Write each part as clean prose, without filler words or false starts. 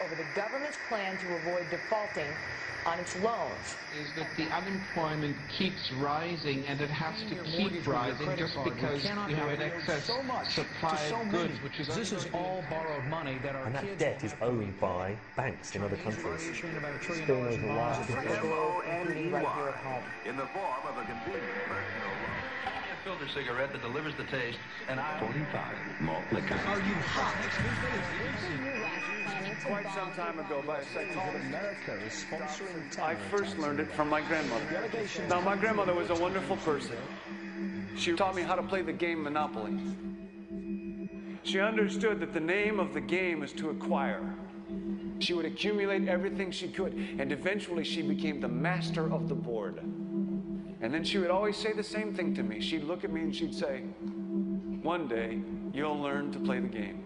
over the government's plan to avoid defaulting on its loans. Is that the unemployment keeps rising, and it has to keep rising just because you have an excess supply of goods, which is this is all borrowed money that our and that debt is owned by banks in other countries. Still over M-O-N-E-Y, in the form of a convenient personal loan. Filter cigarette that delivers the taste, and 45 malt liquor. Are you hot? Quite some time ago, by a second, America is sponsoring I first learned it from my grandmother. Now, my grandmother was a wonderful person. She taught me how to play the game Monopoly. She understood that the name of the game is to acquire. She would accumulate everything she could, and eventually she became the master of the board. And then she would always say the same thing to me. She'd look at me and she'd say, one day, you'll learn to play the game.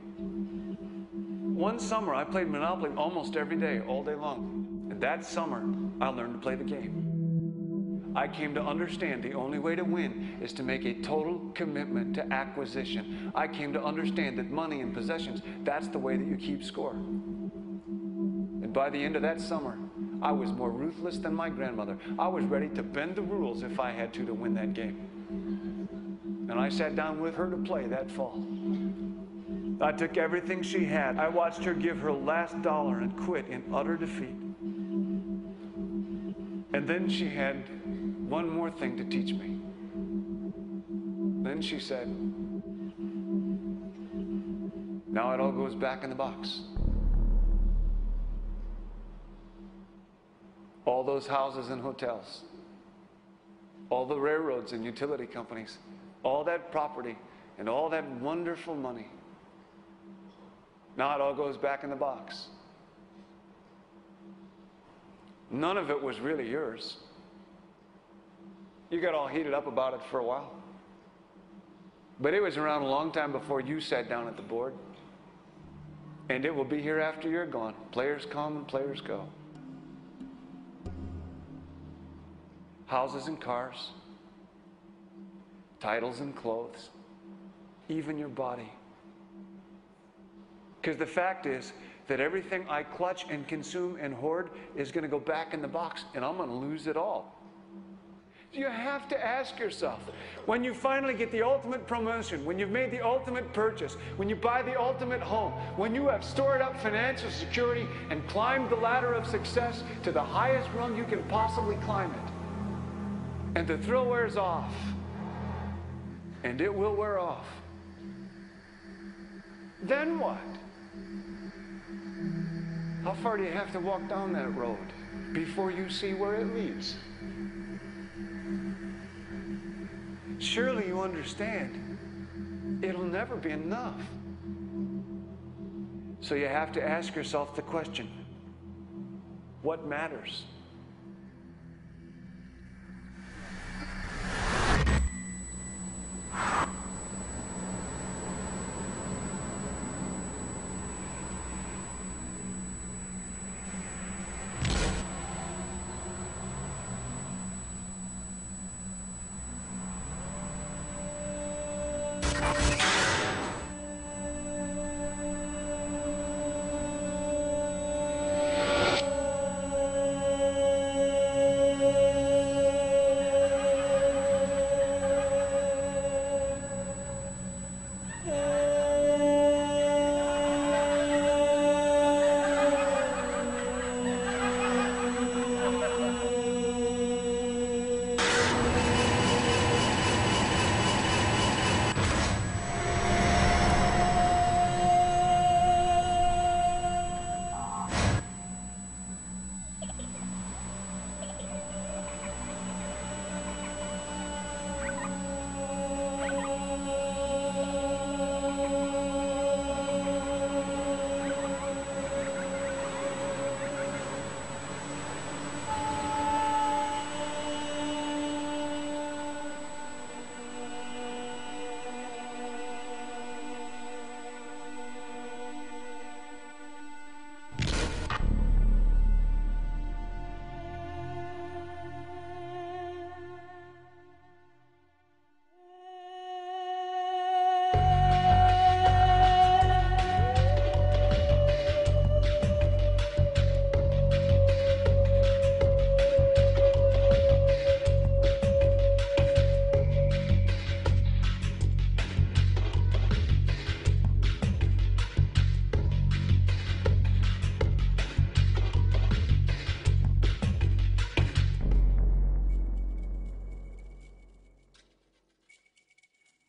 One summer, I played Monopoly almost every day, all day long. And that summer, I learned to play the game. I came to understand the only way to win is to make a total commitment to acquisition. I came to understand that money and possessions, that's the way that you keep score. And by the end of that summer, I was more ruthless than my grandmother. I was ready to bend the rules if I had to win that game. And I sat down with her to play that fall. I took everything she had. I watched her give her last dollar and quit in utter defeat. And then she had one more thing to teach me. Then she said, now it all goes back in the box. All those houses and hotels, all the railroads and utility companies, all that property and all that wonderful money. Now it all goes back in the box. None of it was really yours. You got all heated up about it for a while. But it was around a long time before you sat down at the board. And it will be here after you're gone. Players come and players go. Houses and cars, titles and clothes, even your body. Because the fact is that everything I clutch and consume and hoard is going to go back in the box, and I'm going to lose it all. You have to ask yourself, when you finally get the ultimate promotion, when you've made the ultimate purchase, when you buy the ultimate home, when you have stored up financial security and climbed the ladder of success to the highest rung you can possibly climb it, and the thrill wears off, and it will wear off, then what? How far do you have to walk down that road before you see where it leads? Surely you understand, it'll never be enough. So you have to ask yourself the question, what matters?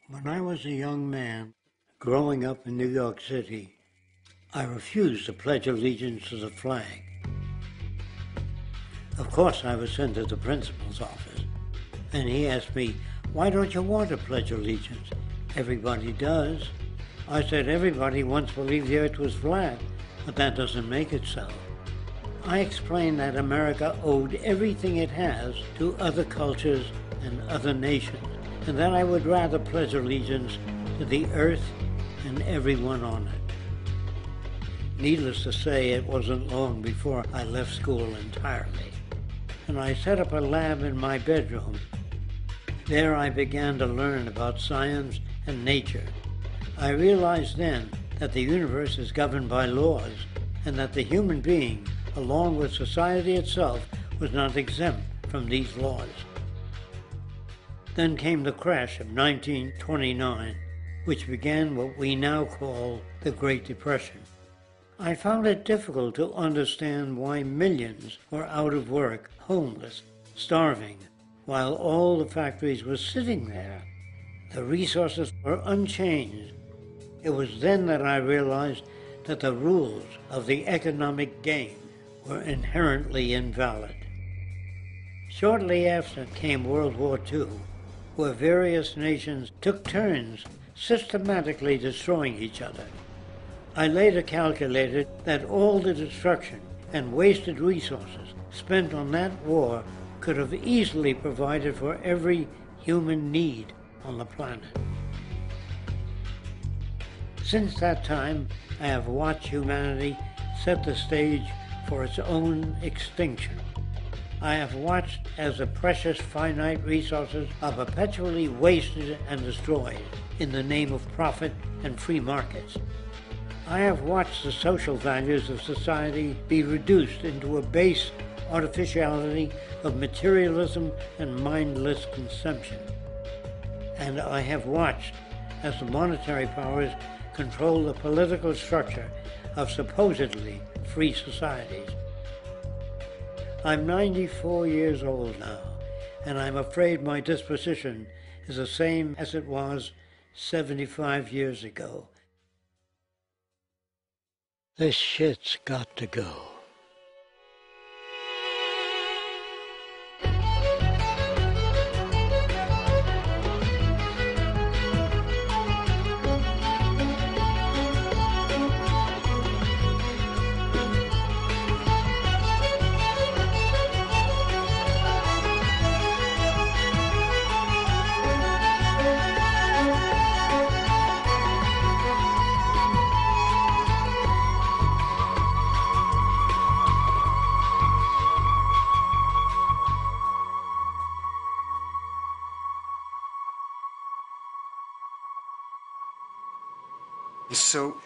When I was a young man, growing up in New York City, I refused to pledge allegiance to the flag. Of course, I was sent to the principal's office, and he asked me, "Why don't you want to pledge allegiance? Everybody does." I said, "Everybody once believed the earth was flat, but that doesn't make it so." I explained that America owed everything it has to other cultures and other nations, and that I would rather pledge allegiance to the earth and everyone on it. Needless to say, it wasn't long before I left school entirely, and I set up a lab in my bedroom. There I began to learn about science and nature. I realized then that the universe is governed by laws, and that the human being, along with society itself, was not exempt from these laws. Then came the crash of 1929, which began what we now call the Great Depression. I found it difficult to understand why millions were out of work, homeless, starving, while all the factories were sitting there. The resources were unchanged. It was then that I realized that the rules of the economic game were inherently invalid. Shortly after came World War II, where various nations took turns systematically destroying each other. I later calculated that all the destruction and wasted resources spent on that war could have easily provided for every human need on the planet. Since that time, I have watched humanity set the stage for its own extinction. I have watched as the precious finite resources are perpetually wasted and destroyed in the name of profit and free markets. I have watched the social values of society be reduced into a base artificiality of materialism and mindless consumption. And I have watched as the monetary powers control the political structure of supposedly free societies. I'm 94 years old now, and I'm afraid my disposition is the same as it was 75 years ago. This shit's got to go. So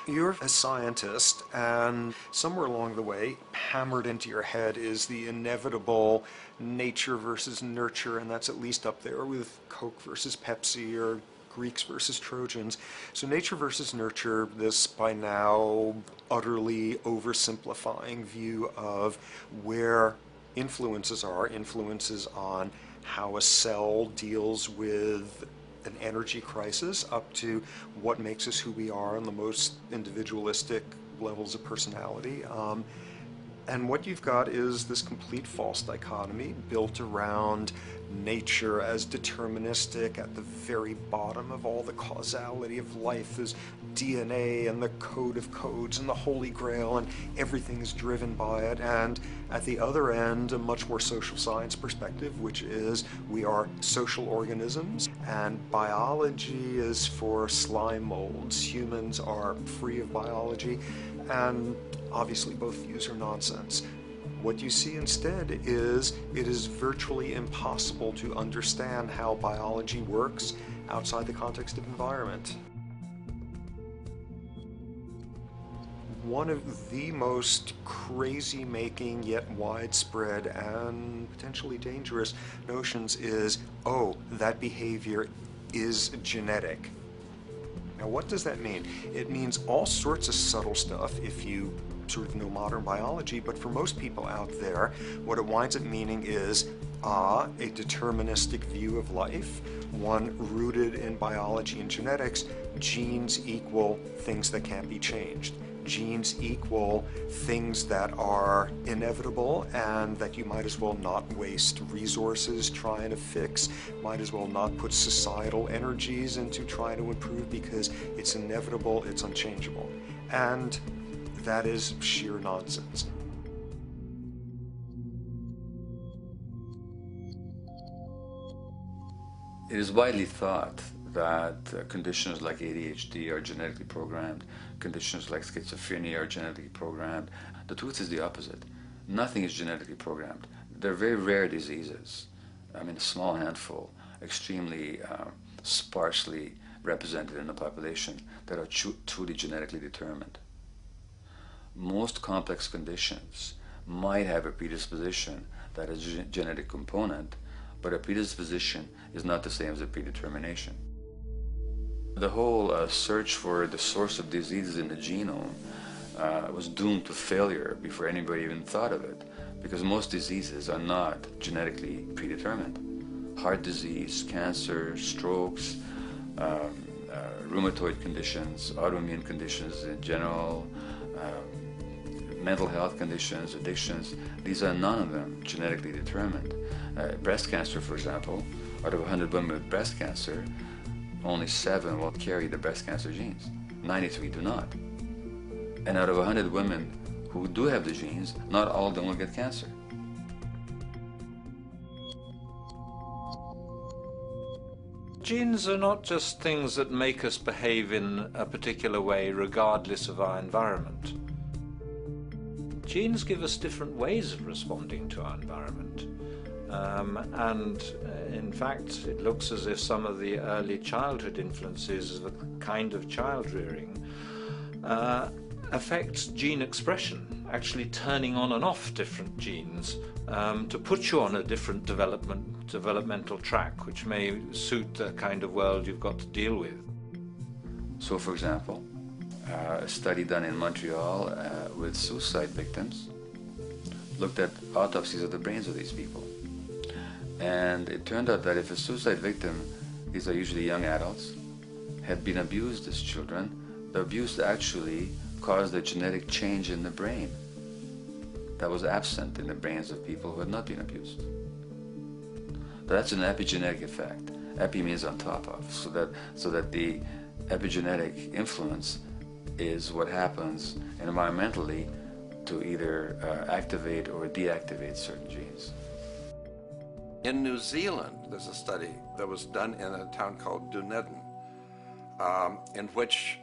you're a scientist, and somewhere along the way, hammered into your head is the inevitable nature versus nurture, and that's at least up there with Coke versus Pepsi or Greeks versus Trojans. So nature versus nurture, this by now utterly oversimplifying view of where influences on how a cell deals with an energy crisis, up to what makes us who we are on the most individualistic levels of personality. And what you've got is this complete false dichotomy built around nature as deterministic. At the very bottom of all the causality of life is DNA and the code of codes and the Holy Grail, and everything is driven by it. And at the other end, a much more social science perspective, which is we are social organisms, and biology is for slime molds. Humans are free of biology, and obviously both views are nonsense. What you see instead is it is virtually impossible to understand how biology works outside the context of environment. One of the most crazy-making yet widespread and potentially dangerous notions is, oh, that behavior is genetic. Now, what does that mean? It means all sorts of subtle stuff if you sort of know modern biology, but for most people out there, what it winds up meaning is a deterministic view of life, one rooted in biology and genetics. Genes equal things that can't be changed. Genes equal things that are inevitable and that you might as well not waste resources trying to fix, might as well not put societal energies into trying to improve because it's inevitable, it's unchangeable. And that is sheer nonsense. It is widely thought that conditions like ADHD are genetically programmed, conditions like schizophrenia are genetically programmed. The truth is the opposite. Nothing is genetically programmed. They're very rare diseases. I mean, a small handful, extremely sparsely represented in the population, that are truly genetically determined. Most complex conditions might have a predisposition that is a genetic component, but a predisposition is not the same as a predetermination. The whole search for the source of diseases in the genome was doomed to failure before anybody even thought of it, because most diseases are not genetically predetermined. Heart disease, cancer, strokes, rheumatoid conditions, autoimmune conditions in general, mental health conditions, addictions, these are none of them genetically determined. Breast cancer, for example, out of 100 women with breast cancer, only 7 will carry the breast cancer genes. 93 do not. And out of 100 women who do have the genes, not all of them will get cancer. Genes are not just things that make us behave in a particular way regardless of our environment. Genes give us different ways of responding to our environment. In fact, it looks as if some of the early childhood influences of a kind of child rearing affect gene expression, actually turning on and off different genes to put you on a different developmental track, which may suit the kind of world you've got to deal with. So, for example, a study done in Montreal with suicide victims looked at autopsies of the brains of these people. And it turned out that if a suicide victim, these are usually young adults, had been abused as children, the abuse actually caused a genetic change in the brain that was absent in the brains of people who had not been abused. That's an epigenetic effect. Epi means on top of, so that the epigenetic influence is what happens environmentally to either activate or deactivate certain genes. In New Zealand, there's a study that was done in a town called Dunedin, in which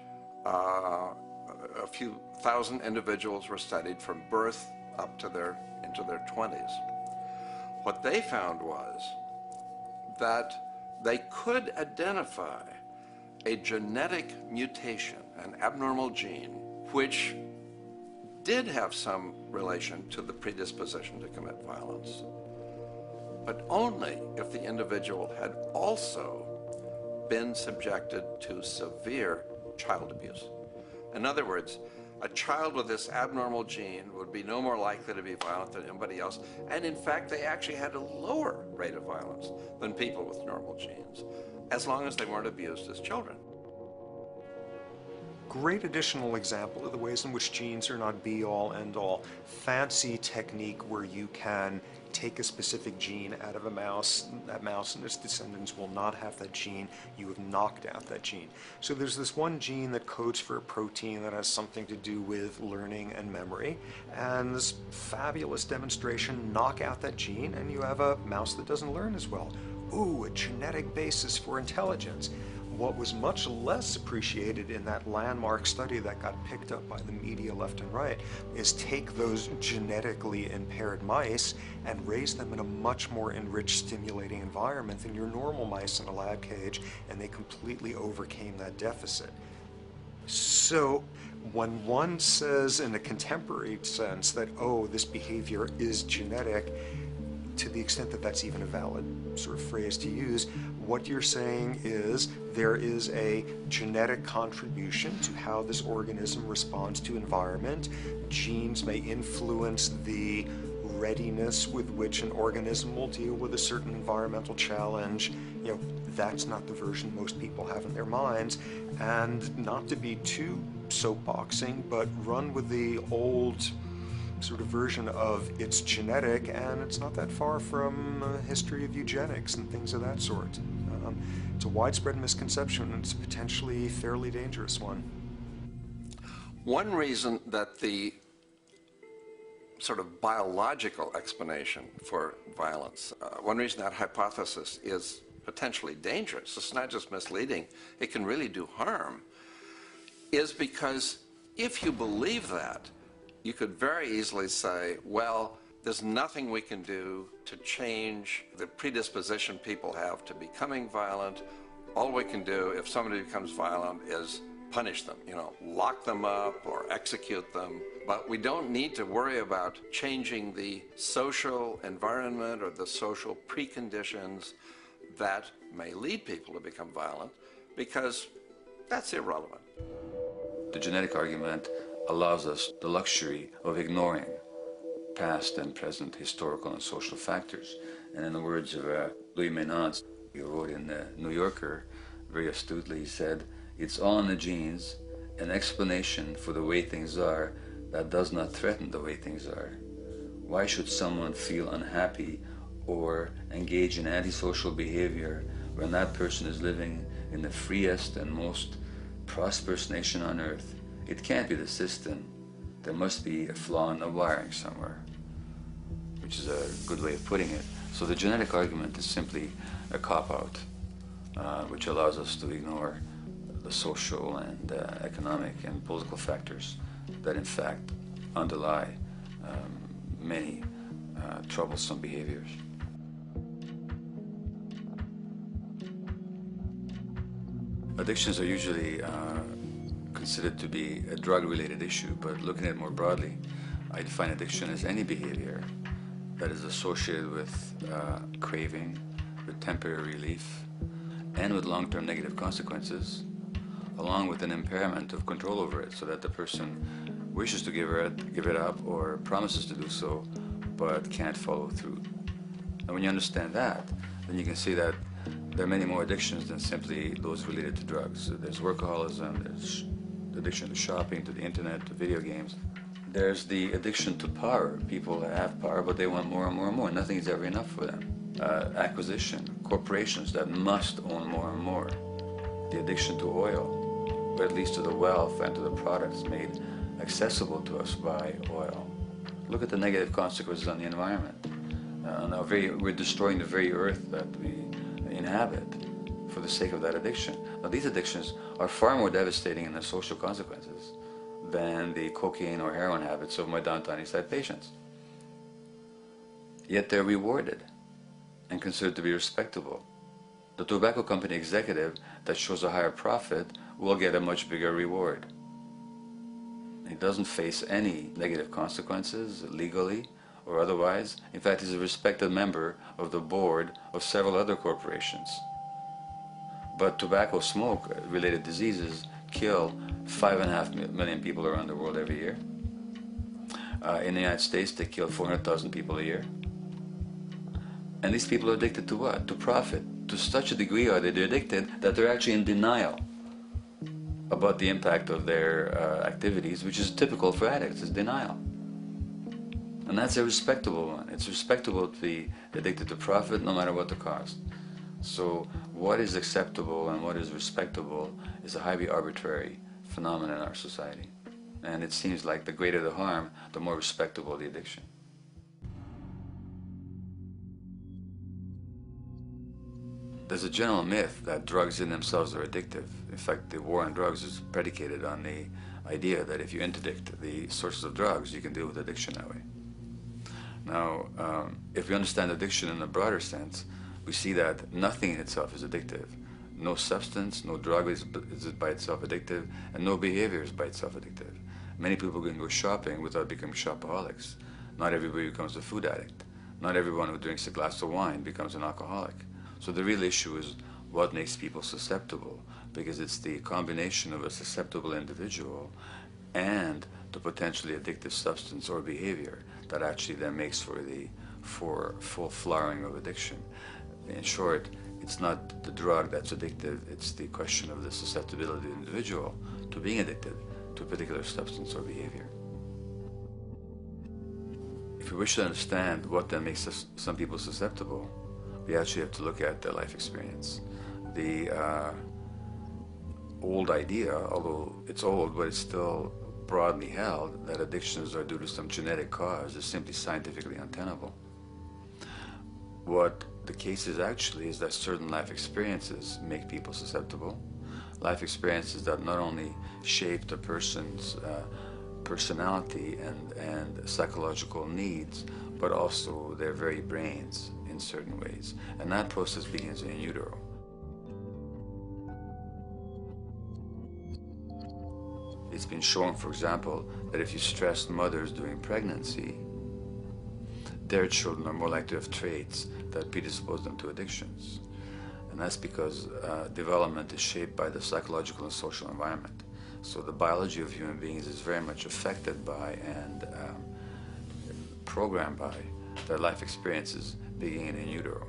a few thousand individuals were studied from birth up to into their 20s. What they found was that they could identify a genetic mutation, an abnormal gene, which did have some relation to the predisposition to commit violence, but only if the individual had also been subjected to severe child abuse. In other words, a child with this abnormal gene would be no more likely to be violent than anybody else, and in fact they actually had a lower rate of violence than people with normal genes, as long as they weren't abused as children. Great additional example of the ways in which genes are not be-all, end-all. Fancy technique where you can take a specific gene out of a mouse, that mouse and its descendants will not have that gene, you have knocked out that gene. So there's this one gene that codes for a protein that has something to do with learning and memory, and this fabulous demonstration, knock out that gene and you have a mouse that doesn't learn as well. Ooh, a genetic basis for intelligence. What was much less appreciated in that landmark study that got picked up by the media left and right is take those genetically impaired mice and raise them in a much more enriched, stimulating environment than your normal mice in a lab cage, and they completely overcame that deficit. So when one says in a contemporary sense that, oh, this behavior is genetic, to the extent that that's even a valid sort of phrase to use, what you're saying is there is a genetic contribution to how this organism responds to environment. Genes may influence the readiness with which an organism will deal with a certain environmental challenge. You know, that's not the version most people have in their minds. And not to be too soapboxing, but run with the old sort of version of it's genetic, and it's not that far from a history of eugenics and things of that sort. It's a widespread misconception, and it's a potentially fairly dangerous one. One reason that the sort of biological explanation for violence, one reason that hypothesis is potentially dangerous, it's not just misleading, it can really do harm, is because if you believe that, you could very easily say, well, there's nothing we can do to change the predisposition people have to becoming violent. All we can do if somebody becomes violent is punish them, you know, lock them up or execute them. But we don't need to worry about changing the social environment or the social preconditions that may lead people to become violent, because that's irrelevant. The genetic argument allows us the luxury of ignoring past and present historical and social factors. And in the words of Louis Menand, he wrote in the New Yorker very astutely, he said, "It's all in the genes, an explanation for the way things are that does not threaten the way things are. Why should someone feel unhappy or engage in antisocial behavior when that person is living in the freest and most prosperous nation on earth? It can't be the system. There must be a flaw in the wiring somewhere," which is a good way of putting it. So the genetic argument is simply a cop-out, which allows us to ignore the social and economic and political factors that in fact underlie many troublesome behaviors. Addictions are usually considered to be a drug-related issue, but looking at it more broadly, I define addiction as any behavior that is associated with craving, with temporary relief, and with long-term negative consequences, along with an impairment of control over it, so that the person wishes to give it up or promises to do so, but can't follow through. And when you understand that, then you can see that there are many more addictions than simply those related to drugs. There's workaholism, there's addiction to shopping, to the internet, to video games. There's the addiction to power. People have power, but they want more and more and more. Nothing is ever enough for them. Acquisition, corporations that must own more and more. The addiction to oil, or at least to the wealth and to the products made accessible to us by oil. Look at the negative consequences on the environment. We're destroying the very earth that we inhabit for the sake of that addiction. Now, these addictions are far more devastating in their social consequences than the cocaine or heroin habits of my downtown East Side patients. Yet they're rewarded and considered to be respectable. The tobacco company executive that shows a higher profit will get a much bigger reward. He doesn't face any negative consequences legally or otherwise. In fact, he's a respected member of the board of several other corporations. But tobacco smoke-related diseases kill 5.5 million people around the world every year. In the United States, they kill 400,000 people a year. And these people are addicted to what? To profit. To such a degree are they addicted that they're actually in denial about the impact of their activities, which is typical for addicts, is denial. And that's a respectable one. It's respectable to be addicted to profit no matter what the cost. So what is acceptable and what is respectable is a highly arbitrary phenomenon in our society. And it seems like the greater the harm, the more respectable the addiction. There's a general myth that drugs in themselves are addictive. In fact, the war on drugs is predicated on the idea that if you interdict the sources of drugs, you can deal with addiction that way. Now, if we understand addiction in a broader sense, we see that nothing in itself is addictive. No substance, no drug is by itself addictive, and no behavior is by itself addictive. Many people can go shopping without becoming shopaholics. Not everybody becomes a food addict. Not everyone who drinks a glass of wine becomes an alcoholic. So the real issue is what makes people susceptible, because it's the combination of a susceptible individual and the potentially addictive substance or behavior that actually then makes for full flowering of addiction. In short, it's not the drug that's addictive, it's the question of the susceptibility of the individual to being addicted to a particular substance or behavior. If we wish to understand what then makes some people susceptible, we actually have to look at their life experience. The old idea, although it's old, but it's still broadly held, that addictions are due to some genetic cause is simply scientifically untenable. What the case is actually is that certain life experiences make people susceptible. Life experiences that not only shape the person's personality and psychological needs, but also their very brains in certain ways. And that process begins in utero. It's been shown, for example, that if you stress mothers during pregnancy, their children are more likely to have traits that predispose them to addictions. And that's because development is shaped by the psychological and social environment. So the biology of human beings is very much affected by and programmed by their life experiences beginning in utero.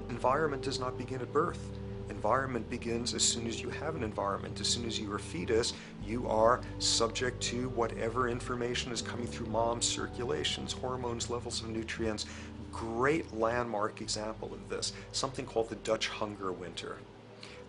Environment does not begin at birth. Environment begins as soon as you have an environment. As soon as you are a fetus, you are subject to whatever information is coming through mom's circulations, hormones, levels of nutrients. Great landmark example of this, something called the Dutch hunger winter.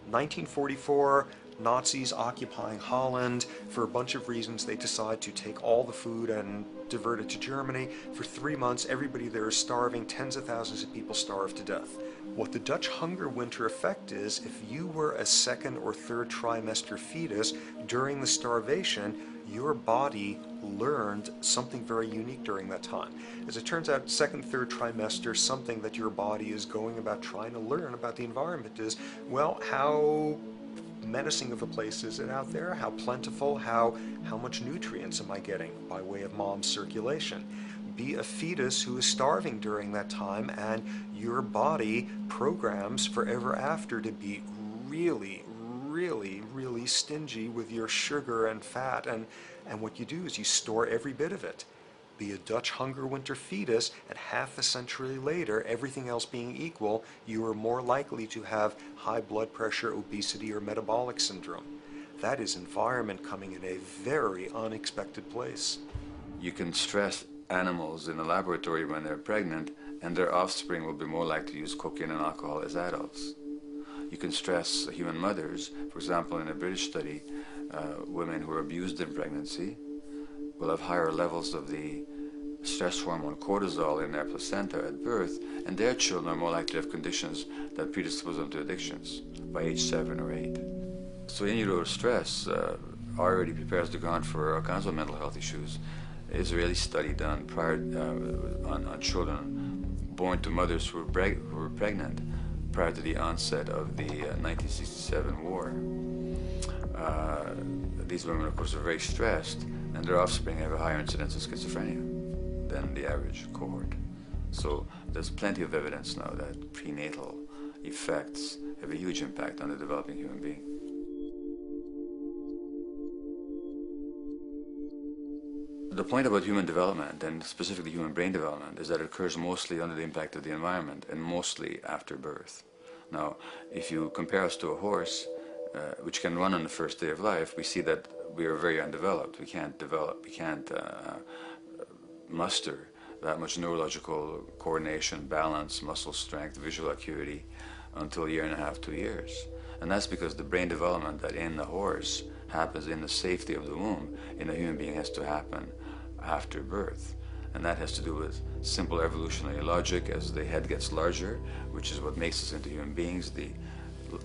1944, Nazis occupying Holland. For a bunch of reasons, they decide to take all the food and divert it to Germany. For 3 months, everybody there is starving. Tens of thousands of people starve to death. What the Dutch hunger winter effect is, if you were a second or third trimester fetus during the starvation, your body learned something very unique during that time. As it turns out, second, third trimester, something that your body is going about trying to learn about the environment is, well, how menacing of a place is it out there? How plentiful? How much nutrients am I getting by way of mom's circulation? Be a fetus who is starving during that time, and your body programs forever after to be really, really, really stingy with your sugar and fat, and what you do is you store every bit of it. Be a Dutch hunger winter fetus, and half a century later, everything else being equal, you are more likely to have high blood pressure, obesity, or metabolic syndrome. That is environment coming in a very unexpected place. You can stress animals in a laboratory when they're pregnant, and their offspring will be more likely to use cocaine and alcohol as adults. You can stress human mothers. For example, in a British study, women who are abused in pregnancy will have higher levels of the stress hormone cortisol in their placenta at birth, and their children are more likely to have conditions that predispose them to addictions by age 7 or 8. So in utero stress already prepares the ground for all kinds of mental health issues. Israeli study done on children born to mothers who were pregnant prior to the onset of the 1967 war. These women, of course, are very stressed, and their offspring have a higher incidence of schizophrenia than the average cohort. So there's plenty of evidence now that prenatal effects have a huge impact on the developing human being. The point about human development, and specifically human brain development, is that it occurs mostly under the impact of the environment and mostly after birth. Now, if you compare us to a horse, which can run on the first day of life, we see that we are very undeveloped. We can't muster that much neurological coordination, balance, muscle strength, visual acuity until a year and a half, 2 years. And that's because the brain development that in the horse happens in the safety of the womb, in a human being has to happen after birth. And that has to do with simple evolutionary logic. As the head gets larger, which is what makes us into human beings, the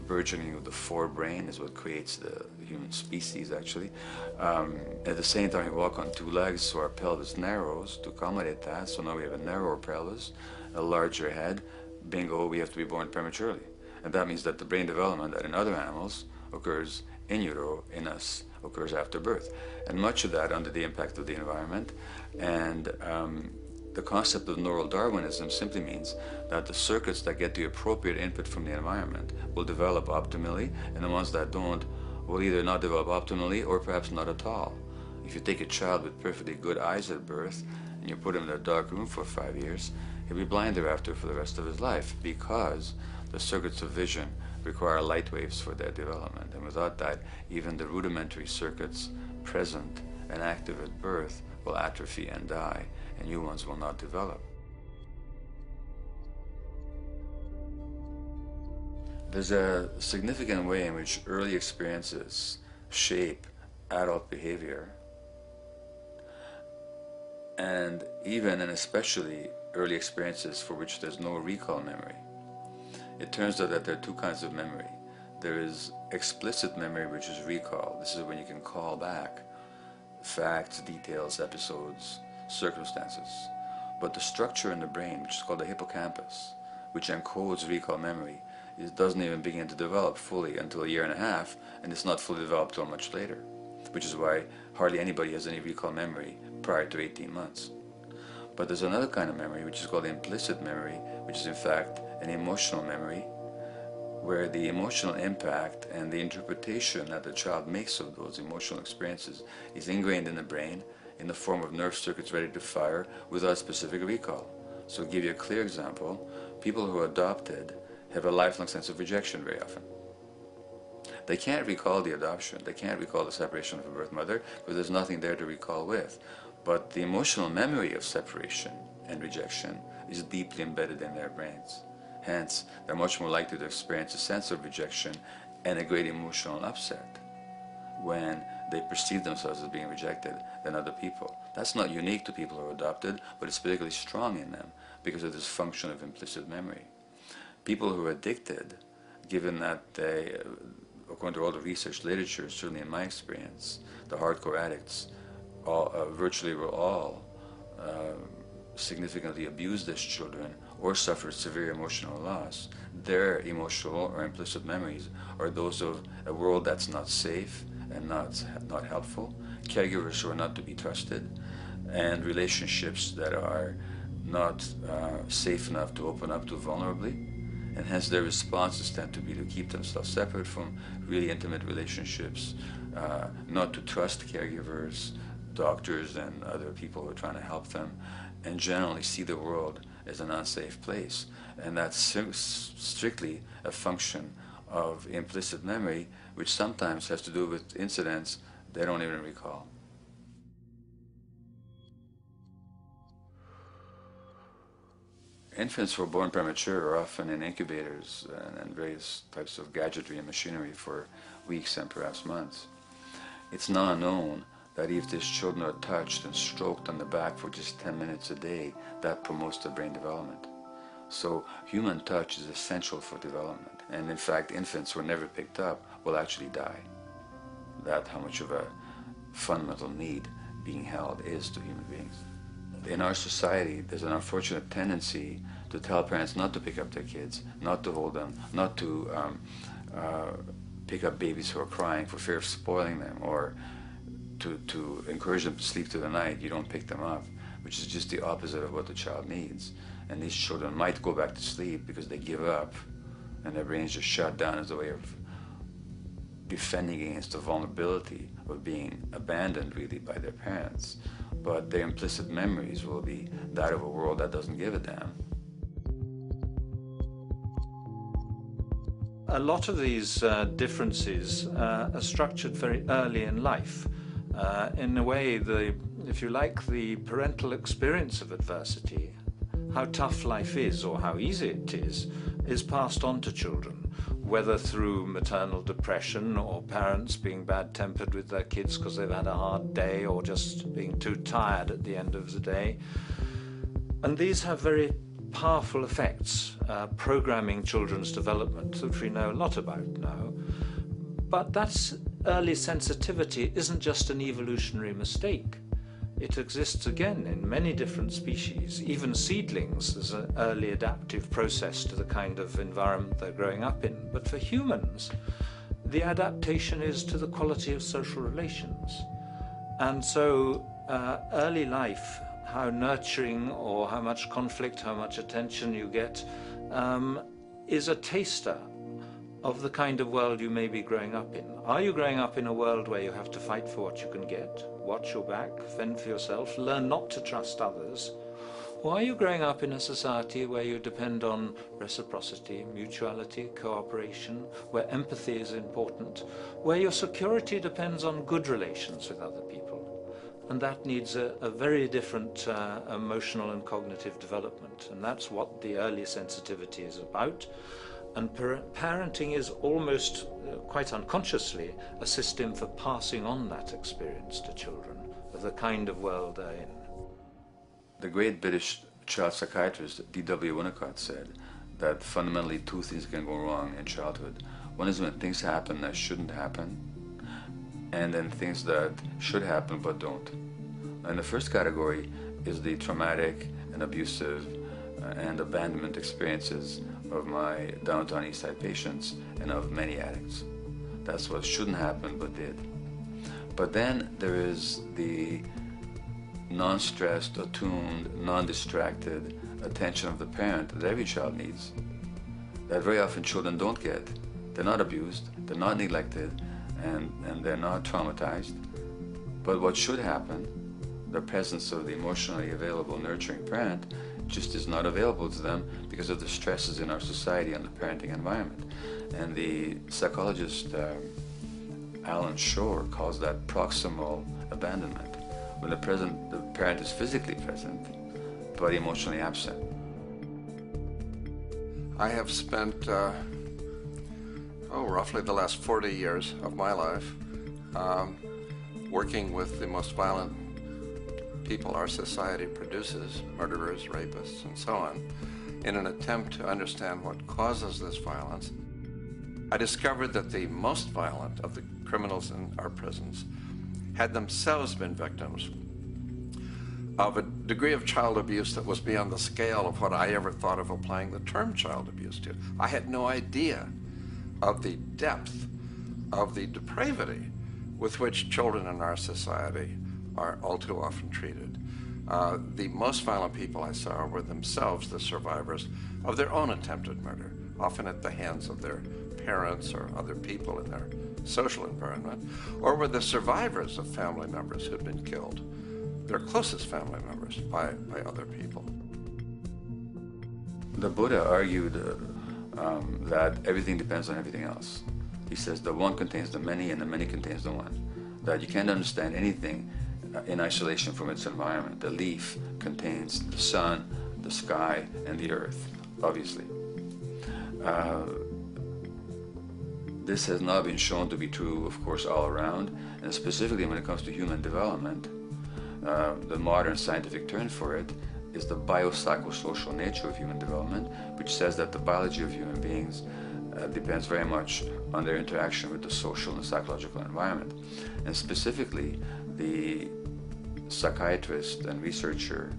burgeoning of the forebrain is what creates the human species, actually. At the same time, we walk on 2 legs, so our pelvis narrows to accommodate that. So now we have a narrower pelvis, a larger head. Bingo, we have to be born prematurely. And that means that the brain development that in other animals occurs in utero, in us, occurs after birth. And much of that under the impact of the environment. And The concept of neural Darwinism simply means that the circuits that get the appropriate input from the environment will develop optimally, and the ones that don't will either not develop optimally or perhaps not at all. If you take a child with perfectly good eyes at birth and you put him in a dark room for 5 years, he'll be blind thereafter for the rest of his life, because the circuits of vision require light waves for their development. And without that, even the rudimentary circuits present and active at birth will atrophy and die, and new ones will not develop. There's a significant way in which early experiences shape adult behavior, and even and especially early experiences for which there's no recall memory. It turns out that there are two kinds of memory. There is explicit memory, which is recall. This is when you can call back facts, details, episodes, circumstances. But the structure in the brain, which is called the hippocampus, which encodes recall memory, it doesn't even begin to develop fully until a year and a half, and it's not fully developed till much later, which is why hardly anybody has any recall memory prior to 18 months. But there's another kind of memory, which is called implicit memory, which is in fact an emotional memory, where the emotional impact and the interpretation that the child makes of those emotional experiences is ingrained in the brain in the form of nerve circuits ready to fire without specific recall. So to give you a clear example, people who are adopted have a lifelong sense of rejection very often. They can't recall the adoption, they can't recall the separation from a birth mother, because there's nothing there to recall with. But the emotional memory of separation and rejection is deeply embedded in their brains. Hence, they're much more likely to experience a sense of rejection and a great emotional upset when they perceive themselves as being rejected than other people. That's not unique to people who are adopted, but it's particularly strong in them because of this function of implicit memory. People who are addicted, given that they, according to all the research literature, certainly in my experience, the hardcore addicts virtually were all significantly abused as children or suffered severe emotional loss. Their emotional or implicit memories are those of a world that's not safe and not helpful, caregivers who are not to be trusted, and relationships that are not safe enough to open up to vulnerably. And hence their responses tend to be to keep themselves separate from really intimate relationships, not to trust caregivers, doctors and other people who are trying to help them, and generally see the world as an unsafe place. And that's strictly a function of implicit memory, which sometimes has to do with incidents they don't even recall. Infants who are born premature are often in incubators and various types of gadgetry and machinery for weeks and perhaps months. It's now known that if these children are touched and stroked on the back for just 10 minutes a day, that promotes their brain development. So human touch is essential for development. And in fact, infants who are never picked up will actually die. That's how much of a fundamental need being held is to human beings. In our society, there's an unfortunate tendency to tell parents not to pick up their kids, not to hold them, not to pick up babies who are crying for fear of spoiling them, or to encourage them to sleep through the night. You don't pick them up, which is just the opposite of what the child needs. And these children might go back to sleep because they give up and their brains just shut down as a way of defending against the vulnerability of being abandoned really by their parents. But their implicit memories will be that of a world that doesn't give a damn. A lot of these differences are structured very early in life. In a way, if you like, the parental experience of adversity, how tough life is or how easy it is passed on to children, whether through maternal depression or parents being bad-tempered with their kids because they've had a hard day or just being too tired at the end of the day. And these have very powerful effects, programming children's development, which we know a lot about now. But that's early sensitivity isn't just an evolutionary mistake. It exists again in many different species. Even seedlings, there's an early adaptive process to the kind of environment they're growing up in. But for humans, the adaptation is to the quality of social relations. And so early life how nurturing or how much conflict, how much attention you get, is a taster of the kind of world you may be growing up in. Are you growing up in a world where you have to fight for what you can get, watch your back, fend for yourself, learn not to trust others? Or are you growing up in a society where you depend on reciprocity, mutuality, cooperation, where empathy is important, where your security depends on good relations with other people? And that needs a very different emotional and cognitive development. And that's what the early sensitivity is about. And parenting is almost, quite unconsciously, a system for passing on that experience to children of the kind of world they're in. The great British child psychiatrist D.W. Winnicott said that fundamentally two things can go wrong in childhood. One is when things happen that shouldn't happen, and then things that should happen but don't. And the first category is the traumatic and abusive and abandonment experiences of my downtown East Side patients and of many addicts. That's what shouldn't happen but did. But then there is the non-stressed, attuned, non-distracted attention of the parent that every child needs, that very often children don't get. They're not abused, they're not neglected, and they're not traumatized. But what should happen, the presence of the emotionally available, nurturing parent, just is not available to them because of the stresses in our society and the parenting environment. And the psychologist Alan Shore calls that proximal abandonment, when the parent is physically present, but emotionally absent. I have spent, roughly the last 40 years of my life working with the most violent people our society produces, murderers, rapists, and so on, in an attempt to understand what causes this violence. I discovered that the most violent of the criminals in our prisons had themselves been victims of a degree of child abuse that was beyond the scale of what I ever thought of applying the term child abuse to. I had no idea of the depth of the depravity with which children in our society are all too often treated. The most violent people I saw were themselves the survivors of their own attempted murder, often at the hands of their parents or other people in their social environment, or were the survivors of family members who'd been killed, their closest family members, by other people. The Buddha argued that everything depends on everything else. He says the one contains the many and the many contains the one. That you can't understand anything in isolation from its environment. The leaf contains the sun, the sky, and the earth, obviously. This has not been shown to be true, of course, all around, and specifically when it comes to human development. The modern scientific term for it is the biopsychosocial nature of human development, which says that the biology of human beings depends very much on their interaction with the social and psychological environment. And specifically, the psychiatrist and researcher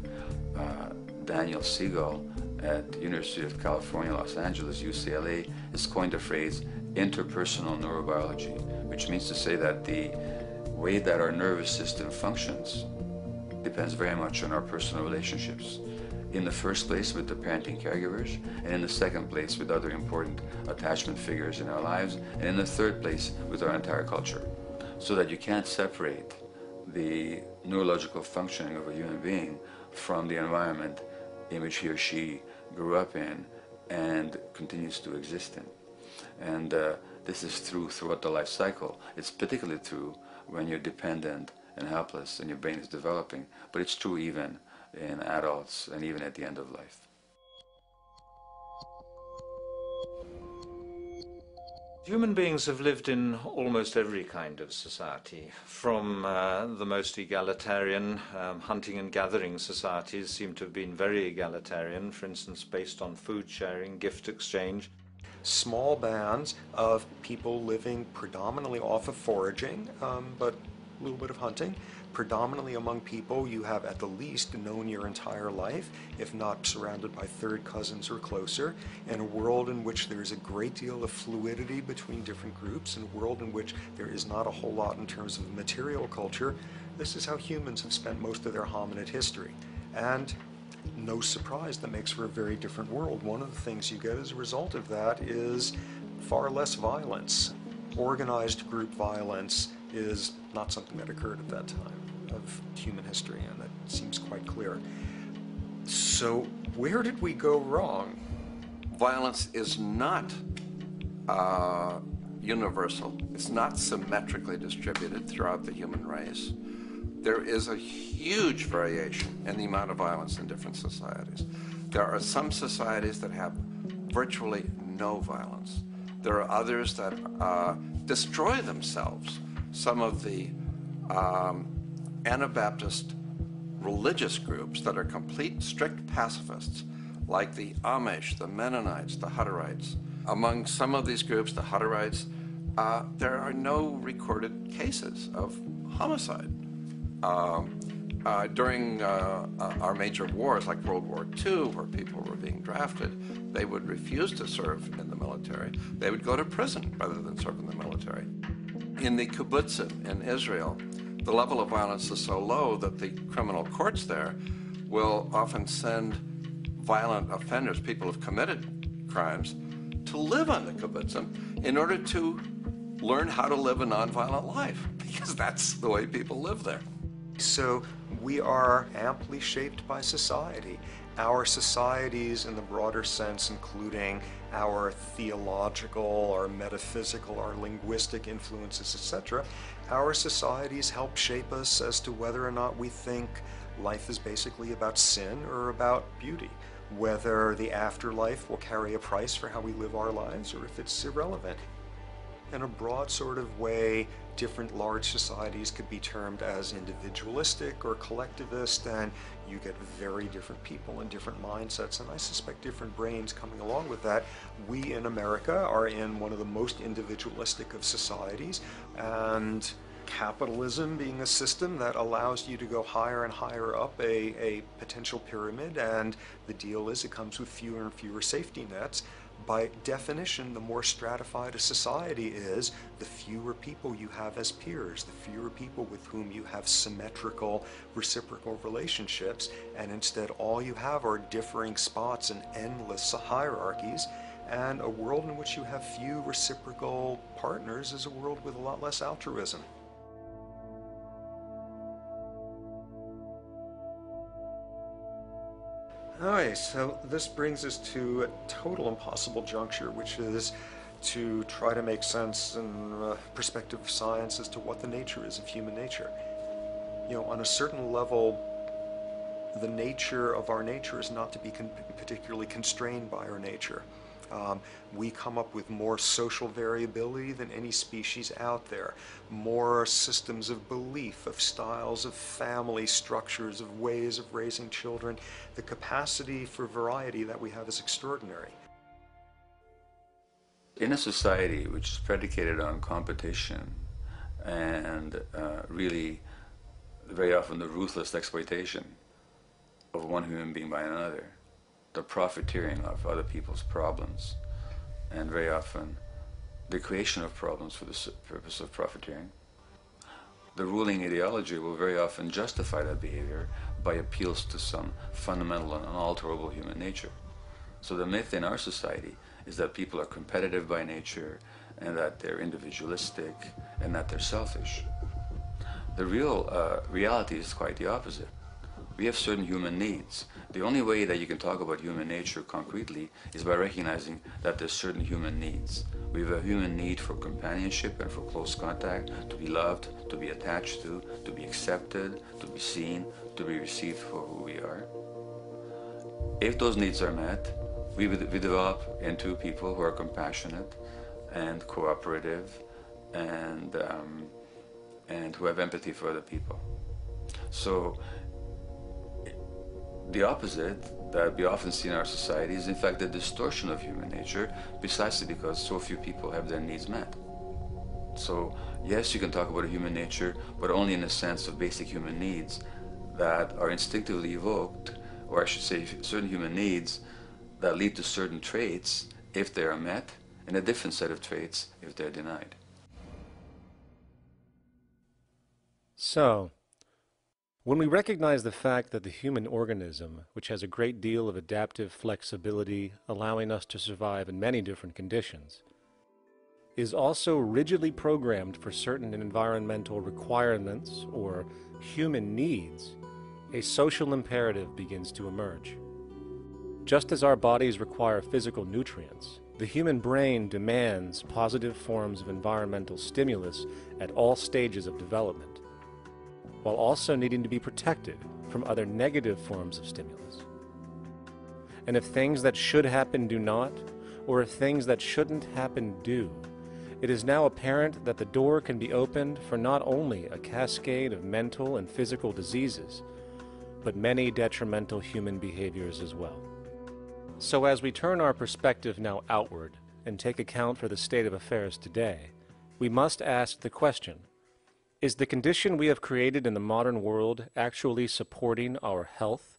Daniel Siegel at the University of California, Los Angeles, UCLA, has coined the phrase interpersonal neurobiology, which means to say that the way that our nervous system functions depends very much on our personal relationships. In the first place with the parenting caregivers, and in the second place with other important attachment figures in our lives, and in the third place with our entire culture. So that you can't separate the neurological functioning of a human being from the environment in which he or she grew up in and continues to exist in. And this is true throughout the life cycle. It's particularly true when you're dependent and helpless and your brain is developing, but it's true even in adults and even at the end of life. Human beings have lived in almost every kind of society, from the most egalitarian, hunting and gathering societies seem to have been very egalitarian, for instance, based on food sharing, gift exchange. Small bands of people living predominantly off of foraging, but a little bit of hunting. Predominantly among people you have at the least known your entire life, if not surrounded by third cousins or closer, in a world in which there is a great deal of fluidity between different groups, in a world in which there is not a whole lot in terms of material culture. This is how humans have spent most of their hominid history. And no surprise, that makes for a very different world. One of the things you get as a result of that is far less violence. Organized group violence is not something that occurred at that time of human history, and that seems quite clear. So where did we go wrong? Violence is not universal. It's not symmetrically distributed throughout the human race. There is a huge variation in the amount of violence in different societies. There are some societies that have virtually no violence. There are others that destroy themselves. Some of the Anabaptist religious groups that are complete strict pacifists, like the Amish, the Mennonites, the Hutterites. Among some of these groups, the Hutterites, there are no recorded cases of homicide. During our major wars, like World War II, where people were being drafted, they would refuse to serve in the military. They would go to prison rather than serve in the military. In the kibbutzim in Israel, the level of violence is so low that the criminal courts there will often send violent offenders, people who've committed crimes, to live on the kibbutzim in order to learn how to live a nonviolent life, because that's the way people live there. So we are amply shaped by society. Our societies in the broader sense, including our theological, our metaphysical, our linguistic influences, etc., our societies help shape us as to whether or not we think life is basically about sin or about beauty, whether the afterlife will carry a price for how we live our lives or if it's irrelevant. In a broad sort of way, different large societies could be termed as individualistic or collectivist, and you get very different people and different mindsets, and I suspect different brains coming along with that. We in America are in one of the most individualistic of societies, and capitalism being a system that allows you to go higher and higher up a potential pyramid, and the deal is it comes with fewer and fewer safety nets. By definition, the more stratified a society is, the fewer people you have as peers, the fewer people with whom you have symmetrical, reciprocal relationships, and instead all you have are differing spots and endless hierarchies. And a world in which you have few reciprocal partners is a world with a lot less altruism. Alright, so this brings us to a total impossible juncture, which is to try to make sense in perspective of science as to what the nature is of human nature. You know, on a certain level, the nature of our nature is not to be particularly constrained by our nature. We come up with more social variability than any species out there, more systems of belief, of styles of family structures, of ways of raising children. The capacity for variety that we have is extraordinary. In a society which is predicated on competition and really very often the ruthless exploitation of one human being by another, the profiteering of other people's problems, and very often the creation of problems for the purpose of profiteering, the ruling ideology will very often justify that behavior by appeals to some fundamental and unalterable human nature. So the myth in our society is that people are competitive by nature, and that they're individualistic, and that they're selfish. The real reality is quite the opposite. We have certain human needs. The only way that you can talk about human nature concretely is by recognizing that there's certain human needs. We have a human need for companionship and for close contact, to be loved, to be attached to be accepted, to be seen, to be received for who we are. If those needs are met, we develop into people who are compassionate and cooperative and who have empathy for other people. So the opposite that we often see in our society is in fact the distortion of human nature, precisely because so few people have their needs met. So yes, you can talk about a human nature, but only in the sense of basic human needs that are instinctively evoked, or I should say certain human needs that lead to certain traits if they are met, and a different set of traits if they're denied. So, When we recognize the fact that the human organism, which has a great deal of adaptive flexibility, allowing us to survive in many different conditions, is also rigidly programmed for certain environmental requirements or human needs, a social imperative begins to emerge. Just as our bodies require physical nutrients, the human brain demands positive forms of environmental stimulus at all stages of development, while also needing to be protected from other negative forms of stimulus. And if things that should happen do not, or if things that shouldn't happen do, it is now apparent that the door can be opened for not only a cascade of mental and physical diseases, but many detrimental human behaviors as well. So as we turn our perspective now outward and take account for the state of affairs today, we must ask the question, is the condition we have created in the modern world actually supporting our health?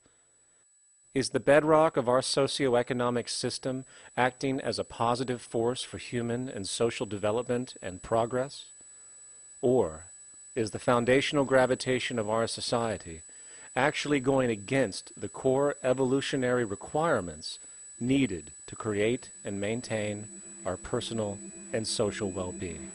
Is the bedrock of our socioeconomic system acting as a positive force for human and social development and progress? Or is the foundational gravitation of our society actually going against the core evolutionary requirements needed to create and maintain our personal and social well-being?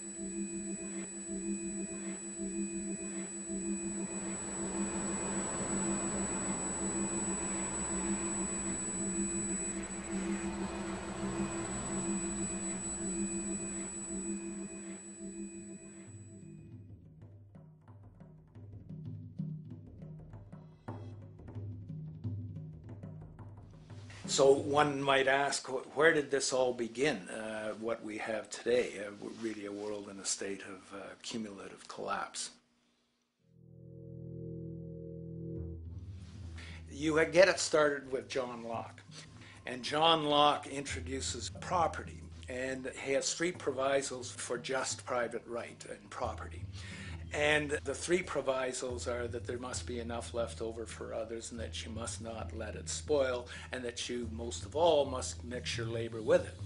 So one might ask, where did this all begin, what we have today, really a world in a state of cumulative collapse? You get it started with John Locke. And John Locke introduces property, and he has three provisos for just private right and property. And the three provisos are that there must be enough left over for others, and that you must not let it spoil, and that you, most of all, must mix your labor with it.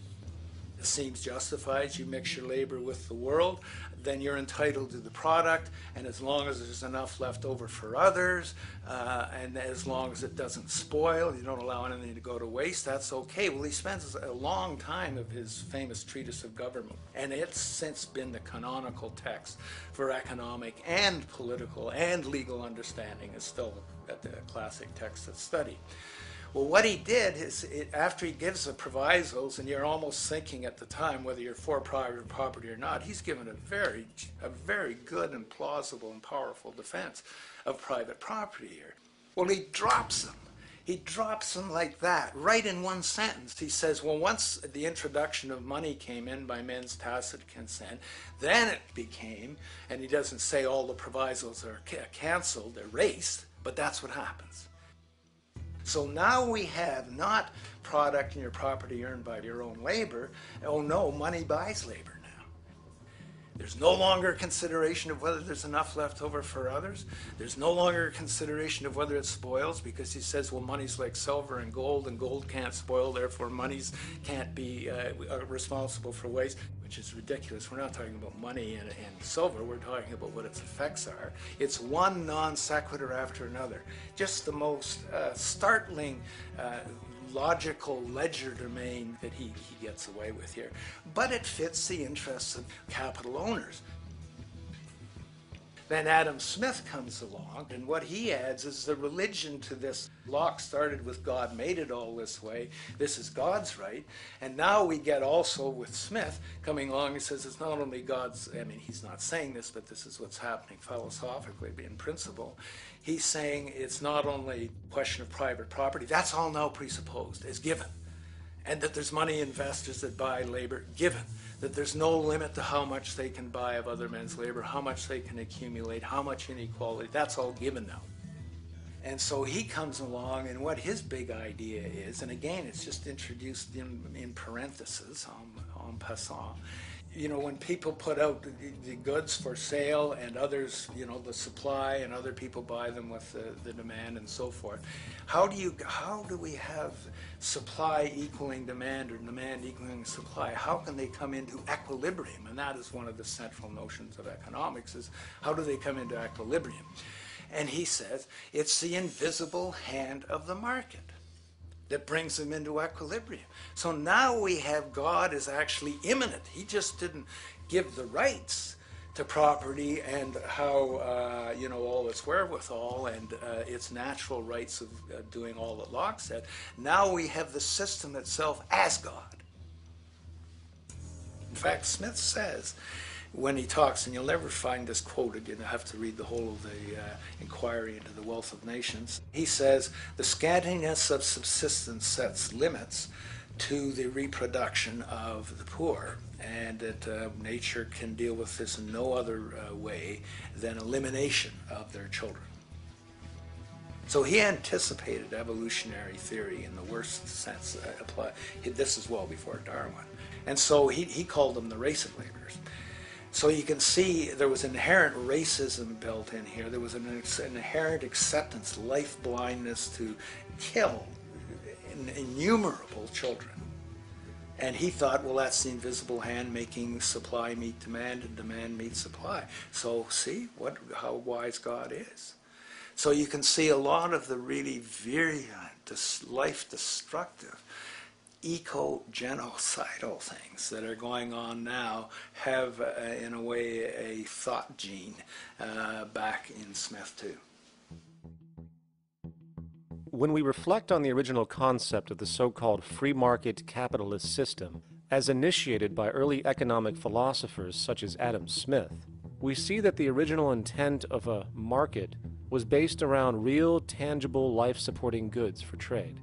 It seems justified. You mix your labor with the world, then you're entitled to the product, and as long as there's enough left over for others, and as long as it doesn't spoil, you don't allow anything to go to waste, that's okay. Well, he spends a long time of his famous treatise of government, and it's since been the canonical text for economic and political and legal understanding. Is still the classic text of study. Well, what he did is, after he gives the provisos, and you're almost thinking at the time whether you're for private property or not, he's given a very good and plausible and powerful defense of private property here. Well, he drops them. He drops them like that, right in one sentence. He says, well, once the introduction of money came in by men's tacit consent, then it became, and he doesn't say all the provisos are canceled, erased, but that's what happens. So now we have not product and your property earned by your own labor. Oh no, money buys labor now. There's no longer a consideration of whether there's enough left over for others. There's no longer a consideration of whether it spoils, because he says, well, money's like silver and gold can't spoil, therefore monies can't be responsible for waste, which is ridiculous. We're not talking about money and silver, we're talking about what its effects are. It's one non sequitur after another. Just the most startling logical legerdemain that he gets away with here. But it fits the interests of capital owners. Then Adam Smith comes along, and what he adds is the religion to this. Locke started with God made it all this way. This is God's right. And now we get also with Smith coming along, he says it's not only God's, I mean, he's not saying this, but this is what's happening philosophically in principle. He's saying it's not only a question of private property, that's all now presupposed, is given. And that there's money investors that buy labor, given. That there's no limit to how much they can buy of other men's labor, how much they can accumulate, how much inequality, that's all given now. And so he comes along, and what his big idea is, and again, it's just introduced in parentheses, en passant. You know, when people put out the goods for sale and others, you know, the supply, and other people buy them with the demand and so forth, how do we have supply equaling demand or demand equaling supply? How can they come into equilibrium? And that is one of the central notions of economics, is how do they come into equilibrium? And he says it's the invisible hand of the market that brings them into equilibrium. So now we have God is actually immanent. He just didn't give the rights to property and how, you know, all its wherewithal and its natural rights of doing all that Locke said. Now we have the system itself as God. In fact, Smith says, when he talks, and you'll never find this quoted, you have to read the whole of the Inquiry into the Wealth of Nations. He says, the scantiness of subsistence sets limits to the reproduction of the poor, and that nature can deal with this in no other way than elimination of their children. So he anticipated evolutionary theory in the worst sense. This is well before Darwin. And so he called them the race of laborers. So you can see there was inherent racism built in here. There was an inherent acceptance, life blindness to kill innumerable children. And he thought, well, that's the invisible hand making supply meet demand and demand meet supply. So see how wise God is. So you can see a lot of the really virulent, life-destructive, eco-genocidal things that are going on now have, in a way, a thought gene back in Smith too. When we reflect on the original concept of the so-called free market capitalist system, as initiated by early economic philosophers such as Adam Smith, we see that the original intent of a market was based around real, tangible, life-supporting goods for trade.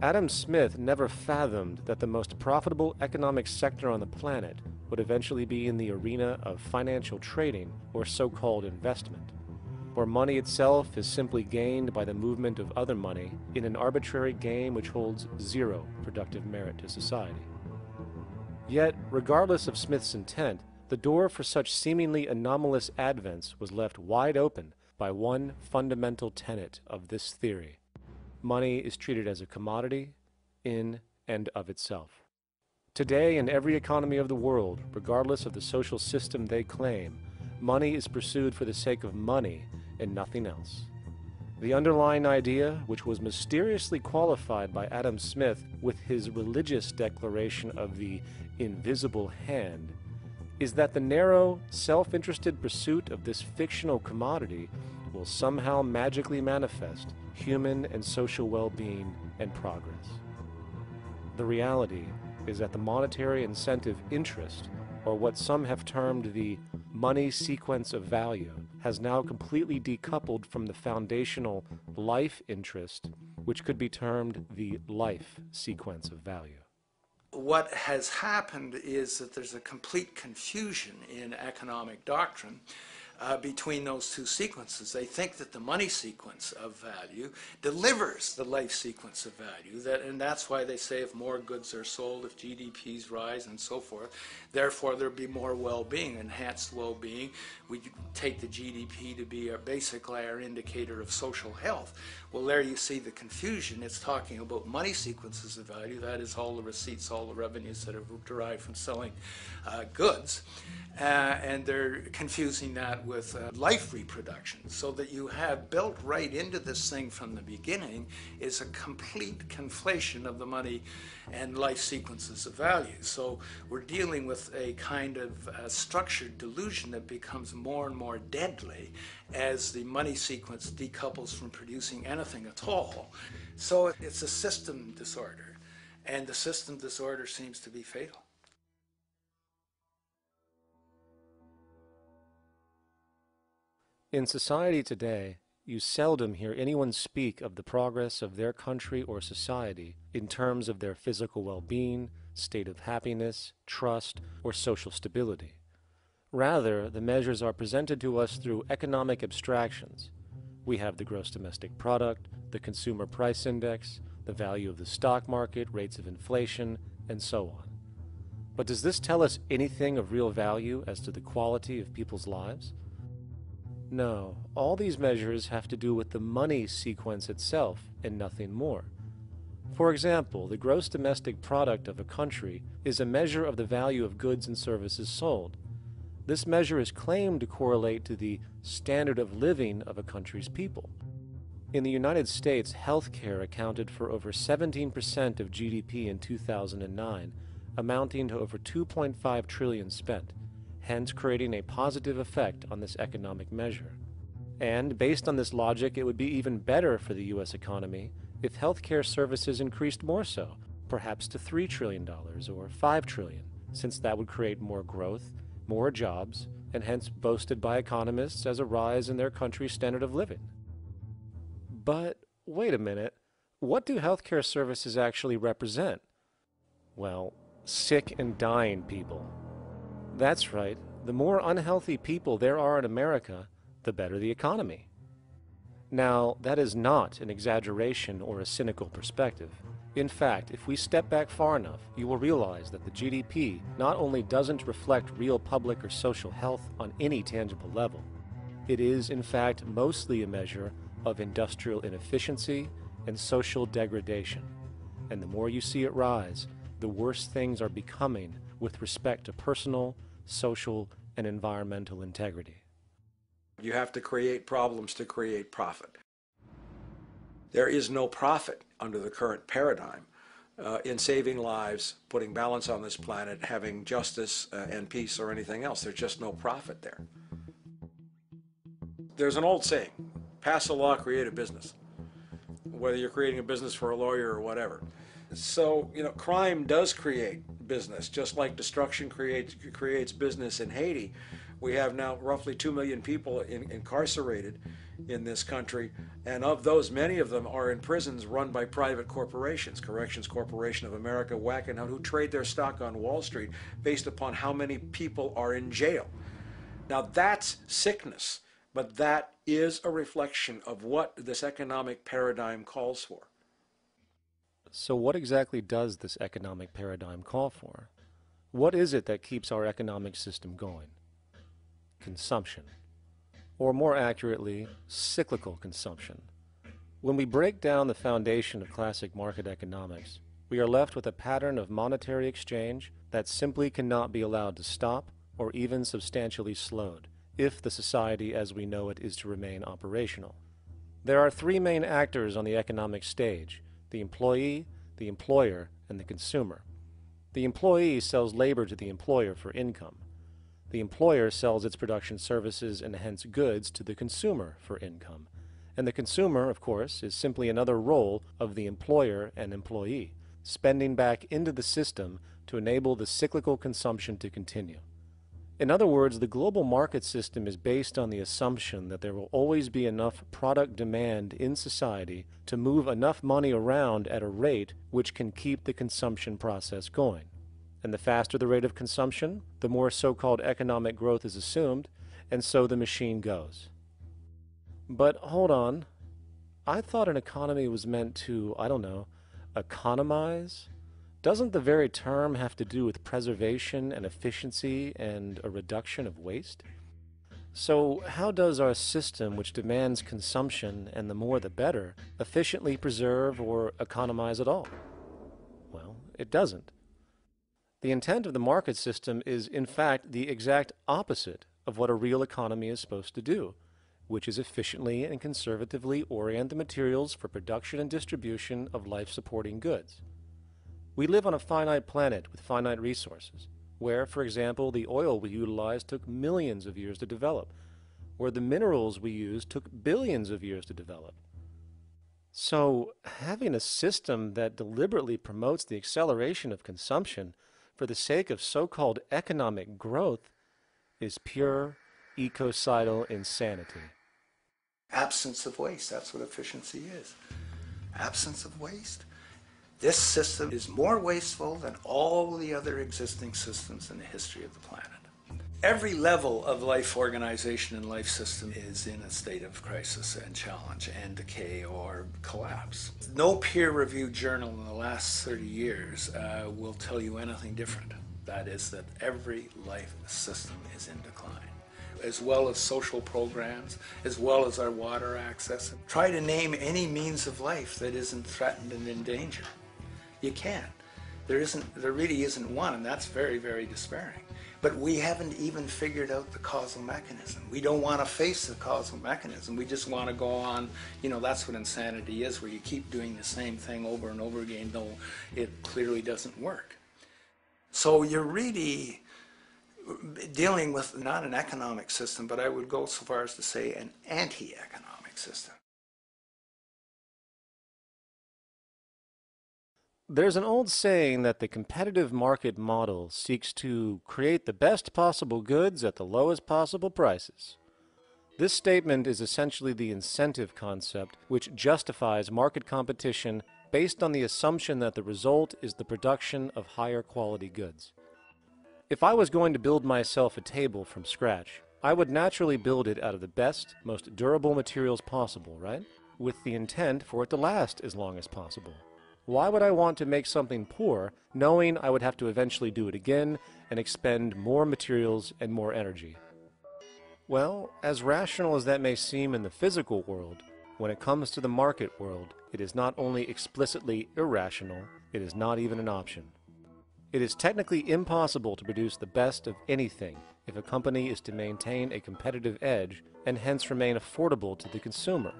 Adam Smith never fathomed that the most profitable economic sector on the planet would eventually be in the arena of financial trading or so-called investment, where money itself is simply gained by the movement of other money in an arbitrary game which holds zero productive merit to society. Yet, regardless of Smith's intent, the door for such seemingly anomalous advents was left wide open by one fundamental tenet of this theory. Money is treated as a commodity in and of itself. Today, in every economy of the world, regardless of the social system they claim, money is pursued for the sake of money and nothing else. The underlying idea, which was mysteriously qualified by Adam Smith with his religious declaration of the invisible hand, is that the narrow, self-interested pursuit of this fictional commodity will somehow magically manifest human and social well-being and progress. The reality is that the monetary incentive interest, or what some have termed the money sequence of value, has now completely decoupled from the foundational life interest, which could be termed the life sequence of value. What has happened is that there's a complete confusion in economic doctrine between those two sequences. They think that the money sequence of value delivers the life sequence of value, and that's why they say if more goods are sold, if GDPs rise and so forth, therefore there'll be more well-being, enhanced well-being. We take the GDP to be basically our indicator of social health. Well, there you see the confusion. It's talking about money sequences of value, that is all the receipts, all the revenues that are derived from selling goods, and they're confusing that with life reproduction, so that you have built right into this thing from the beginning is a complete conflation of the money and life sequences of value. So we're dealing with a kind of structured delusion that becomes more and more deadly as the money sequence decouples from producing anything at all. So it's a system disorder, and the system disorder seems to be fatal. In society today, you seldom hear anyone speak of the progress of their country or society in terms of their physical well-being, state of happiness, trust, or social stability. Rather, the measures are presented to us through economic abstractions. We have the gross domestic product, the consumer price index, the value of the stock market, rates of inflation, and so on. But does this tell us anything of real value as to the quality of people's lives? No, all these measures have to do with the money sequence itself and nothing more. For example, the gross domestic product of a country is a measure of the value of goods and services sold. This measure is claimed to correlate to the standard of living of a country's people. In the United States, healthcare accounted for over 17% of GDP in 2009, amounting to over $2.5 trillion spent, hence creating a positive effect on this economic measure. And based on this logic, it would be even better for the U.S. economy if healthcare services increased more so, perhaps to $3 trillion or $5 trillion, since that would create more growth, more jobs, and hence boasted by economists as a rise in their country's standard of living. But wait a minute, what do healthcare services actually represent? Well, sick and dying people. That's right, the more unhealthy people there are in America, the better the economy. Now, that is not an exaggeration or a cynical perspective. In fact, if we step back far enough, you will realize that the GDP not only doesn't reflect real public or social health on any tangible level, it is, in fact, mostly a measure of industrial inefficiency and social degradation. And the more you see it rise, the worse things are becoming with respect to personal, social, and environmental integrity. You have to create problems to create profit. There is no profit under the current paradigm in saving lives, putting balance on this planet, having justice and peace or anything else. There's just no profit there. There's an old saying, pass a law, create a business, whether you're creating a business for a lawyer or whatever. So, crime does create business, just like destruction creates business in Haiti. We have now roughly 2 million people incarcerated in this country, and of those, many of them are in prisons run by private corporations, Corrections Corporation of America, Wackenhut, who trade their stock on Wall Street based upon how many people are in jail. Now that's sickness, but that is a reflection of what this economic paradigm calls for. So what exactly does this economic paradigm call for? What is it that keeps our economic system going? Consumption. Or more accurately, cyclical consumption. When we break down the foundation of classic market economics, we are left with a pattern of monetary exchange that simply cannot be allowed to stop or even substantially slowed, if the society as we know it is to remain operational. There are three main actors on the economic stage: the employee, the employer, and the consumer. The employee sells labor to the employer for income. The employer sells its production services and hence goods to the consumer for income. And the consumer, of course, is simply another role of the employer and employee, spending back into the system to enable the cyclical consumption to continue. In other words, the global market system is based on the assumption that there will always be enough product demand in society to move enough money around at a rate which can keep the consumption process going. And the faster the rate of consumption, the more so-called economic growth is assumed, and so the machine goes. But hold on, I thought an economy was meant to, economize? Doesn't the very term have to do with preservation and efficiency and a reduction of waste? So how does our system, which demands consumption and the more the better, efficiently preserve or economize at all? Well, it doesn't. The intent of the market system is, in fact, the exact opposite of what a real economy is supposed to do, which is efficiently and conservatively orient the materials for production and distribution of life-supporting goods. We live on a finite planet with finite resources, where, for example, the oil we utilize took millions of years to develop, where the minerals we use took billions of years to develop. So, having a system that deliberately promotes the acceleration of consumption for the sake of so-called economic growth is pure ecocidal insanity. Absence of waste, that's what efficiency is. Absence of waste. This system is more wasteful than all the other existing systems in the history of the planet. Every level of life organization and life system is in a state of crisis and challenge and decay or collapse. No peer-reviewed journal in the last 30 years will tell you anything different. That is that every life system is in decline, as well as social programs, as well as our water access. Try to name any means of life that isn't threatened and in danger. You can't. There really isn't one, and that's very, very despairing. But we haven't even figured out the causal mechanism. We don't want to face the causal mechanism. We just want to go on, that's what insanity is, where you keep doing the same thing over and over again, though it clearly doesn't work. So you're really dealing with not an economic system, but I would go so far as to say an anti-economic system. There's an old saying that the competitive market model seeks to create the best possible goods at the lowest possible prices. This statement is essentially the incentive concept, which justifies market competition based on the assumption that the result is the production of higher quality goods. If I was going to build myself a table from scratch, I would naturally build it out of the best, most durable materials possible, right? With the intent for it to last as long as possible. Why would I want to make something poor, knowing I would have to eventually do it again and expend more materials and more energy? Well, as rational as that may seem in the physical world, when it comes to the market world, it is not only explicitly irrational, it is not even an option. It is technically impossible to produce the best of anything if a company is to maintain a competitive edge and hence remain affordable to the consumer.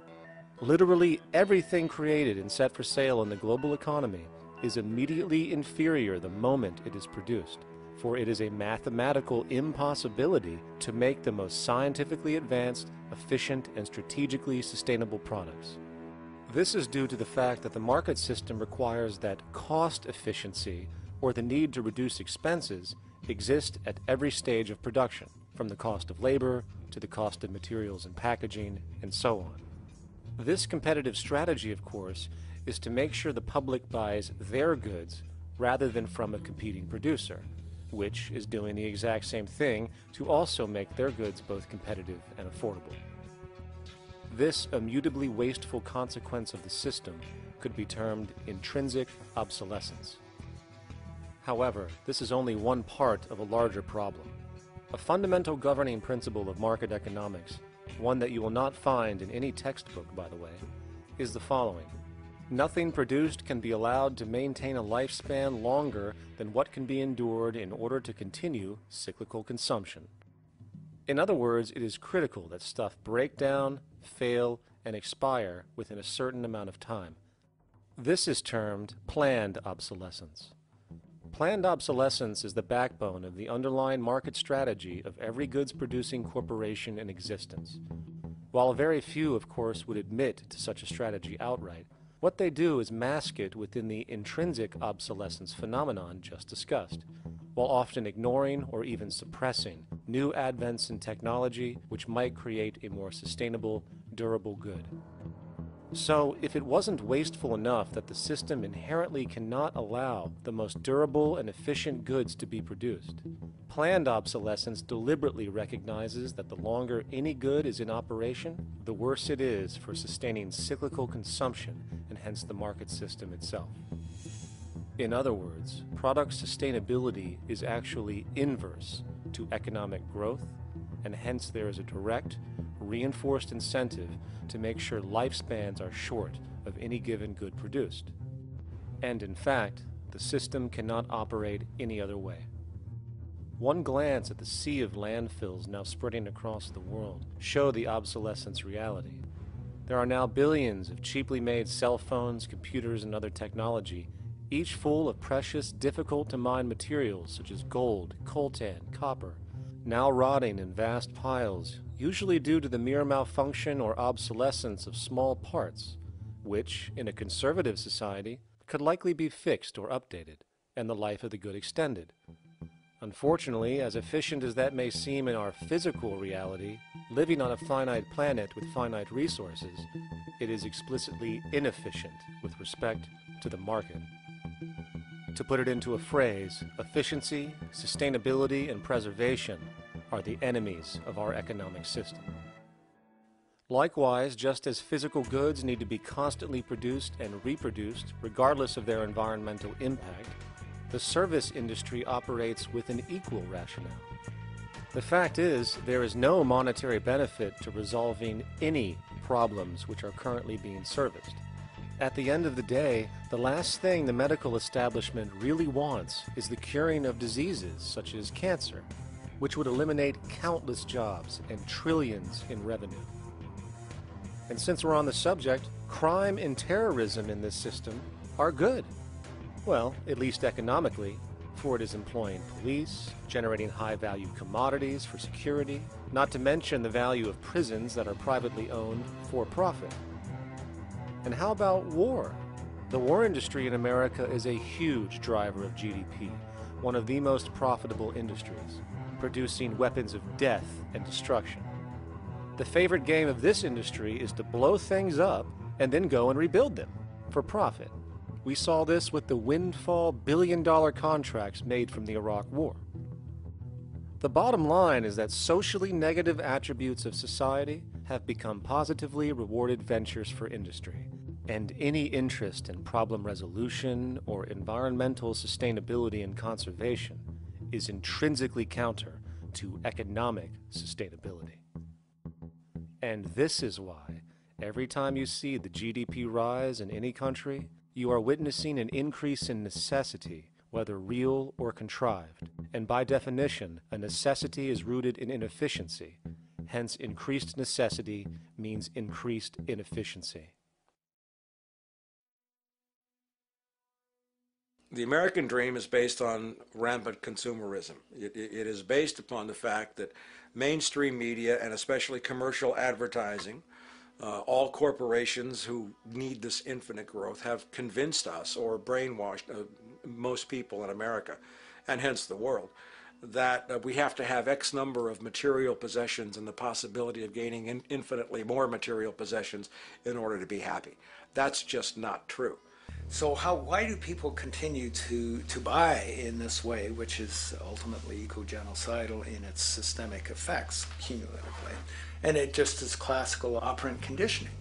Literally everything created and set for sale in the global economy is immediately inferior the moment it is produced, for it is a mathematical impossibility to make the most scientifically advanced, efficient, and strategically sustainable products. This is due to the fact that the market system requires that cost efficiency, or the need to reduce expenses, exist at every stage of production, from the cost of labor to the cost of materials and packaging, and so on. This competitive strategy, of course, is to make sure the public buys their goods rather than from a competing producer, which is doing the exact same thing to also make their goods both competitive and affordable. This immutably wasteful consequence of the system could be termed intrinsic obsolescence. However, this is only one part of a larger problem. A fundamental governing principle of market economics, one that you will not find in any textbook, by the way, is the following. Nothing produced can be allowed to maintain a lifespan longer than what can be endured in order to continue cyclical consumption. In other words, it is critical that stuff break down, fail, and expire within a certain amount of time. This is termed planned obsolescence. Planned obsolescence is the backbone of the underlying market strategy of every goods-producing corporation in existence. While very few, of course, would admit to such a strategy outright, what they do is mask it within the intrinsic obsolescence phenomenon just discussed, while often ignoring or even suppressing new advents in technology which might create a more sustainable, durable good. So, if it wasn't wasteful enough that the system inherently cannot allow the most durable and efficient goods to be produced, planned obsolescence deliberately recognizes that the longer any good is in operation, the worse it is for sustaining cyclical consumption and hence the market system itself. In other words, product sustainability is actually inverse to economic growth, and hence there is a direct, reinforced incentive to make sure lifespans are short of any given good produced. And in fact, the system cannot operate any other way. One glance at the sea of landfills now spreading across the world show the obsolescence reality. There are now billions of cheaply made cell phones, computers, and other technology, each full of precious, difficult-to-mine materials such as gold, coltan, copper, now rotting in vast piles, usually due to the mere malfunction or obsolescence of small parts, which, in a conservative society, could likely be fixed or updated, and the life of the good extended. Unfortunately, as efficient as that may seem in our physical reality, living on a finite planet with finite resources, it is explicitly inefficient with respect to the market. To put it into a phrase, efficiency, sustainability, and preservation are the enemies of our economic system. Likewise, just as physical goods need to be constantly produced and reproduced, regardless of their environmental impact, the service industry operates with an equal rationale. The fact is, there is no monetary benefit to resolving any problems which are currently being serviced. At the end of the day, the last thing the medical establishment really wants is the curing of diseases such as cancer, which would eliminate countless jobs and trillions in revenue. And since we're on the subject, crime and terrorism in this system are good. Well, at least economically, for it is employing police, generating high-value commodities for security, not to mention the value of prisons that are privately owned for profit. And how about war? The war industry in America is a huge driver of GDP, one of the most profitable industries, producing weapons of death and destruction. The favorite game of this industry is to blow things up and then go and rebuild them for profit. We saw this with the windfall billion-dollar contracts made from the Iraq War. The bottom line is that socially negative attributes of society have become positively rewarded ventures for industry, and any interest in problem resolution or environmental sustainability and conservation is intrinsically counter to economic sustainability. And this is why, every time you see the GDP rise in any country, you are witnessing an increase in necessity, whether real or contrived. And by definition, a necessity is rooted in inefficiency. Hence, increased necessity means increased inefficiency. The American dream is based on rampant consumerism. It is based upon the fact that mainstream media, and especially commercial advertising, all corporations who need this infinite growth have convinced us or brainwashed most people in America, and hence the world, that we have to have X number of material possessions and the possibility of gaining infinitely more material possessions in order to be happy. That's just not true. So why do people continue to buy in this way, which is ultimately eco-genocidal in its systemic effects cumulatively? And it just is classical operant conditioning.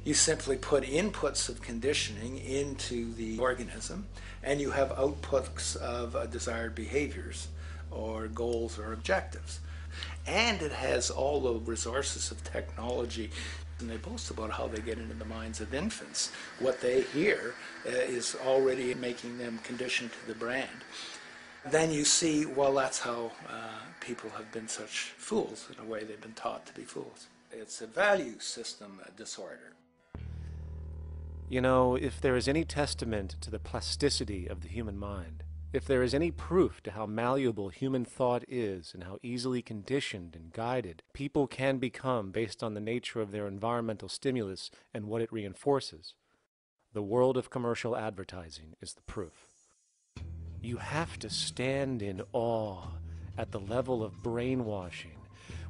You simply put inputs of conditioning into the organism, and you have outputs of desired behaviors or goals or objectives. And it has all the resources of technology. And they boast about how they get into the minds of infants. What they hear is already making them conditioned to the brand. Then you see, well, that's how people have been such fools. In a way, they've been taught to be fools. It's a value system disorder. You know, if there is any testament to the plasticity of the human mind, if there is any proof to how malleable human thought is and how easily conditioned and guided people can become based on the nature of their environmental stimulus and what it reinforces, the world of commercial advertising is the proof. You have to stand in awe at the level of brainwashing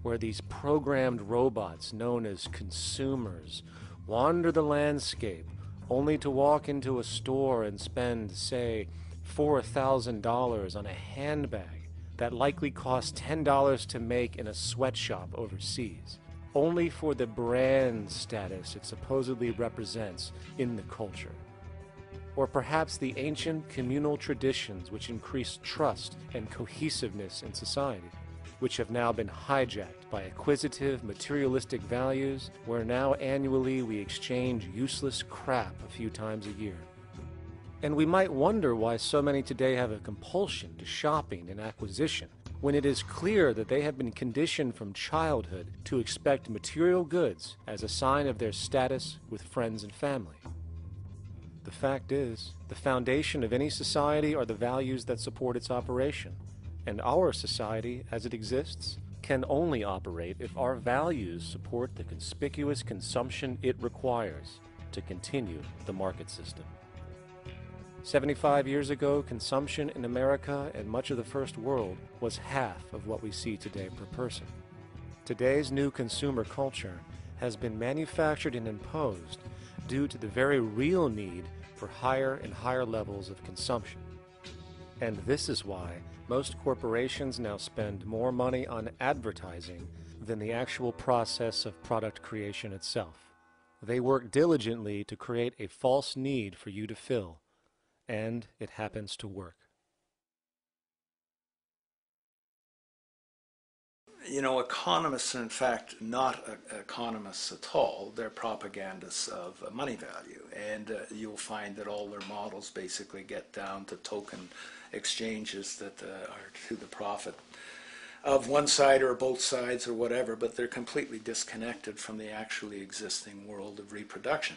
where these programmed robots known as consumers wander the landscape only to walk into a store and spend, say, $4,000 on a handbag that likely costs $10 to make in a sweatshop overseas, only for the brand status it supposedly represents in the culture. Or perhaps the ancient communal traditions which increase trust and cohesiveness in society, which have now been hijacked by acquisitive, materialistic values, where now annually we exchange useless crap a few times a year. And we might wonder why so many today have a compulsion to shopping and acquisition, when it is clear that they have been conditioned from childhood to expect material goods as a sign of their status with friends and family. The fact is, the foundation of any society are the values that support its operation, and our society, as it exists, can only operate if our values support the conspicuous consumption it requires to continue the market system. 75 years ago, consumption in America and much of the First World was half of what we see today per person. Today's new consumer culture has been manufactured and imposed due to the very real need for higher and higher levels of consumption. And this is why most corporations now spend more money on advertising than the actual process of product creation itself. They work diligently to create a false need for you to fill, and it happens to work. You know, economists are in fact not economists at all. They're propagandists of money value, and you'll find that all their models basically get down to token exchanges that are to the profit of one side or both sides or whatever, but they're completely disconnected from the actually existing world of reproduction.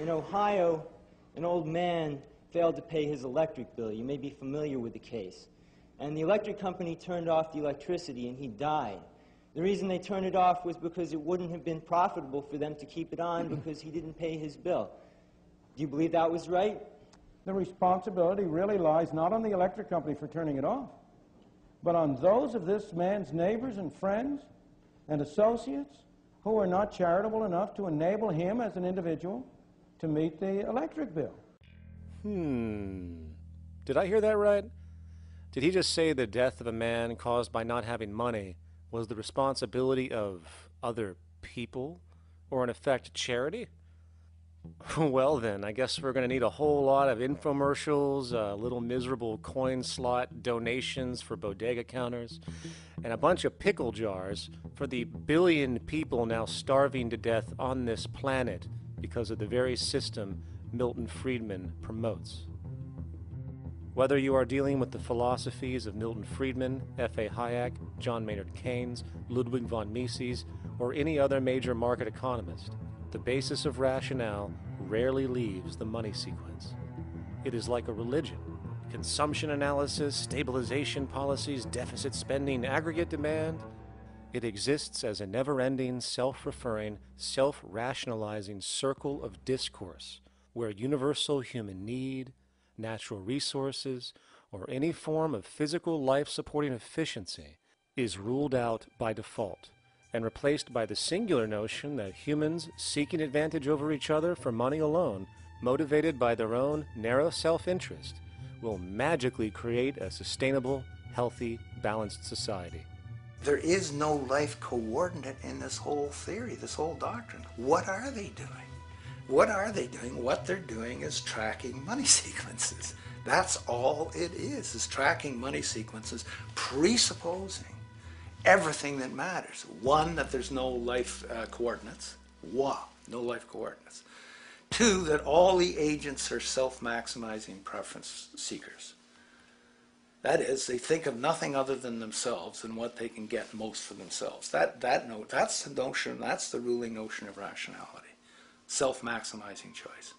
In Ohio, an old man failed to pay his electric bill. You may be familiar with the case. And the electric company turned off the electricity and he died. The reason they turned it off was because it wouldn't have been profitable for them to keep it on because he didn't pay his bill. Do you believe that was right? The responsibility really lies not on the electric company for turning it off, but on those of this man's neighbors and friends and associates who are not charitable enough to enable him as an individual to meet the electric bill. Did I hear that right? Did he just say the death of a man caused by not having money was the responsibility of other people, or in effect, charity? Well then, I guess we're going to need a whole lot of infomercials, little miserable coin slot donations for bodega counters, and a bunch of pickle jars for the billion people now starving to death on this planet because of the very system Milton Friedman promotes. Whether you are dealing with the philosophies of Milton Friedman, F.A. Hayek, John Maynard Keynes, Ludwig von Mises, or any other major market economist, the basis of rationale rarely leaves the money sequence. It is like a religion. Consumption analysis, stabilization policies, deficit spending, aggregate demand. It exists as a never-ending, self-referring, self-rationalizing circle of discourse where universal human need, natural resources, or any form of physical life-supporting efficiency is ruled out by default and replaced by the singular notion that humans seeking advantage over each other for money alone, motivated by their own narrow self-interest, will magically create a sustainable, healthy, balanced society. There is no life coordinate in this whole theory, this whole doctrine. What are they doing? What are they doing? What they're doing is tracking money sequences. That's all it is tracking money sequences, presupposing everything that matters. One, that there's no life coordinates. Wow, no life coordinates. Two, that all the agents are self-maximizing preference seekers. That is, they think of nothing other than themselves and what they can get most for themselves. That's the notion, that's the ruling notion of rationality. Self-maximizing choice.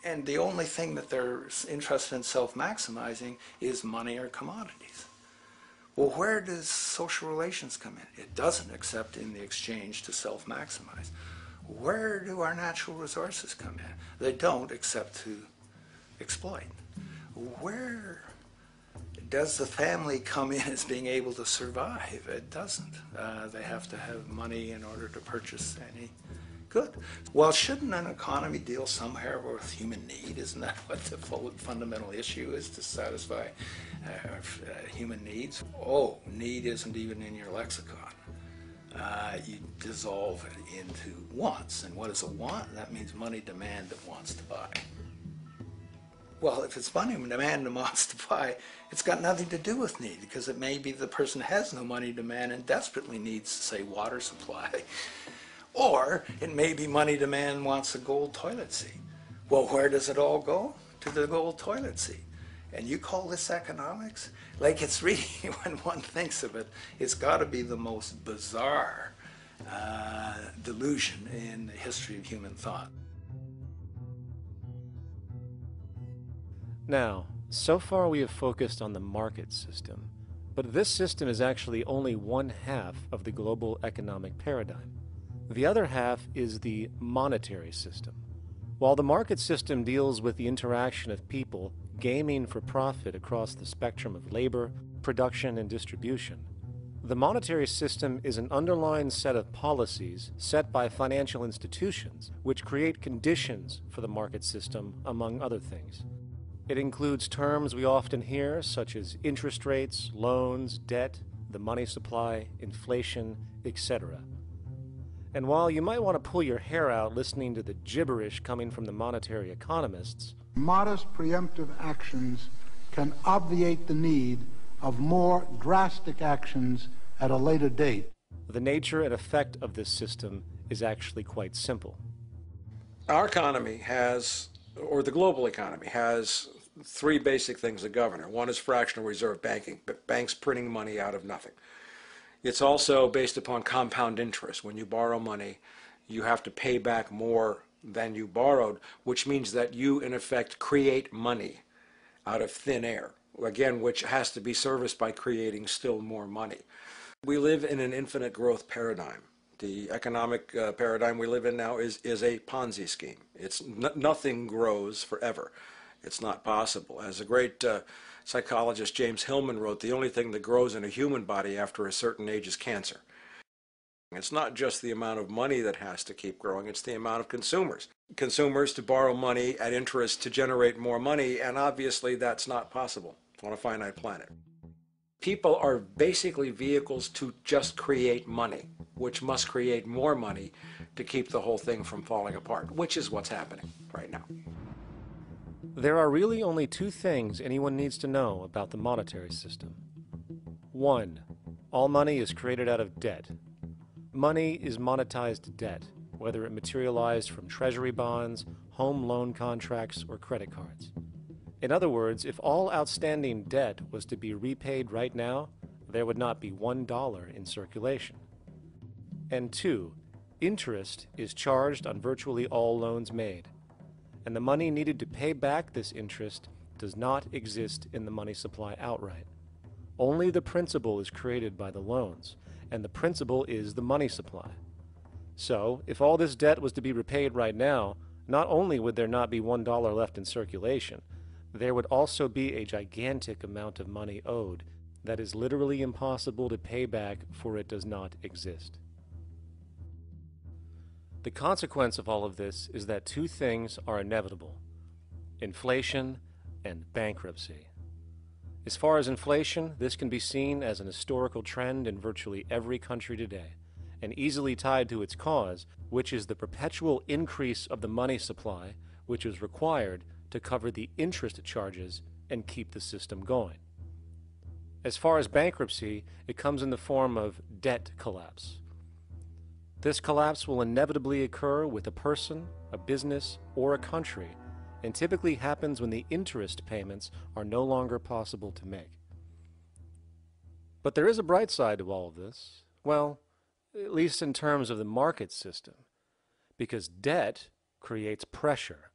And the only thing that they're interested in self-maximizing is money or commodities. Well, where does social relations come in? It doesn't, except in the exchange to self-maximize. Where do our natural resources come in? They don't, except to exploit. Where does the family come in as being able to survive? It doesn't. They have to have money in order to purchase any good. Well, shouldn't an economy deal somewhere with human need? Isn't that what the fundamental issue is, to satisfy human needs? Oh, need isn't even in your lexicon. You dissolve it into wants. And what is a want? That means money demand that wants to buy. Well, if it's money demand that wants to buy, it's got nothing to do with need, because it may be the person has no money demand and desperately needs, say, water supply. Or it may be money demand wants a gold toilet seat. Well, where does it all go? To the gold toilet seat. And you call this economics? Like, it's really, when one thinks of it, it's got to be the most bizarre delusion in the history of human thought. Now, so far we have focused on the market system, but this system is actually only one half of the global economic paradigm. The other half is the monetary system. While the market system deals with the interaction of people gaming for profit across the spectrum of labor, production, and distribution, the monetary system is an underlying set of policies set by financial institutions which create conditions for the market system, among other things. It includes terms we often hear, such as interest rates, loans, debt, the money supply, inflation, etc. And while you might want to pull your hair out listening to the gibberish coming from the monetary economists, modest preemptive actions can obviate the need of more drastic actions at a later date. The nature and effect of this system is actually quite simple. Our economy has, or the global economy has, three basic things that govern it. One is fractional reserve banking, banks printing money out of nothing. It's also based upon compound interest. When you borrow money, you have to pay back more than you borrowed, which means that you, in effect, create money out of thin air, again, which has to be serviced by creating still more money. We live in an infinite growth paradigm. The economic paradigm we live in now is a Ponzi scheme. It's nothing grows forever. It's not possible. As a great psychologist James Hillman wrote, the only thing that grows in a human body after a certain age is cancer. It's not just the amount of money that has to keep growing, it's the amount of consumers. Consumers to borrow money at interest to generate more money, and obviously that's not possible on a finite planet. People are basically vehicles to just create money, which must create more money to keep the whole thing from falling apart, which is what's happening right now. There are really only two things anyone needs to know about the monetary system. 1. All money is created out of debt. Money is monetized debt, whether it materialized from treasury bonds, home loan contracts, or credit cards. In other words, if all outstanding debt was to be repaid right now, there would not be $1 in circulation. And 2, interest is charged on virtually all loans made, and the money needed to pay back this interest does not exist in the money supply outright. Only the principal is created by the loans, and the principal is the money supply. So, if all this debt was to be repaid right now, not only would there not be $1 left in circulation, there would also be a gigantic amount of money owed that is literally impossible to pay back, for it does not exist. The consequence of all of this is that two things are inevitable: inflation and bankruptcy. As far as inflation, this can be seen as an historical trend in virtually every country today, and easily tied to its cause, which is the perpetual increase of the money supply, which is required to cover the interest charges and keep the system going. As far as bankruptcy, it comes in the form of debt collapse. This collapse will inevitably occur with a person, a business, or a country, and typically happens when the interest payments are no longer possible to make. But there is a bright side to all of this. Well, at least in terms of the market system, because debt creates pressure.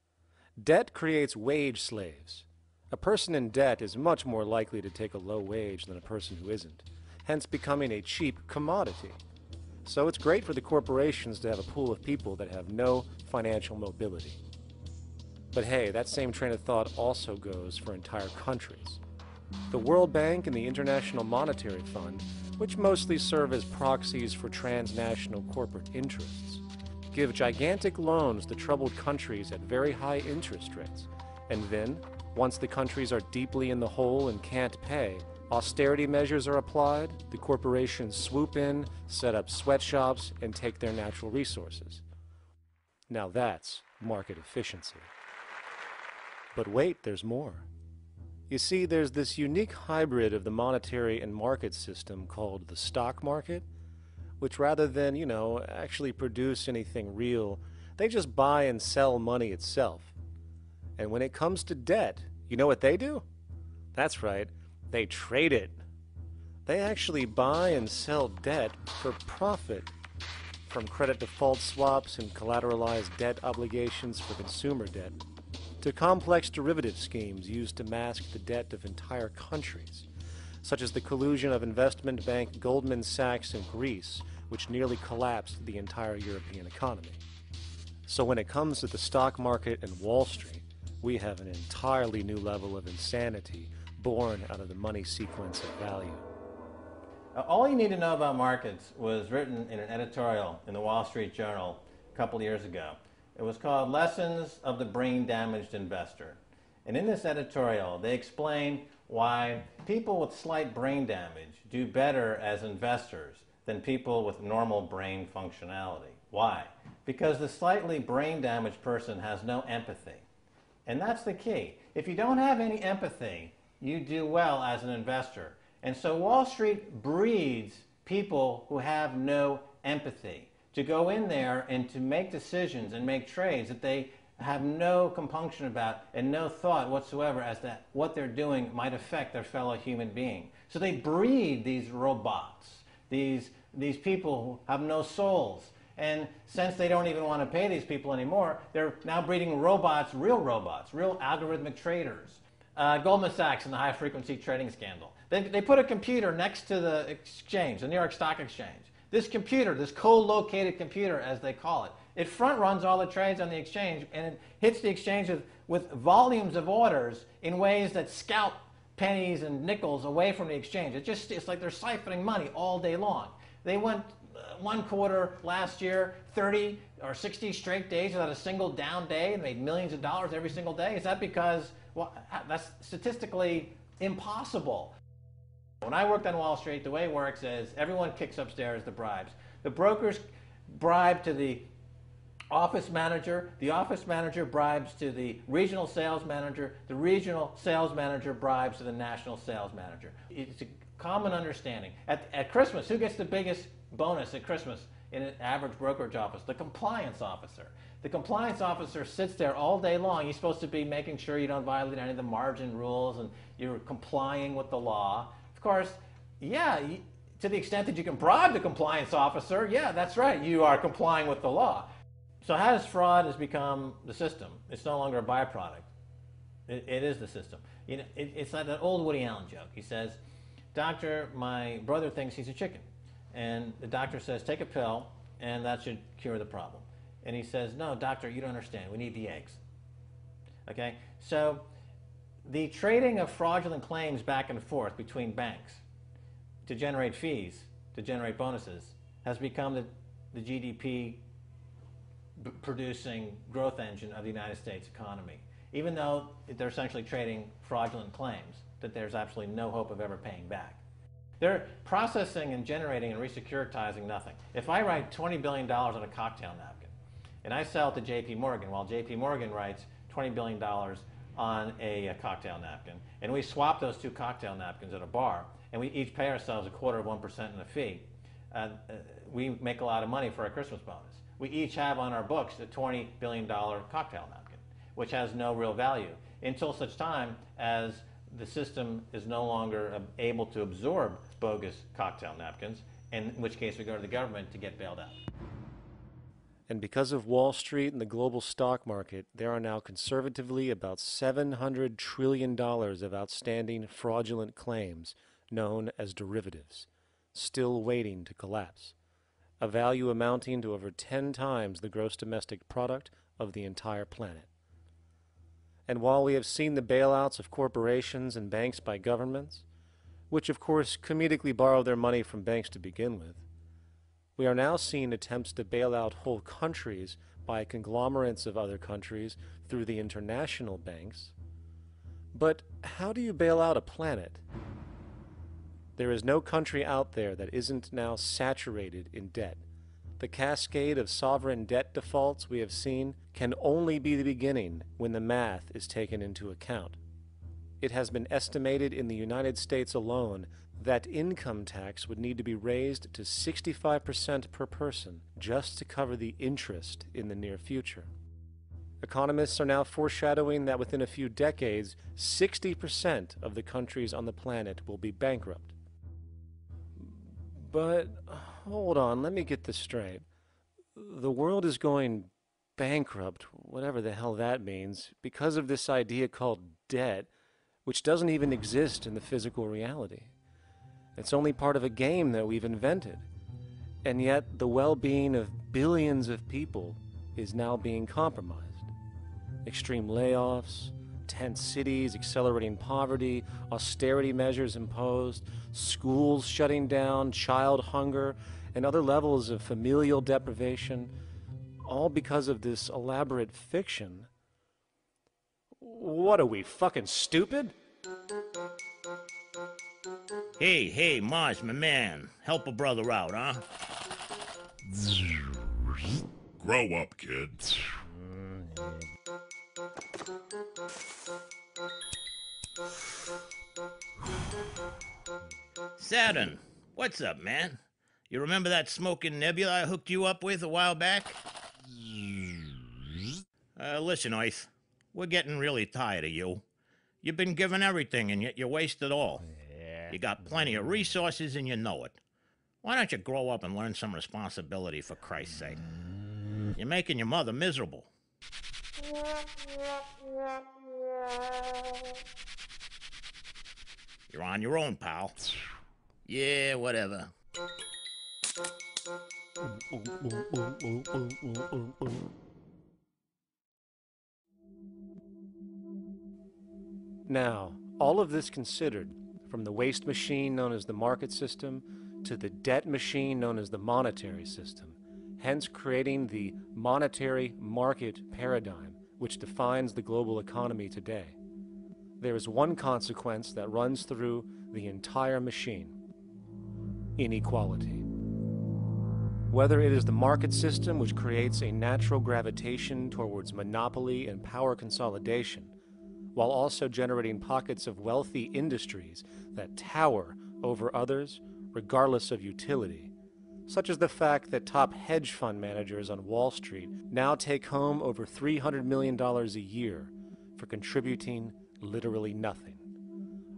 Debt creates wage slaves. A person in debt is much more likely to take a low wage than a person who isn't, hence becoming a cheap commodity. So it's great for the corporations to have a pool of people that have no financial mobility. But hey, that same train of thought also goes for entire countries. The World Bank and the International Monetary Fund, which mostly serve as proxies for transnational corporate interests, give gigantic loans to troubled countries at very high interest rates, and then, once the countries are deeply in the hole and can't pay, austerity measures are applied, the corporations swoop in, set up sweatshops, and take their natural resources. Now that's market efficiency. But wait, there's more. You see, there's this unique hybrid of the monetary and market system called the stock market, which rather than, actually produce anything real, they just buy and sell money itself. And when it comes to debt, you know what they do? That's right, they trade it. They actually buy and sell debt for profit, from credit default swaps and collateralized debt obligations for consumer debt, to complex derivative schemes used to mask the debt of entire countries, such as the collusion of investment bank Goldman Sachs in Greece, which nearly collapsed the entire European economy. So when it comes to the stock market and Wall Street, we have an entirely new level of insanity born out of the money sequence of value. All you need to know about markets was written in an editorial in the Wall Street Journal a couple of years ago. It was called Lessons of the Brain-Damaged Investor. And in this editorial, they explain why people with slight brain damage do better as investors than people with normal brain functionality. Why? Because the slightly brain-damaged person has no empathy. And that's the key. If you don't have any empathy, you do well as an investor. And so Wall Street breeds people who have no empathy to go in there and to make decisions and make trades that they have no compunction about and no thought whatsoever as to what they're doing might affect their fellow human being. So they breed these robots. these people who have no souls. And since they don't even want to pay these people anymore, they're now breeding robots, real algorithmic traders. Goldman Sachs in the high-frequency trading scandal. They put a computer next to the exchange, the New York Stock Exchange. This computer, this co-located computer, as they call it, it front-runs all the trades on the exchange, and it hits the exchange with volumes of orders in ways that scalp pennies and nickels away from the exchange. It's like they're siphoning money all day long. They went one quarter last year, 30 or 60 straight days without a single down day and made millions of dollars every single day. Is that because, well, that's statistically impossible. When I worked on Wall Street, the way it works is everyone kicks upstairs the bribes. The brokers bribe to the office manager bribes to the regional sales manager bribes to the national sales manager. It's a common understanding. At Christmas, who gets the biggest bonus at Christmas in an average brokerage office? The compliance officer. The compliance officer sits there all day long. He's supposed to be making sure you don't violate any of the margin rules and you're complying with the law. Of course, yeah, to the extent that you can bribe the compliance officer, yeah, that's right, you are complying with the law. So how does fraud has become the system? It's no longer a byproduct. It is the system. You know, it's like that old Woody Allen joke. He says, "Doctor, my brother thinks he's a chicken." And the doctor says, "Take a pill, and that should cure the problem." And he says, "No, doctor, you don't understand. We need the eggs." Okay? So the trading of fraudulent claims back and forth between banks to generate fees, to generate bonuses, has become the GDP producing growth engine of the United States economy, even though they're essentially trading fraudulent claims that there's absolutely no hope of ever paying back. They're processing and generating and re-securitizing nothing. If I write $20 billion on a cocktail napkin and I sell it to JP Morgan, while JP Morgan writes $20 billion on a cocktail napkin, and we swap those two cocktail napkins at a bar, and we each pay ourselves 1/4% in a fee, we make a lot of money for our Christmas bonus. We each have on our books a $20 billion cocktail napkin, which has no real value until such time as the system is no longer able to absorb bogus cocktail napkins, in which case we go to the government to get bailed out. And because of Wall Street and the global stock market, there are now conservatively about $700 trillion of outstanding fraudulent claims known as derivatives, still waiting to collapse, a value amounting to over 10 times the gross domestic product of the entire planet. And while we have seen the bailouts of corporations and banks by governments, which of course comedically borrow their money from banks to begin with, we are now seeing attempts to bail out whole countries by conglomerates of other countries through the international banks. But how do you bail out a planet? There is no country out there that isn't now saturated in debt. The cascade of sovereign debt defaults we have seen can only be the beginning when the math is taken into account. It has been estimated in the United States alone that income tax would need to be raised to 65% per person just to cover the interest in the near future. Economists are now foreshadowing that within a few decades, 60% of the countries on the planet will be bankrupt. But hold on, let me get this straight. The world is going bankrupt, whatever the hell that means, because of this idea called debt, which doesn't even exist in the physical reality. It's only part of a game that we've invented. And yet the well-being of billions of people is now being compromised. Extreme layoffs, tent cities, accelerating poverty, austerity measures imposed, schools shutting down, child hunger, and other levels of familial deprivation, all because of this elaborate fiction. What are we, fucking stupid? Hey, Mars, my man. Help a brother out, huh? Grow up, kid. Saturn, what's up, man? You remember that smoking nebula I hooked you up with a while back? Listen, Earth, we're getting really tired of you. You've been given everything, and yet you waste it all. You got plenty of resources, and you know it. Why don't you grow up and learn some responsibility, for Christ's sake? You're making your mother miserable. You're on your own, pal. Yeah, whatever. Now, all of this considered, from the waste machine known as the market system to the debt machine known as the monetary system, hence creating the monetary market paradigm which defines the global economy today, there is one consequence that runs through the entire machine: inequality. Whether it is the market system which creates a natural gravitation towards monopoly and power consolidation, while also generating pockets of wealthy industries that tower over others regardless of utility, such as the fact that top hedge fund managers on Wall Street now take home over $300 million a year for contributing literally nothing,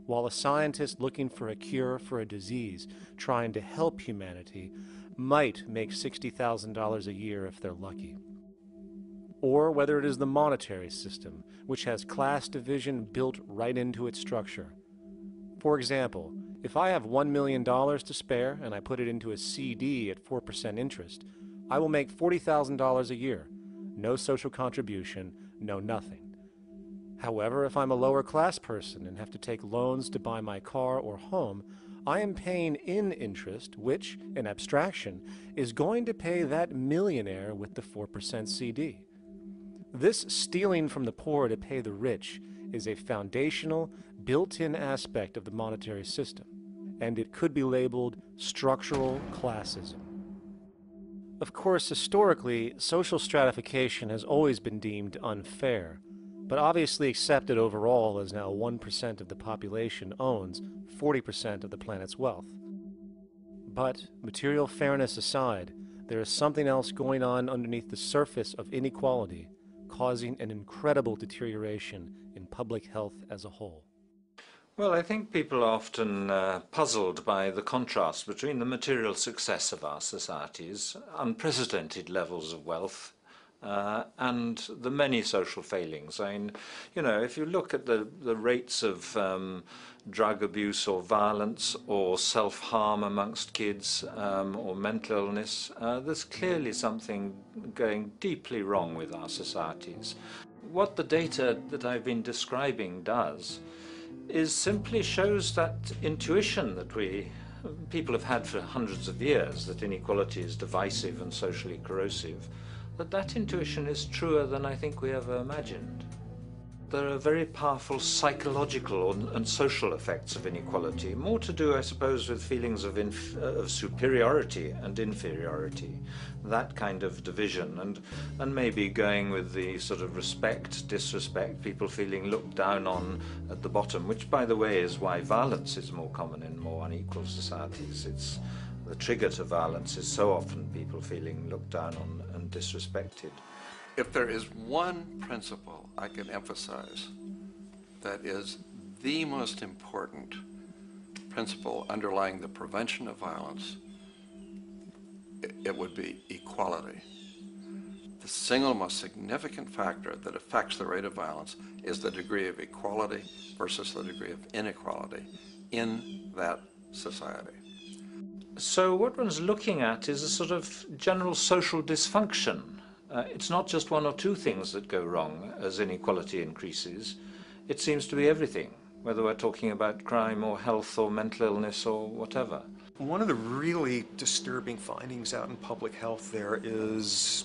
while a scientist looking for a cure for a disease trying to help humanity might make $60,000 a year if they're lucky. Or whether it is the monetary system, which has class division built right into its structure. For example, if I have $1 million to spare and I put it into a CD at 4% interest, I will make $40,000 a year. No social contribution, no nothing. However, if I'm a lower class person and have to take loans to buy my car or home, I am paying in interest, which, in abstraction, is going to pay that millionaire with the 4% CD. This stealing from the poor to pay the rich is a foundational, built-in aspect of the monetary system, and it could be labeled structural classism. Of course, historically, social stratification has always been deemed unfair, but obviously accepted overall as now 1% of the population owns 40% of the planet's wealth. But, material fairness aside, there is something else going on underneath the surface of inequality, causing an incredible deterioration in public health as a whole. Well, I think people are often puzzled by the contrast between the material success of our societies, unprecedented levels of wealth, and the many social failings. I mean, you know, if you look at the rates of drug abuse or violence or self-harm amongst kids or mental illness, there's clearly something going deeply wrong with our societies. What the data that I've been describing does is simply shows that intuition that people have had for hundreds of years, that inequality is divisive and socially corrosive, that intuition is truer than I think we ever imagined. There are very powerful psychological and social effects of inequality, more to do, I suppose, with feelings of superiority and inferiority, that kind of division, and maybe going with the sort of respect, disrespect, people feeling looked down on at the bottom, which, by the way, is why violence is more common in more unequal societies. It's the trigger to violence is so often people feeling looked down on and disrespected. If there is one principle I can emphasize that is the most important principle underlying the prevention of violence, it would be equality. The single most significant factor that affects the rate of violence is the degree of equality versus the degree of inequality in that society. So what one's looking at is a sort of general social dysfunction. It's not just one or two things that go wrong as inequality increases. It seems to be everything, whether we're talking about crime or health or mental illness or whatever. One of the really disturbing findings out in public health there is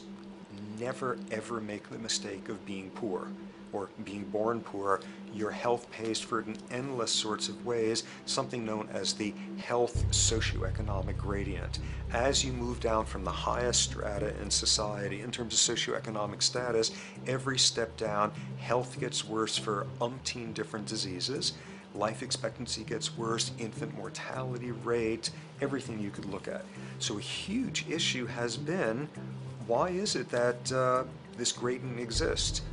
never ever make the mistake of being poor or being born poor. Your health pays for it in endless sorts of ways, something known as the health socioeconomic gradient. As you move down from the highest strata in society in terms of socioeconomic status, every step down, health gets worse for umpteen different diseases. Life expectancy gets worse, infant mortality rate, everything you could look at. So a huge issue has been, why is it that this gradient exists?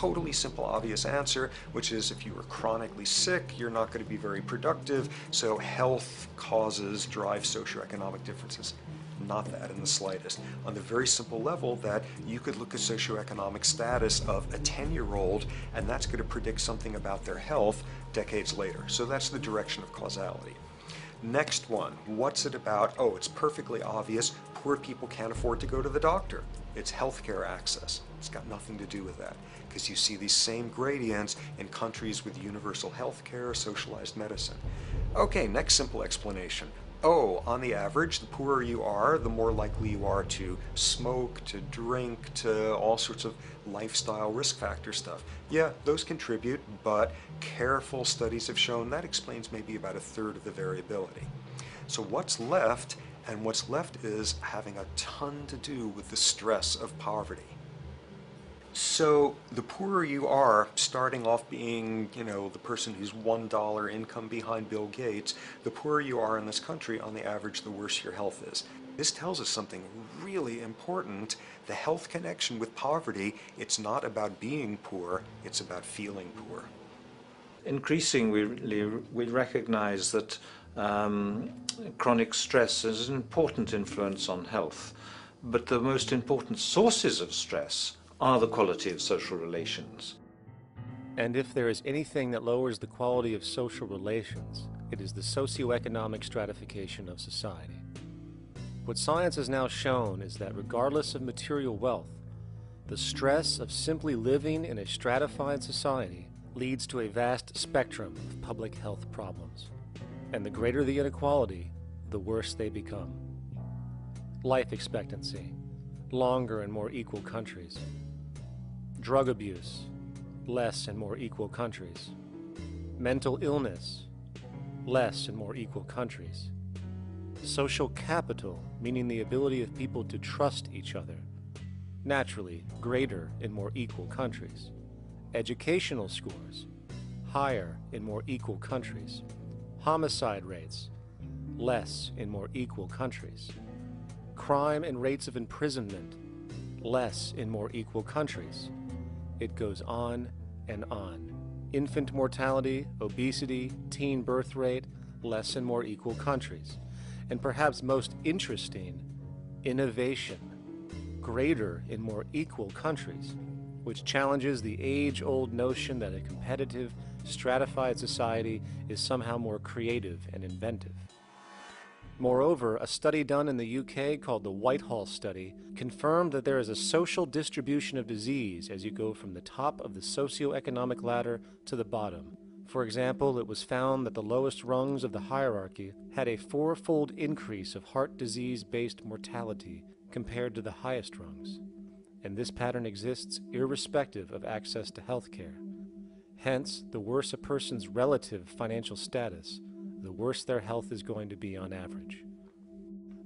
totally simple, obvious answer, which is if you are chronically sick, you're not going to be very productive, so health causes drive socioeconomic differences. Not that in the slightest. On the very simple level that you could look at socioeconomic status of a 10-year-old, and that's going to predict something about their health decades later. So that's the direction of causality. Next one, what's it about? Oh, it's perfectly obvious. Poor people can't afford to go to the doctor. It's healthcare access. It's got nothing to do with that, because you see these same gradients in countries with universal health care, socialized medicine. Okay, next simple explanation. Oh, on the average, the poorer you are, the more likely you are to smoke, to drink, to all sorts of lifestyle risk factor stuff. Yeah, those contribute, but careful studies have shown that explains maybe about a third of the variability. So what's left? And what's left is having a ton to do with the stress of poverty. So the poorer you are, starting off being, the person who's $1 income behind Bill Gates, the poorer you are in this country, on the average, the worse your health is. This tells us something really important. The health connection with poverty, it's not about being poor, it's about feeling poor. Increasingly, we recognize that chronic stress is an important influence on health, but the most important sources of stress are the quality of social relations. And if there is anything that lowers the quality of social relations, it is the socioeconomic stratification of society. What science has now shown is that regardless of material wealth, the stress of simply living in a stratified society leads to a vast spectrum of public health problems. And the greater the inequality, the worse they become. Life expectancy, longer in more equal countries. Drug abuse, less in more equal countries. Mental illness, less in more equal countries. Social capital, meaning the ability of people to trust each other, naturally greater in more equal countries. Educational scores, higher in more equal countries. Homicide rates, less in more equal countries. Crime and rates of imprisonment, less in more equal countries. It goes on and on. Infant mortality, obesity, teen birth rate, less in more equal countries. And perhaps most interesting, innovation, greater in more equal countries, which challenges the age-old notion that a competitive, stratified society is somehow more creative and inventive. Moreover, a study done in the UK called the Whitehall Study confirmed that there is a social distribution of disease as you go from the top of the socioeconomic ladder to the bottom. For example, it was found that the lowest rungs of the hierarchy had a 4-fold increase of heart disease-based mortality compared to the highest rungs. And this pattern exists irrespective of access to health care. Hence, the worse a person's relative financial status, the worse their health is going to be on average.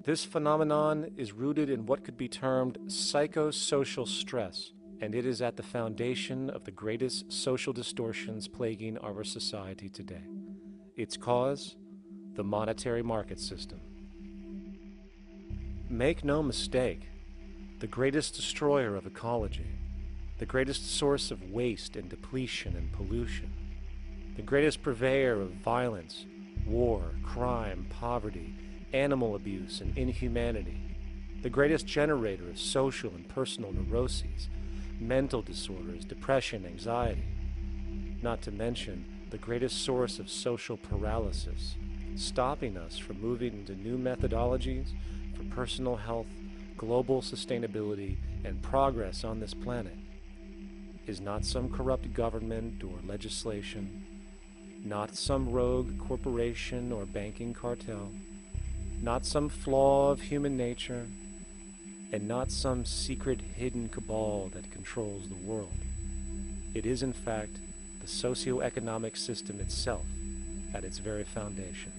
This phenomenon is rooted in what could be termed psychosocial stress, and it is at the foundation of the greatest social distortions plaguing our society today. Its cause? The monetary market system. Make no mistake, the greatest destroyer of ecology, the greatest source of waste and depletion and pollution, the greatest purveyor of violence, war, crime, poverty, animal abuse, and inhumanity, the greatest generator of social and personal neuroses, mental disorders, depression, anxiety, not to mention the greatest source of social paralysis, stopping us from moving into new methodologies for personal health, global sustainability, and progress on this planet, is not some corrupt government or legislation, not some rogue corporation or banking cartel, not some flaw of human nature, and not some secret hidden cabal that controls the world. It is, in fact, the socio-economic system itself at its very foundation.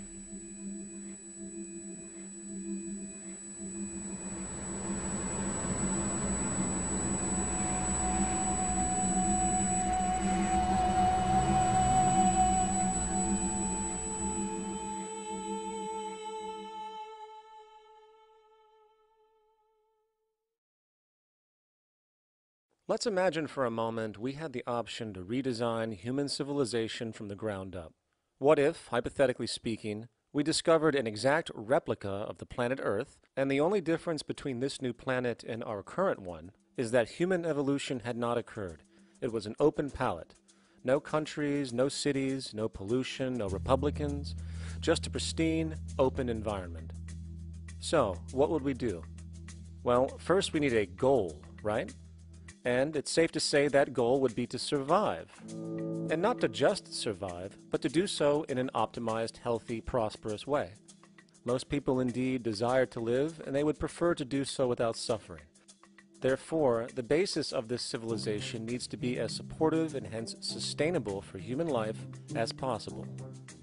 Let's imagine for a moment we had the option to redesign human civilization from the ground up. What if, hypothetically speaking, we discovered an exact replica of the planet Earth, and the only difference between this new planet and our current one is that human evolution had not occurred. It was an open palette. No countries, no cities, no pollution, no Republicans, just a pristine, open environment. So, what would we do? Well, first we need a goal, right? And it's safe to say that goal would be to survive. And not to just survive, but to do so in an optimized, healthy, prosperous way. Most people indeed desire to live, and they would prefer to do so without suffering. Therefore, the basis of this civilization needs to be as supportive and hence sustainable for human life as possible,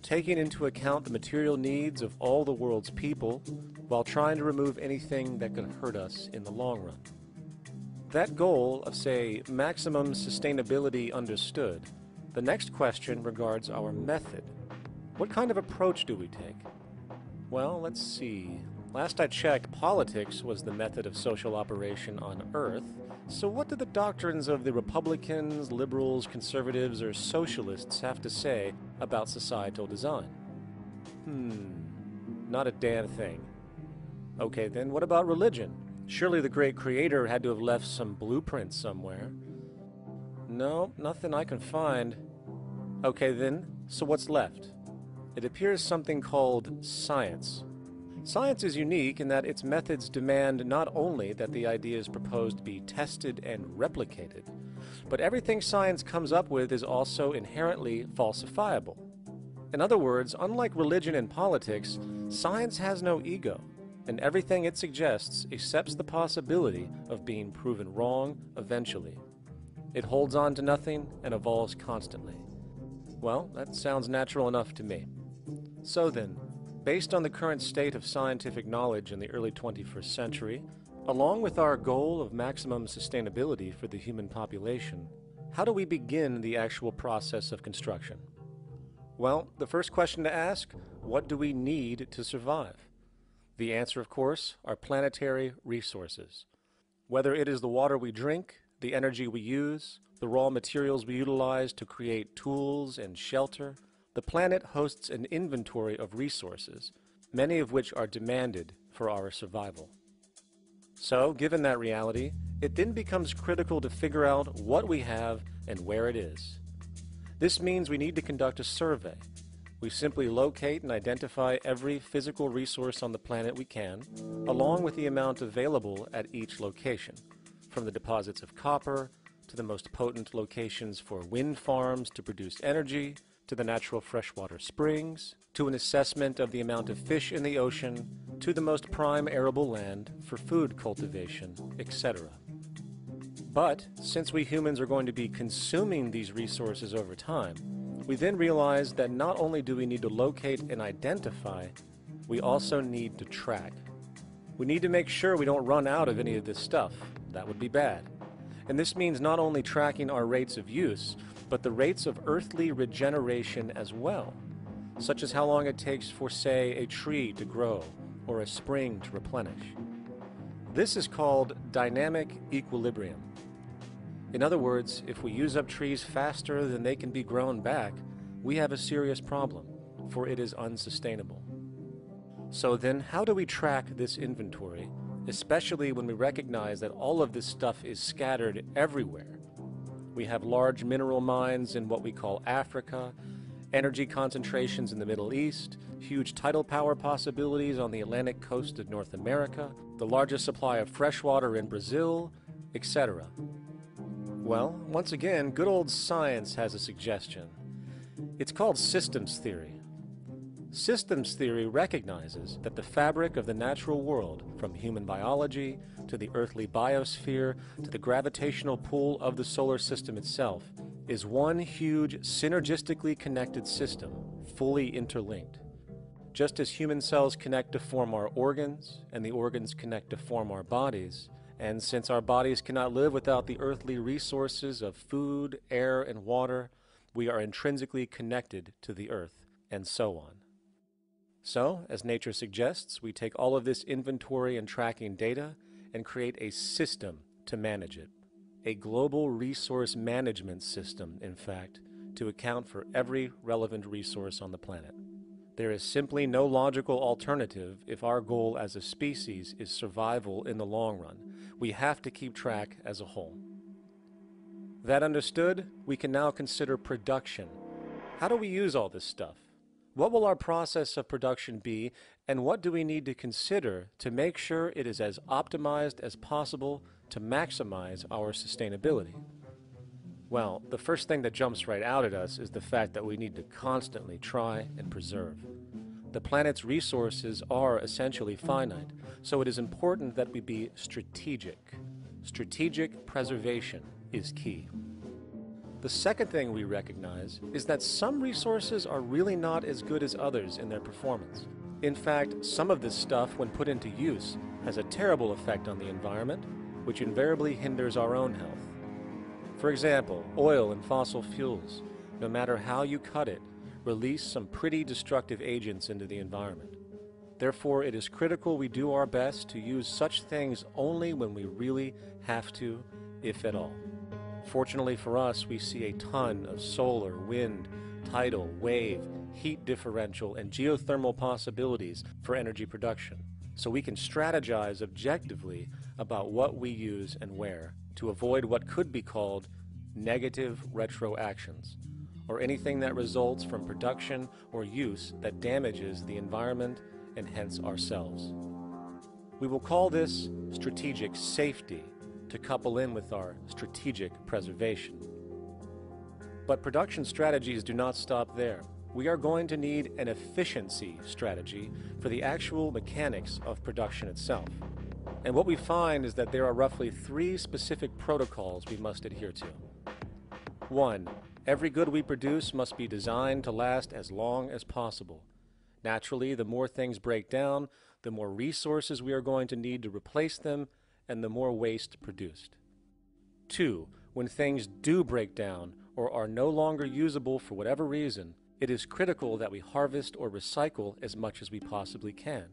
taking into account the material needs of all the world's people while trying to remove anything that could hurt us in the long run. That goal of, say, maximum sustainability understood, the next question regards our method. What kind of approach do we take? Well, let's see. Last I checked, politics was the method of social operation on Earth. So what do the doctrines of the Republicans, liberals, conservatives, or socialists have to say about societal design? Not a damn thing. Okay, then what about religion? Surely the great creator had to have left some blueprint somewhere. No, nothing I can find. Okay then, so what's left? It appears something called science. Science is unique in that its methods demand not only that the ideas proposed be tested and replicated, but everything science comes up with is also inherently falsifiable. In other words, unlike religion and politics, science has no ego, and everything it suggests accepts the possibility of being proven wrong eventually. It holds on to nothing and evolves constantly. Well, that sounds natural enough to me. So then, based on the current state of scientific knowledge in the early 21st century, along with our goal of maximum sustainability for the human population, how do we begin the actual process of construction? Well, the first question to ask, what do we need to survive? The answer, of course, are planetary resources. Whether it is the water we drink, the energy we use, the raw materials we utilize to create tools and shelter, the planet hosts an inventory of resources, many of which are demanded for our survival. So, given that reality, it then becomes critical to figure out what we have and where it is. This means we need to conduct a survey. We simply locate and identify every physical resource on the planet we can, along with the amount available at each location, from the deposits of copper, to the most potent locations for wind farms to produce energy, to the natural freshwater springs, to an assessment of the amount of fish in the ocean, to the most prime arable land for food cultivation, etc. But, since we humans are going to be consuming these resources over time, we then realize that not only do we need to locate and identify, we also need to track. We need to make sure we don't run out of any of this stuff. That would be bad. And this means not only tracking our rates of use, but the rates of earthly regeneration as well, such as how long it takes for, say, a tree to grow or a spring to replenish. This is called dynamic equilibrium. In other words, if we use up trees faster than they can be grown back, we have a serious problem, for it is unsustainable. So then, how do we track this inventory, especially when we recognize that all of this stuff is scattered everywhere? We have large mineral mines in what we call Africa, energy concentrations in the Middle East, huge tidal power possibilities on the Atlantic coast of North America, the largest supply of freshwater in Brazil, etc. Well, once again, good old science has a suggestion. It's called systems theory. Systems theory recognizes that the fabric of the natural world, from human biology to the earthly biosphere to the gravitational pull of the solar system itself, is one huge synergistically connected system, fully interlinked. Just as human cells connect to form our organs, and the organs connect to form our bodies, and since our bodies cannot live without the earthly resources of food, air, and water, we are intrinsically connected to the earth, and so on. So, as nature suggests, we take all of this inventory and tracking data and create a system to manage it. a global resource management system, in fact, to account for every relevant resource on the planet. There is simply no logical alternative if our goal as a species is survival in the long run. We have to keep track as a whole. That understood, we can now consider production. How do we use all this stuff? What will our process of production be, and what do we need to consider to make sure it is as optimized as possible to maximize our sustainability? Well, the first thing that jumps right out at us is the fact that we need to constantly try and preserve. The planet's resources are essentially finite, so it is important that we be strategic. Strategic preservation is key. The second thing we recognize is that some resources are really not as good as others in their performance. In fact, some of this stuff, when put into use, has a terrible effect on the environment, which invariably hinders our own health. For example, oil and fossil fuels, no matter how you cut it, release some pretty destructive agents into the environment. Therefore, it is critical we do our best to use such things only when we really have to, if at all. Fortunately for us, we see a ton of solar, wind, tidal, wave, heat differential, and geothermal possibilities for energy production, so we can strategize objectively about what we use and where to avoid what could be called negative retroactions, or anything that results from production or use that damages the environment and hence ourselves. We will call this strategic safety to couple in with our strategic preservation. But production strategies do not stop there. We are going to need an efficiency strategy for the actual mechanics of production itself. And what we find is that there are roughly 3 specific protocols we must adhere to. 1. Every good we produce must be designed to last as long as possible. Naturally, the more things break down, the more resources we are going to need to replace them, and the more waste produced. 2. When things do break down or are no longer usable for whatever reason, it is critical that we harvest or recycle as much as we possibly can.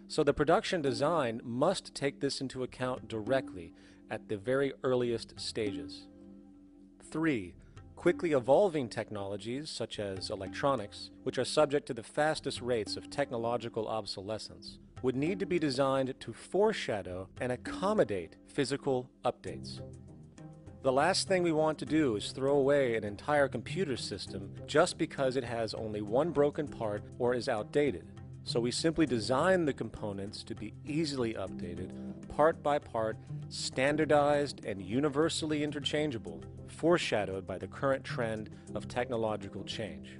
So the production design must take this into account directly at the very earliest stages. 3. Quickly evolving technologies, such as electronics, which are subject to the fastest rates of technological obsolescence, would need to be designed to foreshadow and accommodate physical updates. The last thing we want to do is throw away an entire computer system just because it has only one broken part or is outdated. So we simply design the components to be easily updated, part by part, standardized and universally interchangeable, foreshadowed by the current trend of technological change.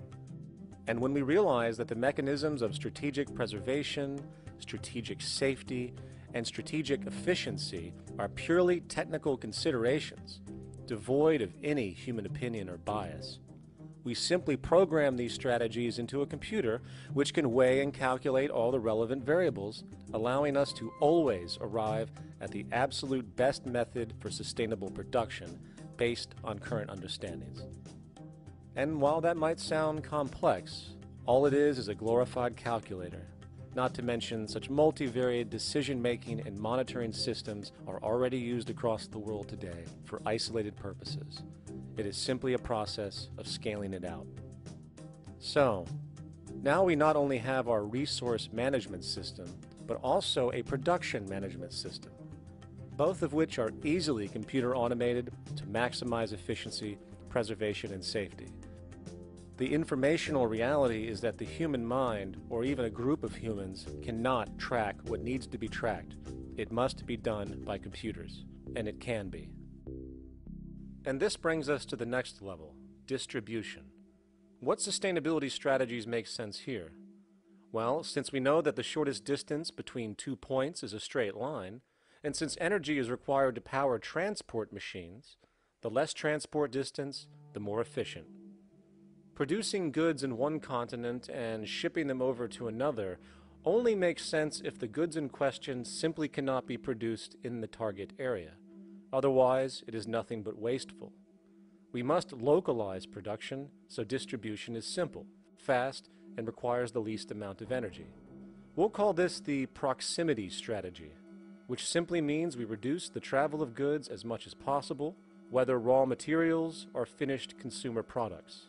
And when we realize that the mechanisms of strategic preservation, strategic safety, and strategic efficiency are purely technical considerations, devoid of any human opinion or bias, we simply program these strategies into a computer which can weigh and calculate all the relevant variables, allowing us to always arrive at the absolute best method for sustainable production based on current understandings. And while that might sound complex, all it is a glorified calculator. Not to mention such multivariate decision-making and monitoring systems are already used across the world today for isolated purposes. It is simply a process of scaling it out. So, now we not only have our resource management system, but also a production management system, both of which are easily computer automated to maximize efficiency, preservation, and safety. The informational reality is that the human mind, or even a group of humans, cannot track what needs to be tracked. It must be done by computers, and it can be. And this brings us to the next level, distribution. What sustainability strategies make sense here? Well, since we know that the shortest distance between 2 points is a straight line, and since energy is required to power transport machines, the less transport distance, the more efficient. Producing goods in one continent and shipping them over to another only makes sense if the goods in question simply cannot be produced in the target area. Otherwise, it is nothing but wasteful. We must localize production so distribution is simple, fast, and requires the least amount of energy. We'll call this the proximity strategy. which simply means we reduce the travel of goods as much as possible, whether raw materials or finished consumer products.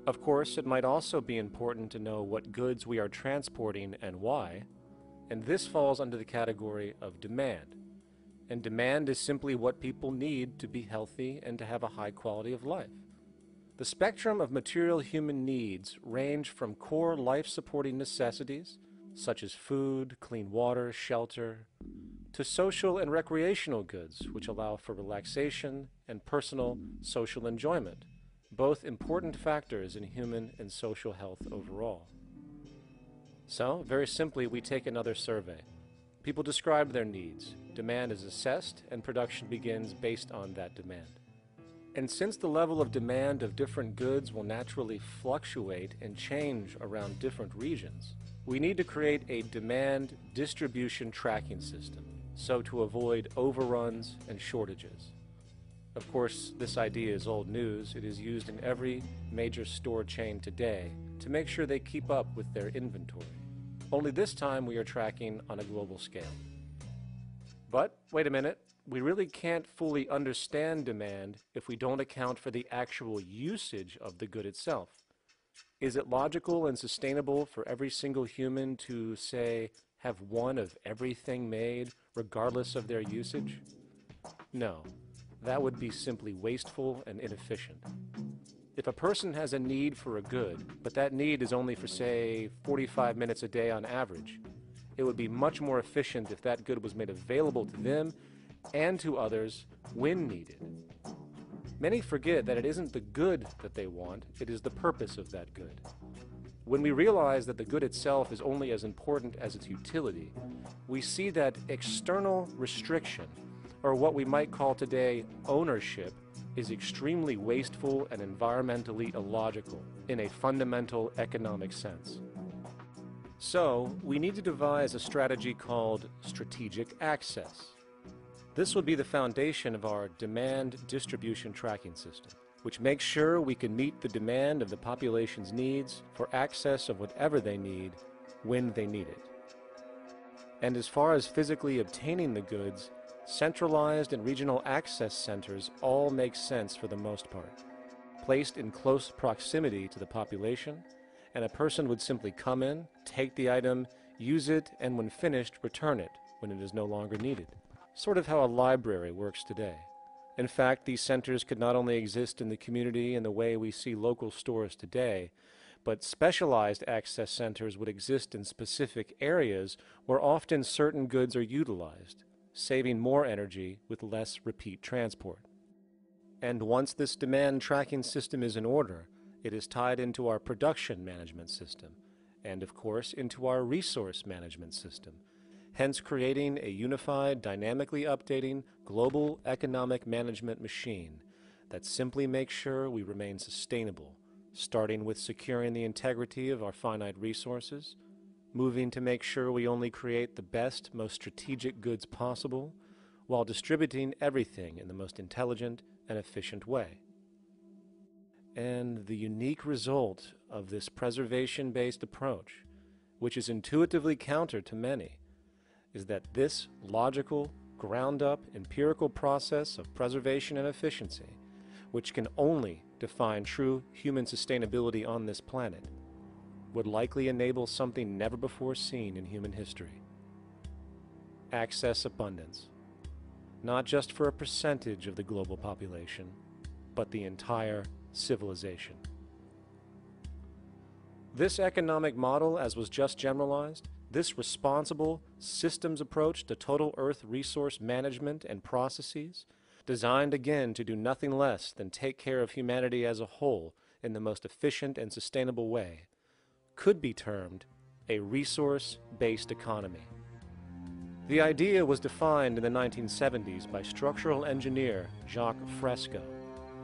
Of course, it might also be important to know what goods we are transporting and why, and this falls under the category of demand. And demand is simply what people need to be healthy and to have a high quality of life. The spectrum of material human needs range from core life-supporting necessities, such as food, clean water, shelter, to social and recreational goods, which allow for relaxation and personal social enjoyment, both important factors in human and social health overall. So, very simply, we take another survey. People describe their needs. Demand is assessed, and production begins based on that demand. And since the level of demand of different goods will naturally fluctuate and change around different regions, we need to create a demand distribution tracking system, so to avoid overruns and shortages. Of course, this idea is old news. It is used in every major store chain today to make sure they keep up with their inventory. Only this time we are tracking on a global scale. But, wait a minute, we really can't fully understand demand if we don't account for the actual usage of the good itself. Is it logical and sustainable for every single human to, say, have one of everything made, regardless of their usage? No, that would be simply wasteful and inefficient. If a person has a need for a good, but that need is only for, say, 45 minutes a day on average, it would be much more efficient if that good was made available to them and to others when needed. Many forget that it isn't the good that they want, it is the purpose of that good. When we realize that the good itself is only as important as its utility, we see that external restriction, or what we might call today ownership, is extremely wasteful and environmentally illogical in a fundamental economic sense. So, we need to devise a strategy called strategic access. This will be the foundation of our demand distribution tracking system, which makes sure we can meet the demand of the population's needs for access of whatever they need when they need it. And as far as physically obtaining the goods, centralized and regional access centers all make sense for the most part. Placed in close proximity to the population, and a person would simply come in, take the item, use it, and when finished, return it when it is no longer needed. Sort of how a library works today. In fact, these centers could not only exist in the community in the way we see local stores today, but specialized access centers would exist in specific areas where often certain goods are utilized, saving more energy with less repeat transport. And once this demand tracking system is in order, it is tied into our production management system, and of course into our resource management system, hence creating a unified, dynamically updating, global economic management machine that simply makes sure we remain sustainable, starting with securing the integrity of our finite resources, moving to make sure we only create the best, most strategic goods possible, while distributing everything in the most intelligent and efficient way. And the unique result of this preservation-based approach, which is intuitively counter to many, is that this logical, ground-up, empirical process of preservation and efficiency, which can only define true human sustainability on this planet, would likely enable something never before seen in human history. Access abundance, not just for a percentage of the global population, but the entire civilization. This economic model, as was just generalized, this responsible systems approach to total Earth resource management and processes, designed again to do nothing less than take care of humanity as a whole in the most efficient and sustainable way, could be termed a resource-based economy. The idea was defined in the 1970s by structural engineer Jacques Fresco.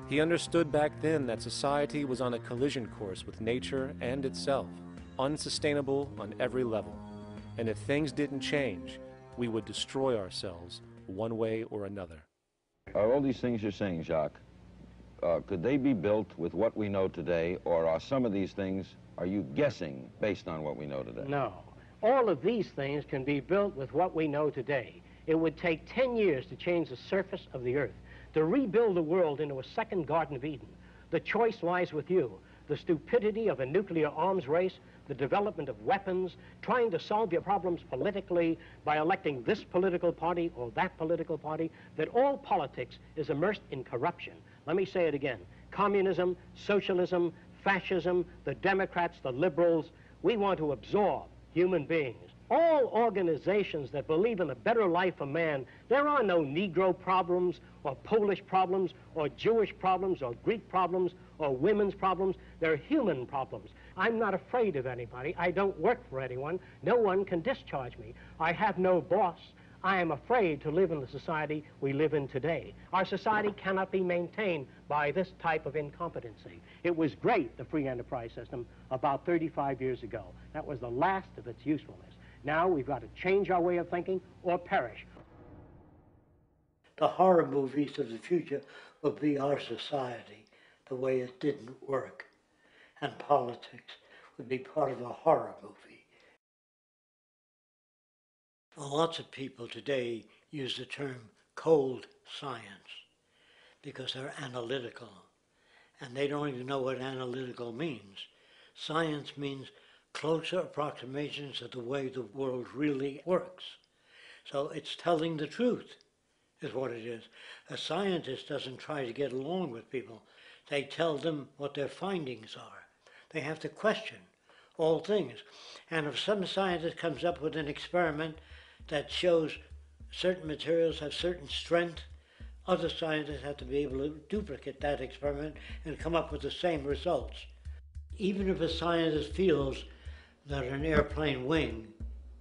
He understood back then that society was on a collision course with nature and itself, unsustainable on every level. And if things didn't change, we would destroy ourselves one way or another. Are all these things you're saying, Jacques, could they be built with what we know today, or are some of these things, are you guessing based on what we know today? No. All of these things can be built with what we know today. It would take 10 years to change the surface of the earth, to rebuild the world into a second Garden of Eden. The choice lies with you. The stupidity of a nuclear arms race, the development of weapons, trying to solve your problems politically by electing this political party or that political party, that all politics is immersed in corruption. Let me say it again. Communism, socialism, fascism, the Democrats, the liberals, we want to absorb human beings. All organizations that believe in a better life for man, there are no Negro problems or Polish problems or Jewish problems or Greek problems or women's problems. They're human problems. I'm not afraid of anybody. I don't work for anyone. No one can discharge me. I have no boss. I am afraid to live in the society we live in today. Our society cannot be maintained by this type of incompetency. It was great, the free enterprise system, about 35 years ago. That was the last of its usefulness. Now we've got to change our way of thinking or perish. The horror movies of the future will be our society, the way it didn't work. And politics would be part of a horror movie. Lots of people today use the term cold science because they're analytical, and they don't even know what analytical means. Science means closer approximations of the way the world really works. So it's telling the truth, is what it is. A scientist doesn't try to get along with people. They tell them what their findings are. They have to question all things. And if some scientist comes up with an experiment that shows certain materials have certain strength, other scientists have to be able to duplicate that experiment and come up with the same results. Even if a scientist feels that an airplane wing,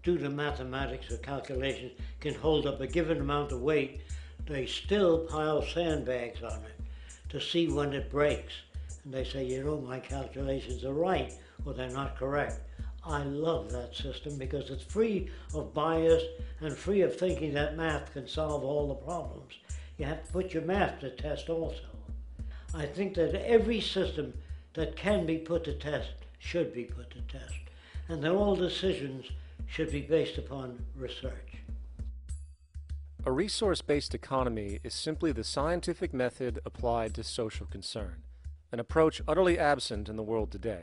due to mathematics or calculations, can hold up a given amount of weight, they still pile sandbags on it to see when it breaks. And they say, you know, my calculations are right, or they're not correct. I love that system because it's free of bias and free of thinking that math can solve all the problems. You have to put your math to test also. I think that every system that can be put to test should be put to test. And that all decisions should be based upon research. A resource-based economy is simply the scientific method applied to social concern, an approach utterly absent in the world today.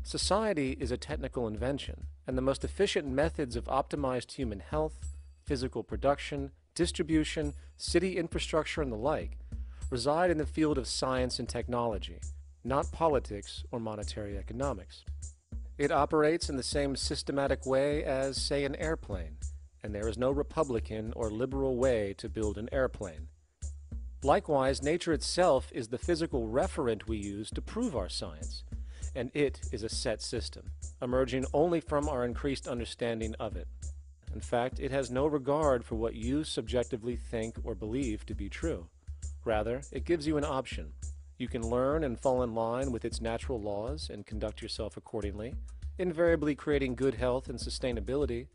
Society is a technical invention, and the most efficient methods of optimized human health, physical production, distribution, city infrastructure, and the like reside in the field of science and technology, not politics or monetary economics. It operates in the same systematic way as, say, an airplane, and there is no Republican or liberal way to build an airplane. Likewise, nature itself is the physical referent we use to prove our science, and it is a set system, emerging only from our increased understanding of it. In fact, it has no regard for what you subjectively think or believe to be true. Rather, it gives you an option. You can learn and fall in line with its natural laws and conduct yourself accordingly, invariably creating good health and sustainability,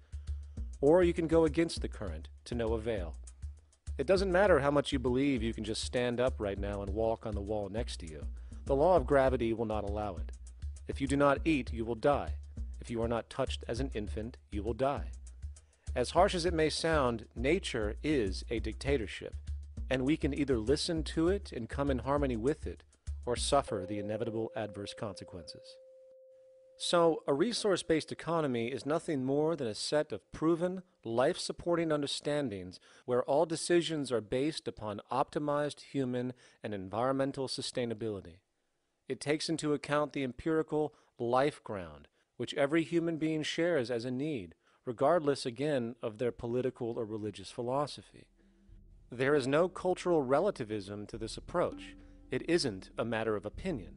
or you can go against the current to no avail. It doesn't matter how much you believe you can just stand up right now and walk on the wall next to you. The law of gravity will not allow it. If you do not eat, you will die. If you are not touched as an infant, you will die. As harsh as it may sound, nature is a dictatorship, and we can either listen to it and come in harmony with it, or suffer the inevitable adverse consequences. So, a resource-based economy is nothing more than a set of proven, life-supporting understandings where all decisions are based upon optimized human and environmental sustainability. It takes into account the empirical life ground, which every human being shares as a need, regardless, again, of their political or religious philosophy. There is no cultural relativism to this approach. It isn't a matter of opinion.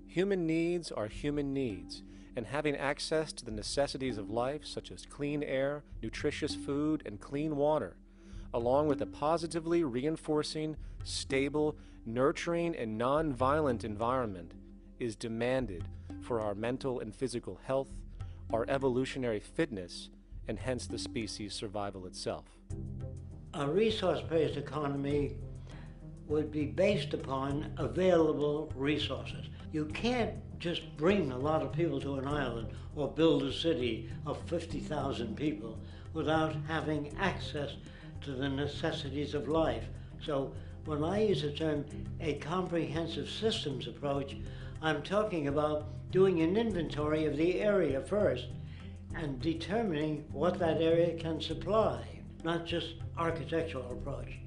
Human needs are human needs, and having access to the necessities of life, such as clean air, nutritious food, and clean water, along with a positively reinforcing, stable, nurturing, and non-violent environment, is demanded for our mental and physical health, our evolutionary fitness, and hence the species' survival itself. A resource-based economy would be based upon available resources. You can't just bring a lot of people to an island or build a city of 50,000 people without having access to the necessities of life. So when I use the term a comprehensive systems approach, I'm talking about doing an inventory of the area first and determining what that area can supply, not just architectural approach,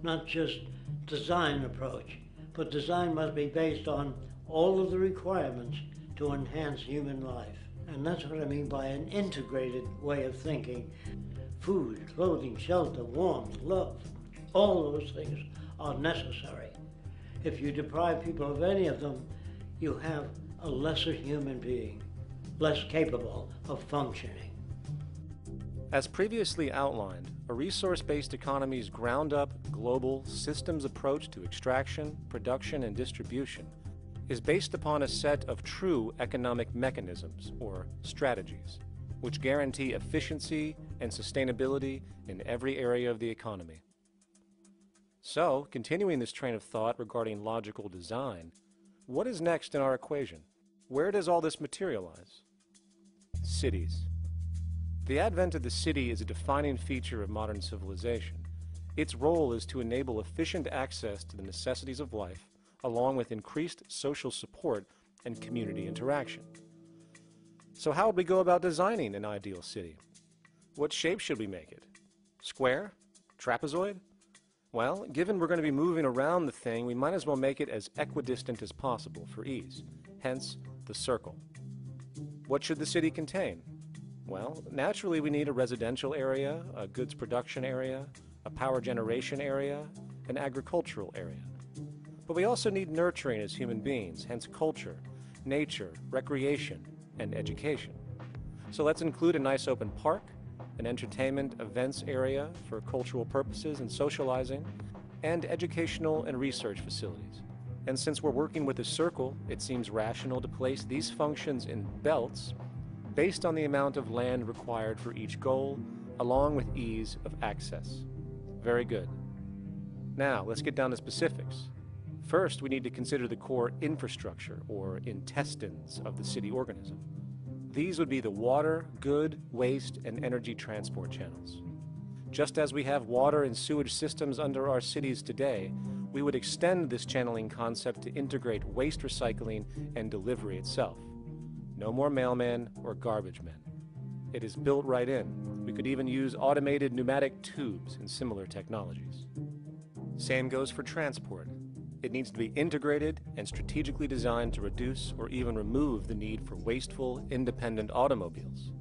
not just design approach, but design must be based on all of the requirements to enhance human life. And that's what I mean by an integrated way of thinking. Food, clothing, shelter, warmth, love, all those things are necessary. If you deprive people of any of them, you have a lesser human being, less capable of functioning. As previously outlined, a resource-based economy's ground-up, global, systems approach to extraction, production, and distribution is based upon a set of true economic mechanisms, or strategies, which guarantee efficiency and sustainability in every area of the economy. So, continuing this train of thought regarding logical design, what is next in our equation? Where does all this materialize? Cities. The advent of the city is a defining feature of modern civilization. Its role is to enable efficient access to the necessities of life, along with increased social support and community interaction. So how would we go about designing an ideal city? What shape should we make it? Square? Trapezoid? Well, given we're going to be moving around the thing, we might as well make it as equidistant as possible for ease, hence the circle. What should the city contain? Well, naturally we need a residential area, a goods production area, a power generation area, an agricultural area. But we also need nurturing as human beings, hence culture, nature, recreation, and education. So let's include a nice open park, an entertainment events area for cultural purposes and socializing, and educational and research facilities. And since we're working with a circle, it seems rational to place these functions in belts based on the amount of land required for each goal, along with ease of access. Very good. Now, let's get down to specifics. First, we need to consider the core infrastructure, or intestines, of the city organism. These would be the water, good, waste, and energy transport channels. Just as we have water and sewage systems under our cities today, we would extend this channeling concept to integrate waste recycling and delivery itself. No more mailmen or garbage men. It is built right in. We could even use automated pneumatic tubes and similar technologies. Same goes for transport. It needs to be integrated and strategically designed to reduce or even remove the need for wasteful, independent automobiles.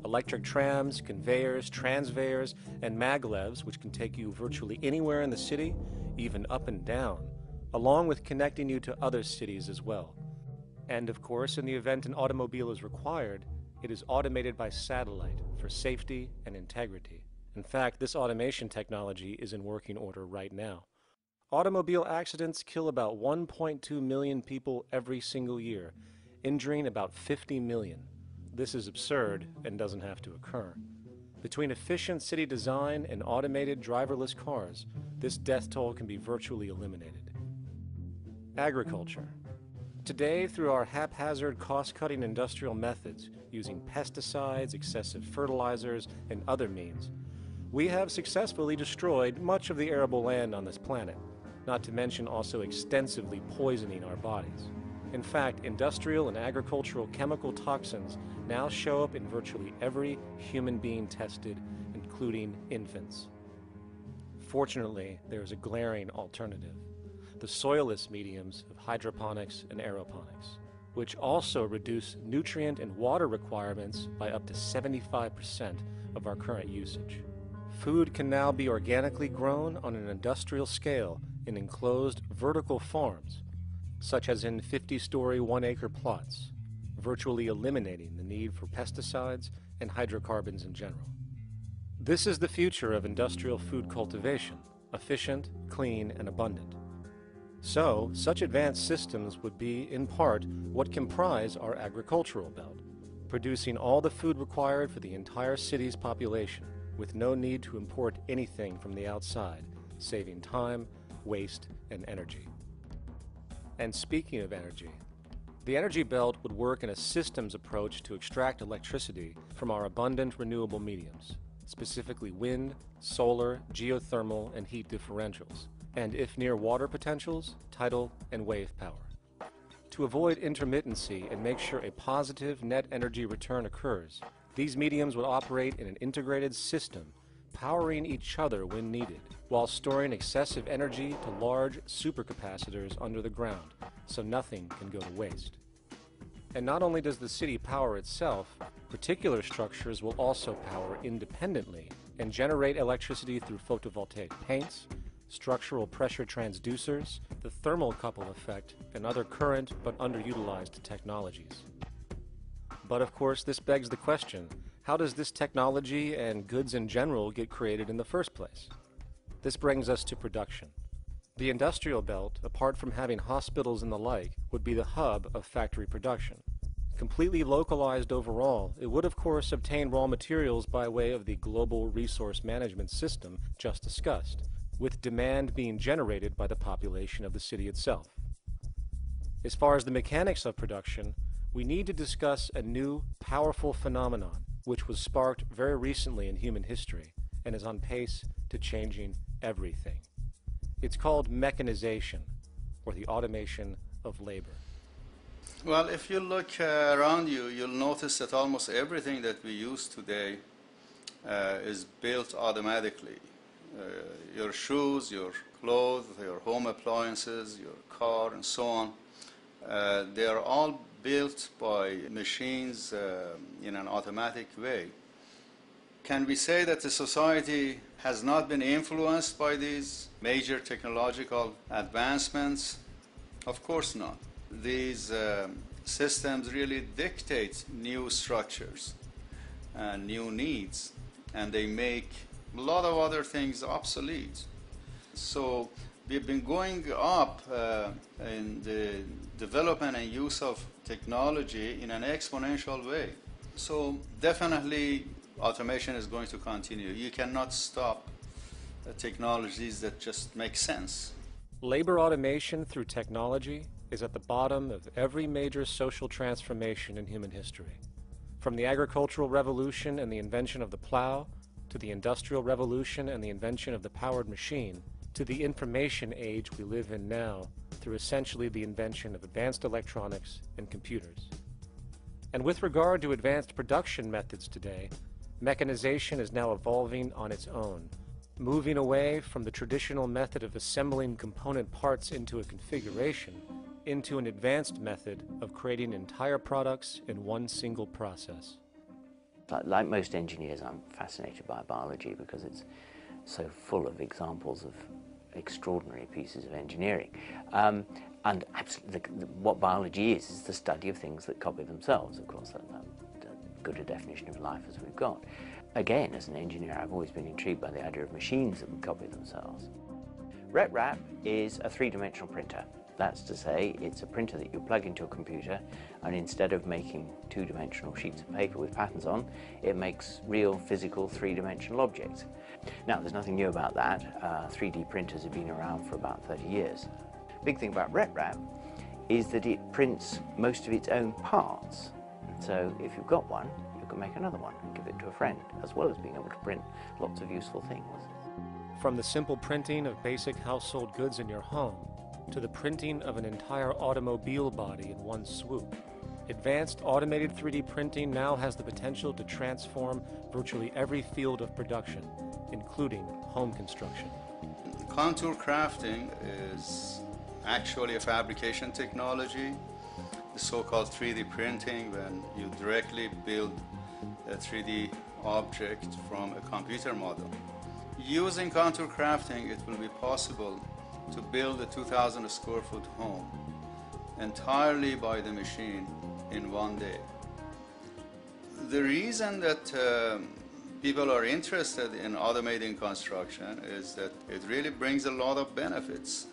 Electric trams, conveyors, transveyors, and maglevs, which can take you virtually anywhere in the city, even up and down, along with connecting you to other cities as well. And of course, in the event an automobile is required, it is automated by satellite for safety and integrity. In fact, this automation technology is in working order right now. Automobile accidents kill about 1.2 million people every single year, injuring about 50 million. This is absurd and doesn't have to occur. Between efficient city design and automated driverless cars, this death toll can be virtually eliminated. Agriculture. Today, through our haphazard, cost-cutting industrial methods, using pesticides, excessive fertilizers, and other means, we have successfully destroyed much of the arable land on this planet, not to mention also extensively poisoning our bodies. In fact, industrial and agricultural chemical toxins now show up in virtually every human being tested, including infants. Fortunately, there is a glaring alternative: the soilless mediums of hydroponics and aeroponics, which also reduce nutrient and water requirements by up to 75% of our current usage. Food can now be organically grown on an industrial scale in enclosed vertical farms, such as in 50-story 1-acre plots, virtually eliminating the need for pesticides and hydrocarbons in general. This is the future of industrial food cultivation: efficient, clean, and abundant. So, such advanced systems would be, in part, what comprise our agricultural belt, producing all the food required for the entire city's population, with no need to import anything from the outside, saving time, waste, and energy. And speaking of energy, the energy belt would work in a systems approach to extract electricity from our abundant renewable mediums. specifically wind, solar, geothermal, and heat differentials, and if near water potentials, tidal and wave power. To avoid intermittency and make sure a positive net energy return occurs, these mediums would operate in an integrated system, powering each other when needed, while storing excessive energy to large supercapacitors under the ground, so nothing can go to waste. And not only does the city power itself, particular structures will also power independently and generate electricity through photovoltaic paints, structural pressure transducers, the thermocouple effect, and other current but underutilized technologies. But of course, this begs the question, how does this technology and goods in general get created in the first place? This brings us to production. The industrial belt, apart from having hospitals and the like, would be the hub of factory production. Completely localized overall, it would of course obtain raw materials by way of the global resource management system just discussed, with demand being generated by the population of the city itself. As far as the mechanics of production, we need to discuss a new, powerful phenomenon, which was sparked very recently in human history and is on pace to changing everything. It's called mechanization, or the automation of labor. Well, if you look around you, you'll notice that almost everything that we use today is built automatically. Your shoes, your clothes, your home appliances, your car, and so on, they are all built by machines in an automatic way. Can we say that the society has not been influenced by these major technological advancements? Of course not. These systems really dictate new structures and new needs, and they make a lot of other things obsolete. So we've been going up in the development and use of technology in an exponential way. So definitely automation is going to continue. You cannot stop technologies that just make sense. Labor automation through technology is at the bottom of every major social transformation in human history. From the agricultural revolution and the invention of the plow, to the industrial revolution and the invention of the powered machine, to the information age we live in now, through essentially the invention of advanced electronics and computers. And with regard to advanced production methods today, mechanization is now evolving on its own, moving away from the traditional method of assembling component parts into a configuration into an advanced method of creating entire products in one single process. Like most engineers, I'm fascinated by biology because it's so full of examples of extraordinary pieces of engineering. And absolutely, what biology is the study of things that copy themselves. Of course, that's as good a definition of life as we've got. Again, as an engineer, I've always been intrigued by the idea of machines that would copy themselves. RepRap is a three-dimensional printer. That's to say, it's a printer that you plug into a computer, and instead of making two-dimensional sheets of paper with patterns on, it makes real, physical, three-dimensional objects. Now, there's nothing new about that. 3D printers have been around for about 30 years. Big thing about RepRap is that it prints most of its own parts. So if you've got one, you can make another one and give it to a friend, as well as being able to print lots of useful things. From the simple printing of basic household goods in your home, to the printing of an entire automobile body in one swoop, advanced automated 3D printing now has the potential to transform virtually every field of production, including home construction. Contour crafting is actually a fabrication technology, the so-called 3D printing, when you directly build a 3D object from a computer model. Using contour crafting, it will be possible to build a 2,000 square foot home entirely by the machine in one day. The reason that people are interested in automating construction is that it really brings a lot of benefits.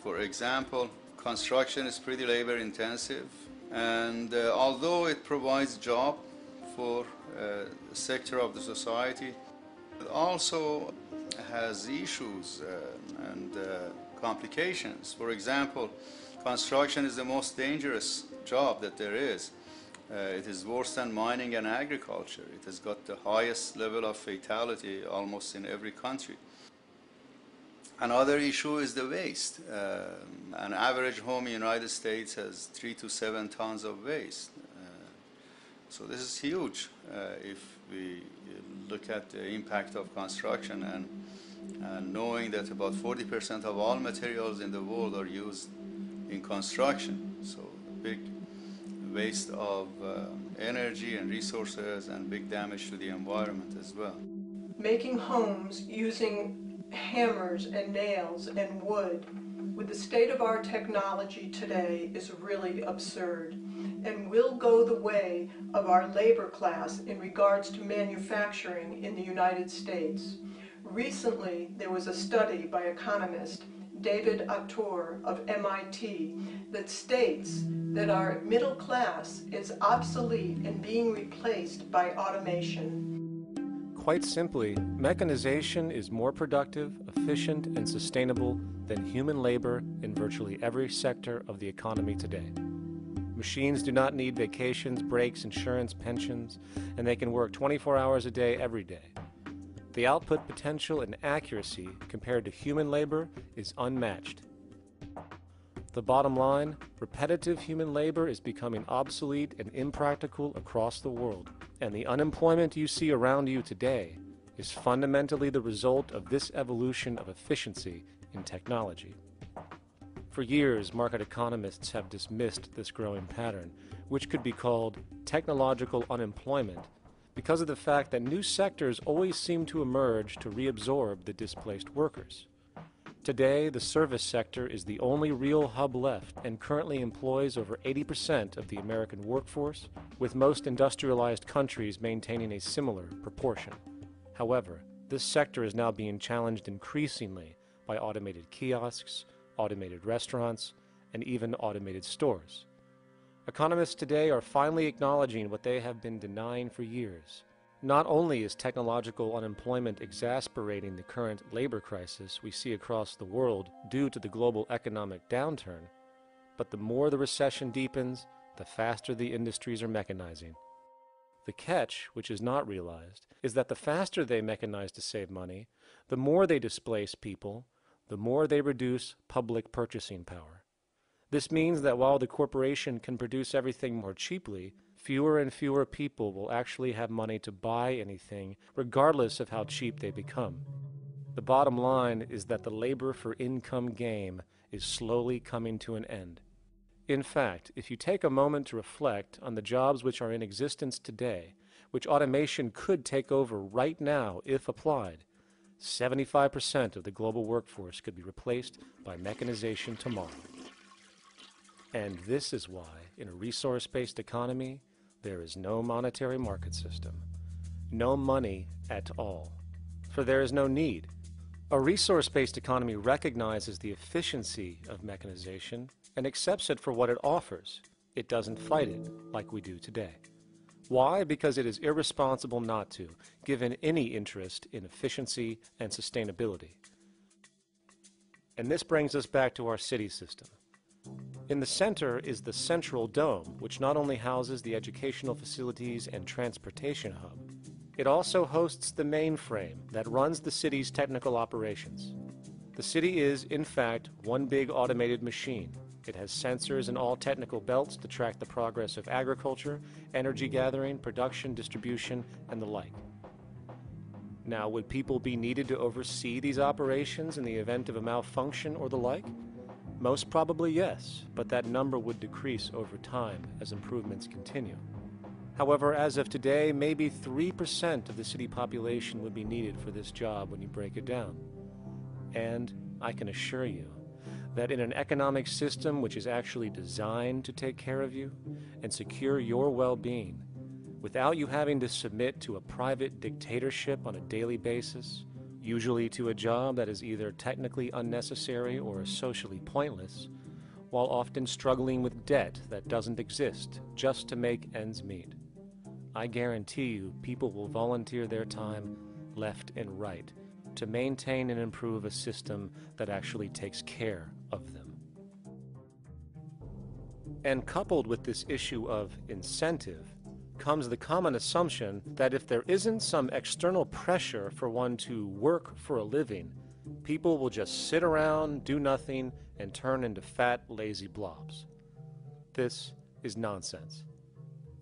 For example, construction is pretty labor intensive, and although it provides job for a sector of the society, it also has issues and complications. For example, construction is the most dangerous job that there is. It is worse than mining and agriculture. It has got the highest level of fatality almost in every country. Another issue is the waste. An average home in the United States has 3 to 7 tons of waste. So this is huge if we look at the impact of construction and knowing that about 40% of all materials in the world are used in construction. So big waste of energy and resources and big damage to the environment as well. Making homes using hammers and nails and wood with the state of our technology today is really absurd and will go the way of our labor class in regards to manufacturing in the United States. Recently, there was a study by economist David Autor of MIT that states that our middle class is obsolete and being replaced by automation. Quite simply, mechanization is more productive, efficient, and sustainable than human labor in virtually every sector of the economy today. Machines do not need vacations, breaks, insurance, pensions, and they can work 24 hours a day every day. The output potential and accuracy compared to human labor is unmatched. The bottom line, repetitive human labor is becoming obsolete and impractical across the world, and the unemployment you see around you today is fundamentally the result of this evolution of efficiency in technology. For years, market economists have dismissed this growing pattern, which could be called technological unemployment, because of the fact that new sectors always seem to emerge to reabsorb the displaced workers. Today, the service sector is the only real hub left and currently employs over 80% of the American workforce, with most industrialized countries maintaining a similar proportion. However, this sector is now being challenged increasingly by automated kiosks, automated restaurants, and even automated stores. Economists today are finally acknowledging what they have been denying for years. Not only is technological unemployment exasperating the current labor crisis we see across the world due to the global economic downturn, but the more the recession deepens, the faster the industries are mechanizing. The catch, which is not realized, is that the faster they mechanize to save money, the more they displace people, the more they reduce public purchasing power. This means that while the corporation can produce everything more cheaply, fewer and fewer people will actually have money to buy anything, regardless of how cheap they become. The bottom line is that the labor for income game is slowly coming to an end. In fact, if you take a moment to reflect on the jobs which are in existence today, which automation could take over right now if applied, 75% of the global workforce could be replaced by mechanization tomorrow. And this is why, in a resource-based economy, there is no monetary market system, no money at all, for there is no need. A resource-based economy recognizes the efficiency of mechanization and accepts it for what it offers. It doesn't fight it like we do today. Why? Because it is irresponsible not to, given any interest in efficiency and sustainability. And this brings us back to our city system. In the center is the central dome, which not only houses the educational facilities and transportation hub, it also hosts the mainframe that runs the city's technical operations. The city is, in fact, one big automated machine. It has sensors in all technical belts to track the progress of agriculture, energy gathering, production, distribution, and the like. Now, would people be needed to oversee these operations in the event of a malfunction or the like? Most probably yes, but that number would decrease over time as improvements continue. However, as of today, maybe 3% of the city population would be needed for this job when you break it down. And I can assure you that in an economic system which is actually designed to take care of you and secure your well-being, without you having to submit to a private dictatorship on a daily basis, usually to a job that is either technically unnecessary or socially pointless, while often struggling with debt that doesn't exist just to make ends meet. I guarantee you people will volunteer their time left and right to maintain and improve a system that actually takes care of them. And coupled with this issue of incentive comes the common assumption that if there isn't some external pressure for one to work for a living, people will just sit around, do nothing, and turn into fat, lazy blobs. This is nonsense.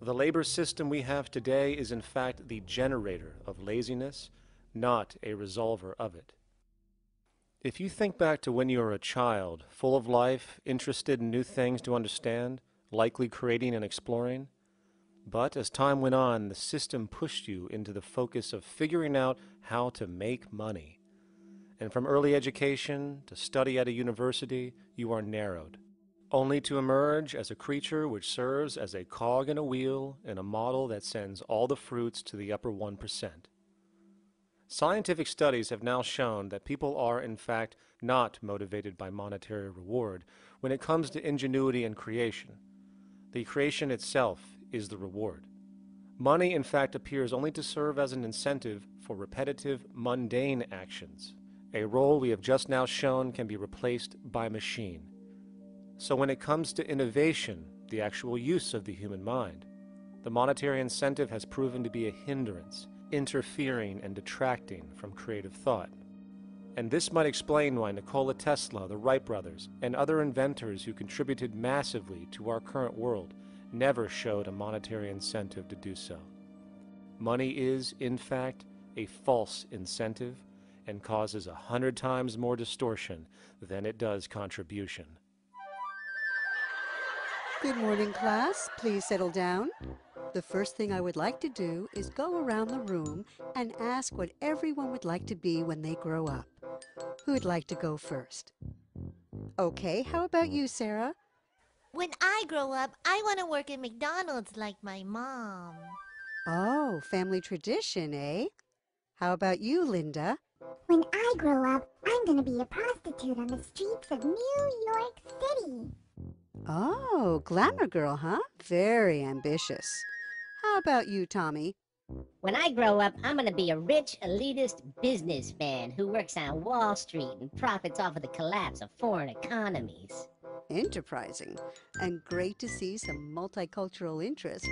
The labor system we have today is in fact the generator of laziness, not a resolver of it. If you think back to when you were a child, full of life, interested in new things to understand, likely creating and exploring, but as time went on, the system pushed you into the focus of figuring out how to make money. And from early education to study at a university, you are narrowed, only to emerge as a creature which serves as a cog in a wheel in a model that sends all the fruits to the upper 1%. Scientific studies have now shown that people are, in fact, not motivated by monetary reward when it comes to ingenuity and creation. The creation itself is the reward. Money, in fact, appears only to serve as an incentive for repetitive, mundane actions, a role we have just now shown can be replaced by machine. So when it comes to innovation, the actual use of the human mind, the monetary incentive has proven to be a hindrance, interfering and detracting from creative thought. And this might explain why Nikola Tesla, the Wright brothers, and other inventors who contributed massively to our current world never showed a monetary incentive to do so. Money is, in fact, a false incentive and causes 100 times more distortion than it does contribution. Good morning, class. Please settle down. The first thing I would like to do is go around the room and ask what everyone would like to be when they grow up. Who would like to go first? Okay, how about you, Sarah? When I grow up, I want to work at McDonald's like my mom. Oh, family tradition, eh? How about you, Linda? When I grow up, I'm going to be a prostitute on the streets of New York City. Oh, glamour girl, huh? Very ambitious. How about you, Tommy? When I grow up, I'm going to be a rich, elitist businessman who works on Wall Street and profits off of the collapse of foreign economies. Enterprising. And great to see some multicultural interest.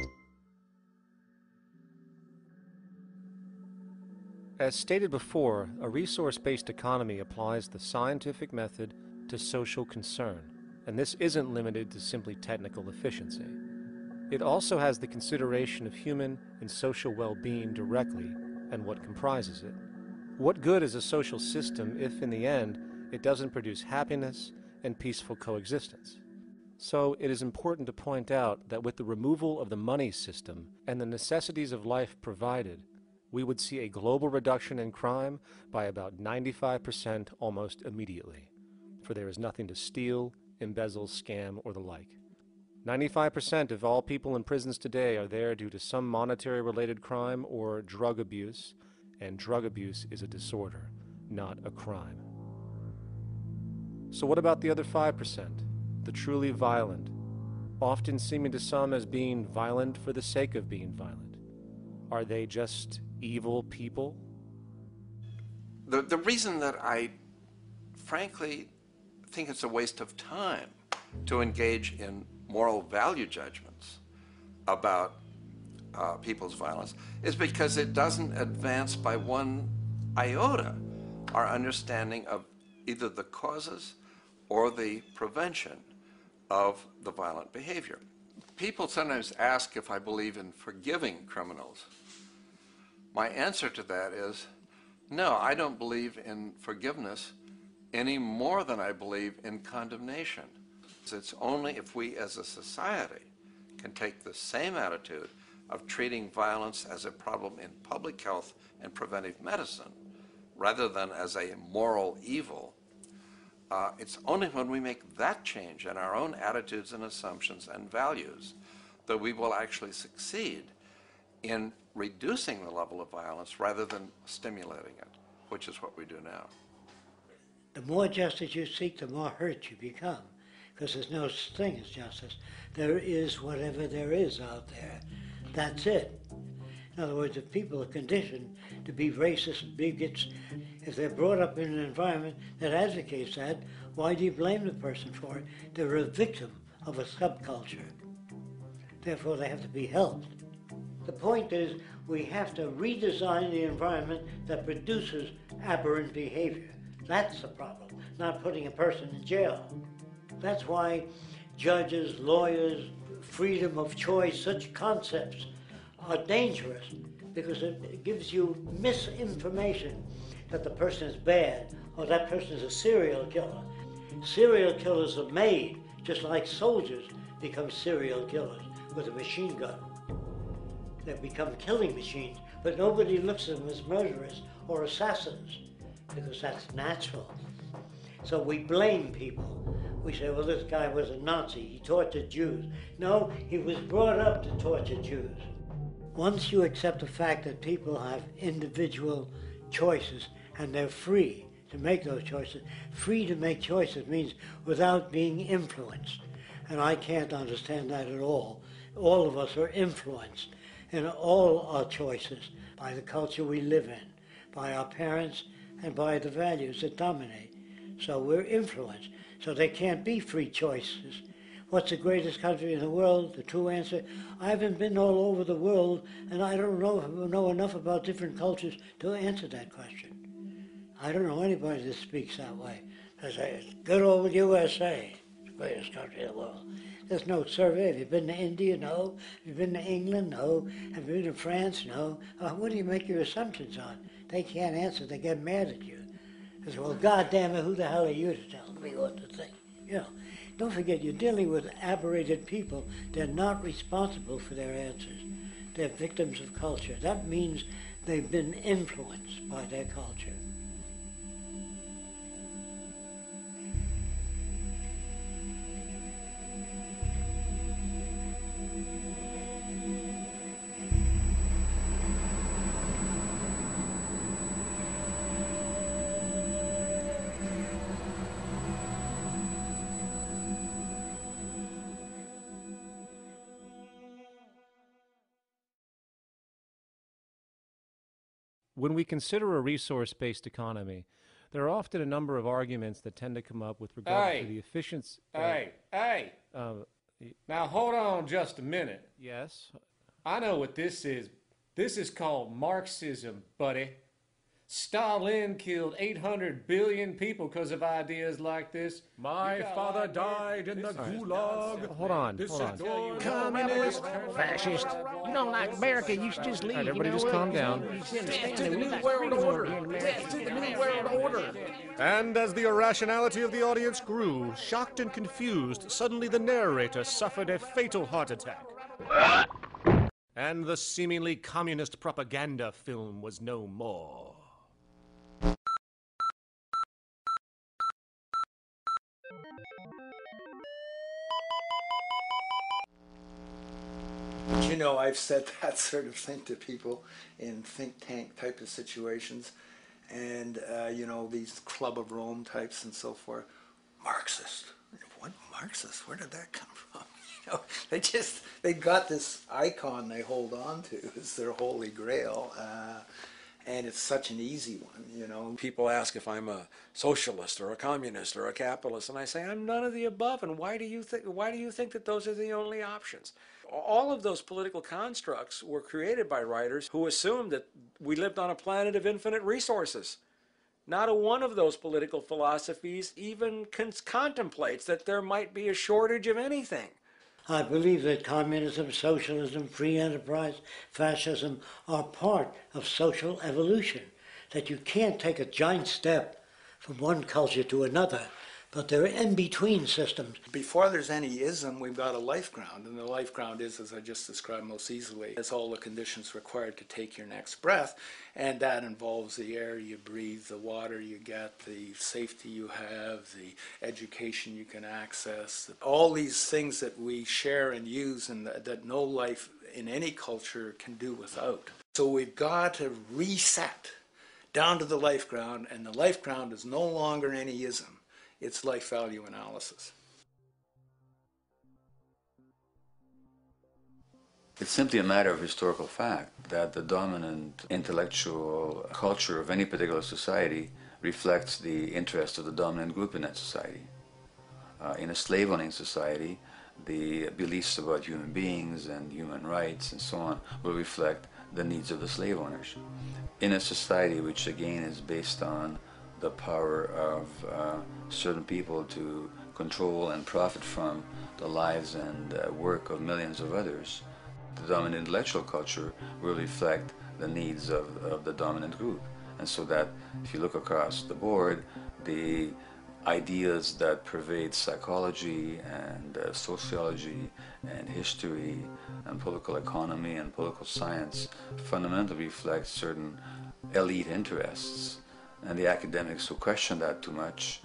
As stated before, a resource-based economy applies the scientific method to social concern, and this isn't limited to simply technical efficiency. It also has the consideration of human and social well-being directly and what comprises it. What good is a social system if, in the end, it doesn't produce happiness and peaceful coexistence? So it is important to point out that with the removal of the money system and the necessities of life provided, we would see a global reduction in crime by about 95% almost immediately, for there is nothing to steal, embezzle, scam, or the like. 95% of all people in prisons today are there due to some monetary-related crime or drug abuse, and drug abuse is a disorder, not a crime. So what about the other 5%, the truly violent, often seeming to some as being violent for the sake of being violent? Are they just evil people? The reason that I frankly think it's a waste of time to engage in moral value judgments about people's violence is because it doesn't advance by one iota our understanding of either the causes or the prevention of the violent behavior. People sometimes ask if I believe in forgiving criminals. My answer to that is, no, I don't believe in forgiveness any more than I believe in condemnation. It's only if we as a society can take the same attitude of treating violence as a problem in public health and preventive medicine rather than as a moral evil. It's only when we make that change in our own attitudes and assumptions and values that we will actually succeed in reducing the level of violence rather than stimulating it, which is what we do now. The more justice you seek, the more hurt you become, because there's no such thing as justice. There is whatever there is out there. That's it. In other words, if people are conditioned to be racist and bigots, if they're brought up in an environment that advocates that, why do you blame the person for it? They're a victim of a subculture. Therefore, they have to be helped. The point is, we have to redesign the environment that produces aberrant behavior. That's the problem, not putting a person in jail. That's why judges, lawyers, freedom of choice, such concepts are dangerous, because it gives you misinformation that the person is bad or that person is a serial killer. Serial killers are made, just like soldiers become serial killers with a machine gun. They become killing machines, but nobody looks at them as murderers or assassins, because that's natural. So we blame people. We say, well, this guy was a Nazi, he tortured Jews. No, he was brought up to torture Jews. Once you accept the fact that people have individual choices and they're free to make those choices, free to make choices means without being influenced. And I can't understand that at all. All of us are influenced in all our choices by the culture we live in, by our parents, and by the values that dominate. So we're influenced. So there can't be free choices. What's the greatest country in the world? The true answer, I haven't been all over the world, and I don't know enough about different cultures to answer that question. I don't know anybody that speaks that way. They say, good old USA, the greatest country in the world. There's no survey. Have you been to India? No. Have you been to England? No. Have you been to France? No. What do you make your assumptions on? They can't answer. They get mad at you. They say, well, goddamn it, who the hell are you to tell me what to think? You know, don't forget, you're dealing with aberrated people. They're not responsible for their answers. They're victims of culture. That means they've been influenced by their culture. When we consider a resource-based economy, there are often a number of arguments that tend to come up with regard to the efficiency. Now hold on just a minute. Yes? I know what this is. This is called Marxism, buddy. Stalin killed 800 billion people because of ideas like this. My father died in the gulag. Hold on. Communist, fascist. You don't like America, you should just leave. All right, everybody just calm down. Death to the New World Order. Death to the New World Order. And as the irrationality of the audience grew, shocked and confused, suddenly the narrator suffered a fatal heart attack. And the seemingly communist propaganda film was no more. You know, I've said that sort of thing to people in think tank type of situations, and you know, these Club of Rome types and so forth. Marxist. What Marxist? Where did that come from? You know, they got this icon they hold on to as their holy grail, and it's such an easy one, you know. People ask if I'm a socialist or a communist or a capitalist, and I say I'm none of the above. And why do you think that those are the only options? All of those political constructs were created by writers who assumed that we lived on a planet of infinite resources. Not a one of those political philosophies even contemplates that there might be a shortage of anything. I believe that communism, socialism, free enterprise, fascism are part of social evolution, that you can't take a giant step from one culture to another, but they're in-between systems. Before there's any ism, we've got a life ground, and the life ground is, as I just described most easily, it's all the conditions required to take your next breath, and that involves the air you breathe, the water you get, the safety you have, the education you can access, all these things that we share and use and that no life in any culture can do without. So we've got to reset down to the life ground, and the life ground is no longer any ism. It's life value analysis. It's simply a matter of historical fact that the dominant intellectual culture of any particular society reflects the interest of the dominant group in that society. In a slave-owning society, the beliefs about human beings and human rights and so on will reflect the needs of the slave owners. In a society which again is based on the power of certain people to control and profit from the lives and work of millions of others, the dominant intellectual culture will reflect the needs of the dominant group. And so that if you look across the board, the ideas that pervade psychology and sociology and history and political economy and political science fundamentally reflect certain elite interests. And the academics who question that too much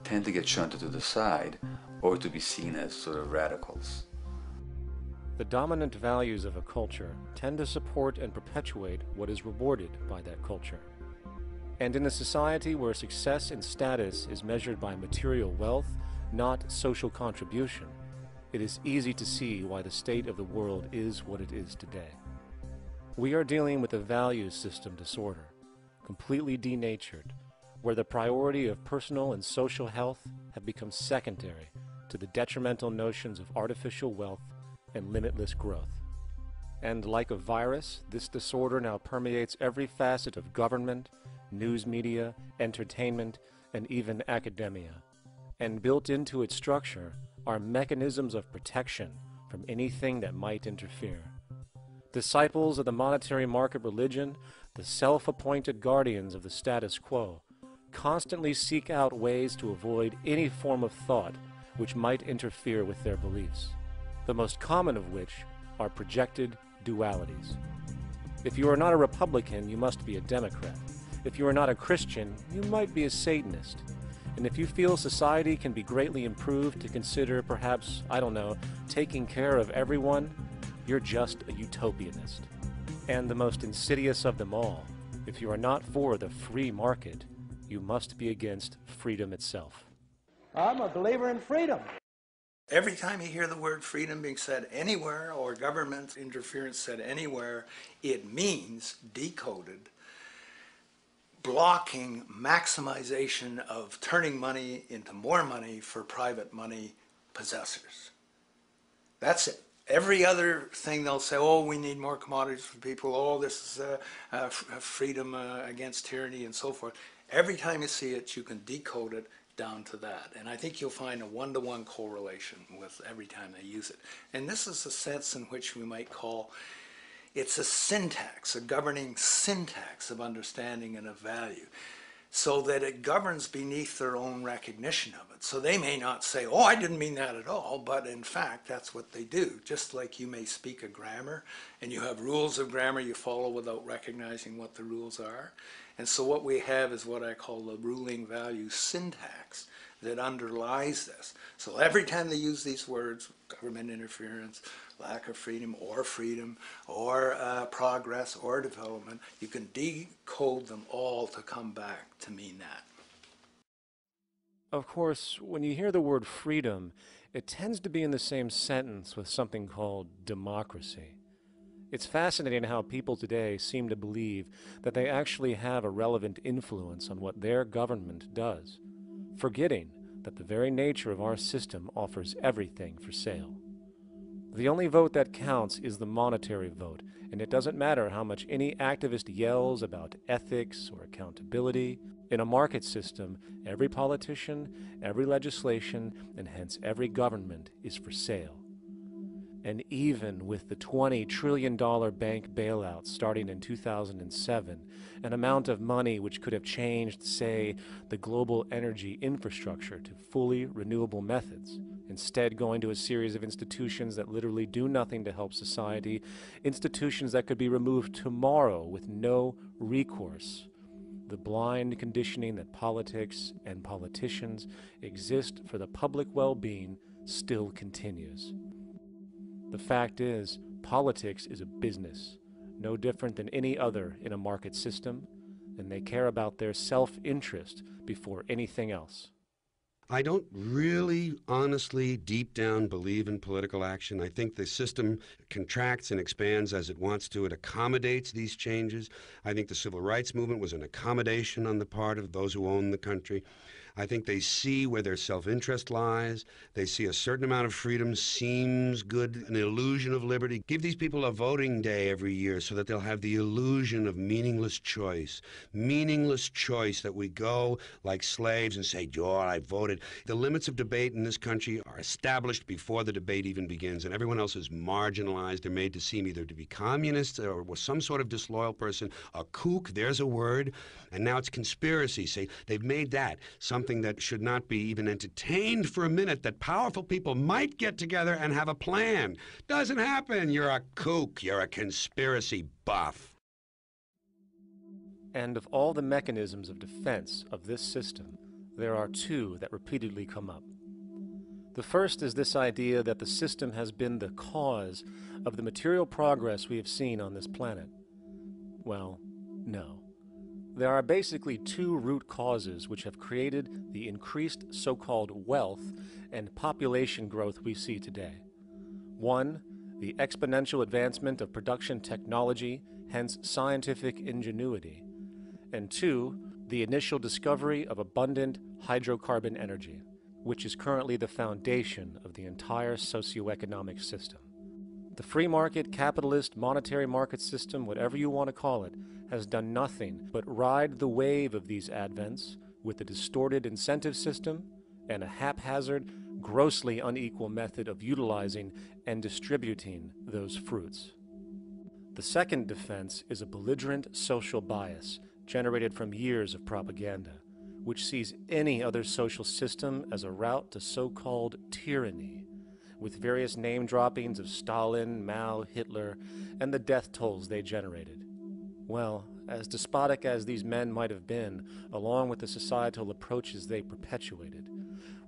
tend to get shunted to the side or to be seen as sort of radicals. The dominant values of a culture tend to support and perpetuate what is rewarded by that culture. And in a society where success and status is measured by material wealth, not social contribution, it is easy to see why the state of the world is what it is today. We are dealing with a value system disorder, completely denatured, where the priority of personal and social health have become secondary to the detrimental notions of artificial wealth and limitless growth. And like a virus, this disorder now permeates every facet of government, news media, entertainment, and even academia. And built into its structure are mechanisms of protection from anything that might interfere. Disciples of the monetary market religion, the self-appointed guardians of the status quo, constantly seek out ways to avoid any form of thought which might interfere with their beliefs, the most common of which are projected dualities. If you are not a Republican, you must be a Democrat. If you are not a Christian, you might be a Satanist. And if you feel society can be greatly improved to consider perhaps, I don't know, taking care of everyone, you're just a utopianist. And the most insidious of them all, if you are not for the free market, you must be against freedom itself. I'm a believer in freedom. Every time you hear the word freedom being said anywhere or government interference said anywhere, it means, decoded, blocking maximization of turning money into more money for private money possessors. That's it. Every other thing they'll say, oh, we need more commodities for people, oh, this is freedom against tyranny and so forth. Every time you see it, you can decode it down to that. And I think you'll find a one-to-one correlation with every time they use it. And this is a sense in which we might call, it's a syntax, a governing syntax of understanding and of value, so that it governs beneath their own recognition of it. So they may not say, oh, I didn't mean that at all, but in fact, that's what they do. Just like you may speak a grammar, and you have rules of grammar you follow without recognizing what the rules are. And so what we have is what I call the ruling value syntax that underlies this. So every time they use these words, government interference, lack of freedom, or progress, or development, you can decode them all to come back to mean that. Of course, when you hear the word freedom, it tends to be in the same sentence with something called democracy. It's fascinating how people today seem to believe that they actually have a relevant influence on what their government does, forgetting that the very nature of our system offers everything for sale. The only vote that counts is the monetary vote, and it doesn't matter how much any activist yells about ethics or accountability. In a market system, every politician, every legislation, and hence every government is for sale. And even with the $20 trillion bank bailout starting in 2007, an amount of money which could have changed, say, the global energy infrastructure to fully renewable methods, instead going to a series of institutions that literally do nothing to help society, institutions that could be removed tomorrow with no recourse. The blind conditioning that politics and politicians exist for the public well-being still continues. The fact is, politics is a business, no different than any other in a market system, and they care about their self-interest before anything else. I don't really, honestly, deep down believe in political action. I think the system contracts and expands as it wants to. It accommodates these changes. I think the civil rights movement was an accommodation on the part of those who own the country. I think they see where their self-interest lies. They see a certain amount of freedom seems good, an illusion of liberty. Give these people a voting day every year so that they'll have the illusion of meaningless choice. Meaningless choice, that we go like slaves and say, "Oh, I voted." The limits of debate in this country are established before the debate even begins, and everyone else is marginalized. They're made to seem either to be communists or some sort of disloyal person, a kook, there's a word, and now it's conspiracy. Say, they've made that something that should not be even entertained for a minute, that powerful people might get together and have a plan. Doesn't happen. You're a kook. You're a conspiracy buff. And of all the mechanisms of defense of this system, there are two that repeatedly come up. The first is this idea that the system has been the cause of the material progress we have seen on this planet. Well, no. There are basically two root causes which have created the increased so-called wealth and population growth we see today. One, the exponential advancement of production technology, hence scientific ingenuity. And two, the initial discovery of abundant hydrocarbon energy, which is currently the foundation of the entire socioeconomic system. The free market, capitalist, monetary market system, whatever you want to call it, has done nothing but ride the wave of these advents with a distorted incentive system and a haphazard, grossly unequal method of utilizing and distributing those fruits. The second defense is a belligerent social bias generated from years of propaganda, which sees any other social system as a route to so-called tyranny, with various name droppings of Stalin, Mao, Hitler, and the death tolls they generated. Well, as despotic as these men might have been, along with the societal approaches they perpetuated,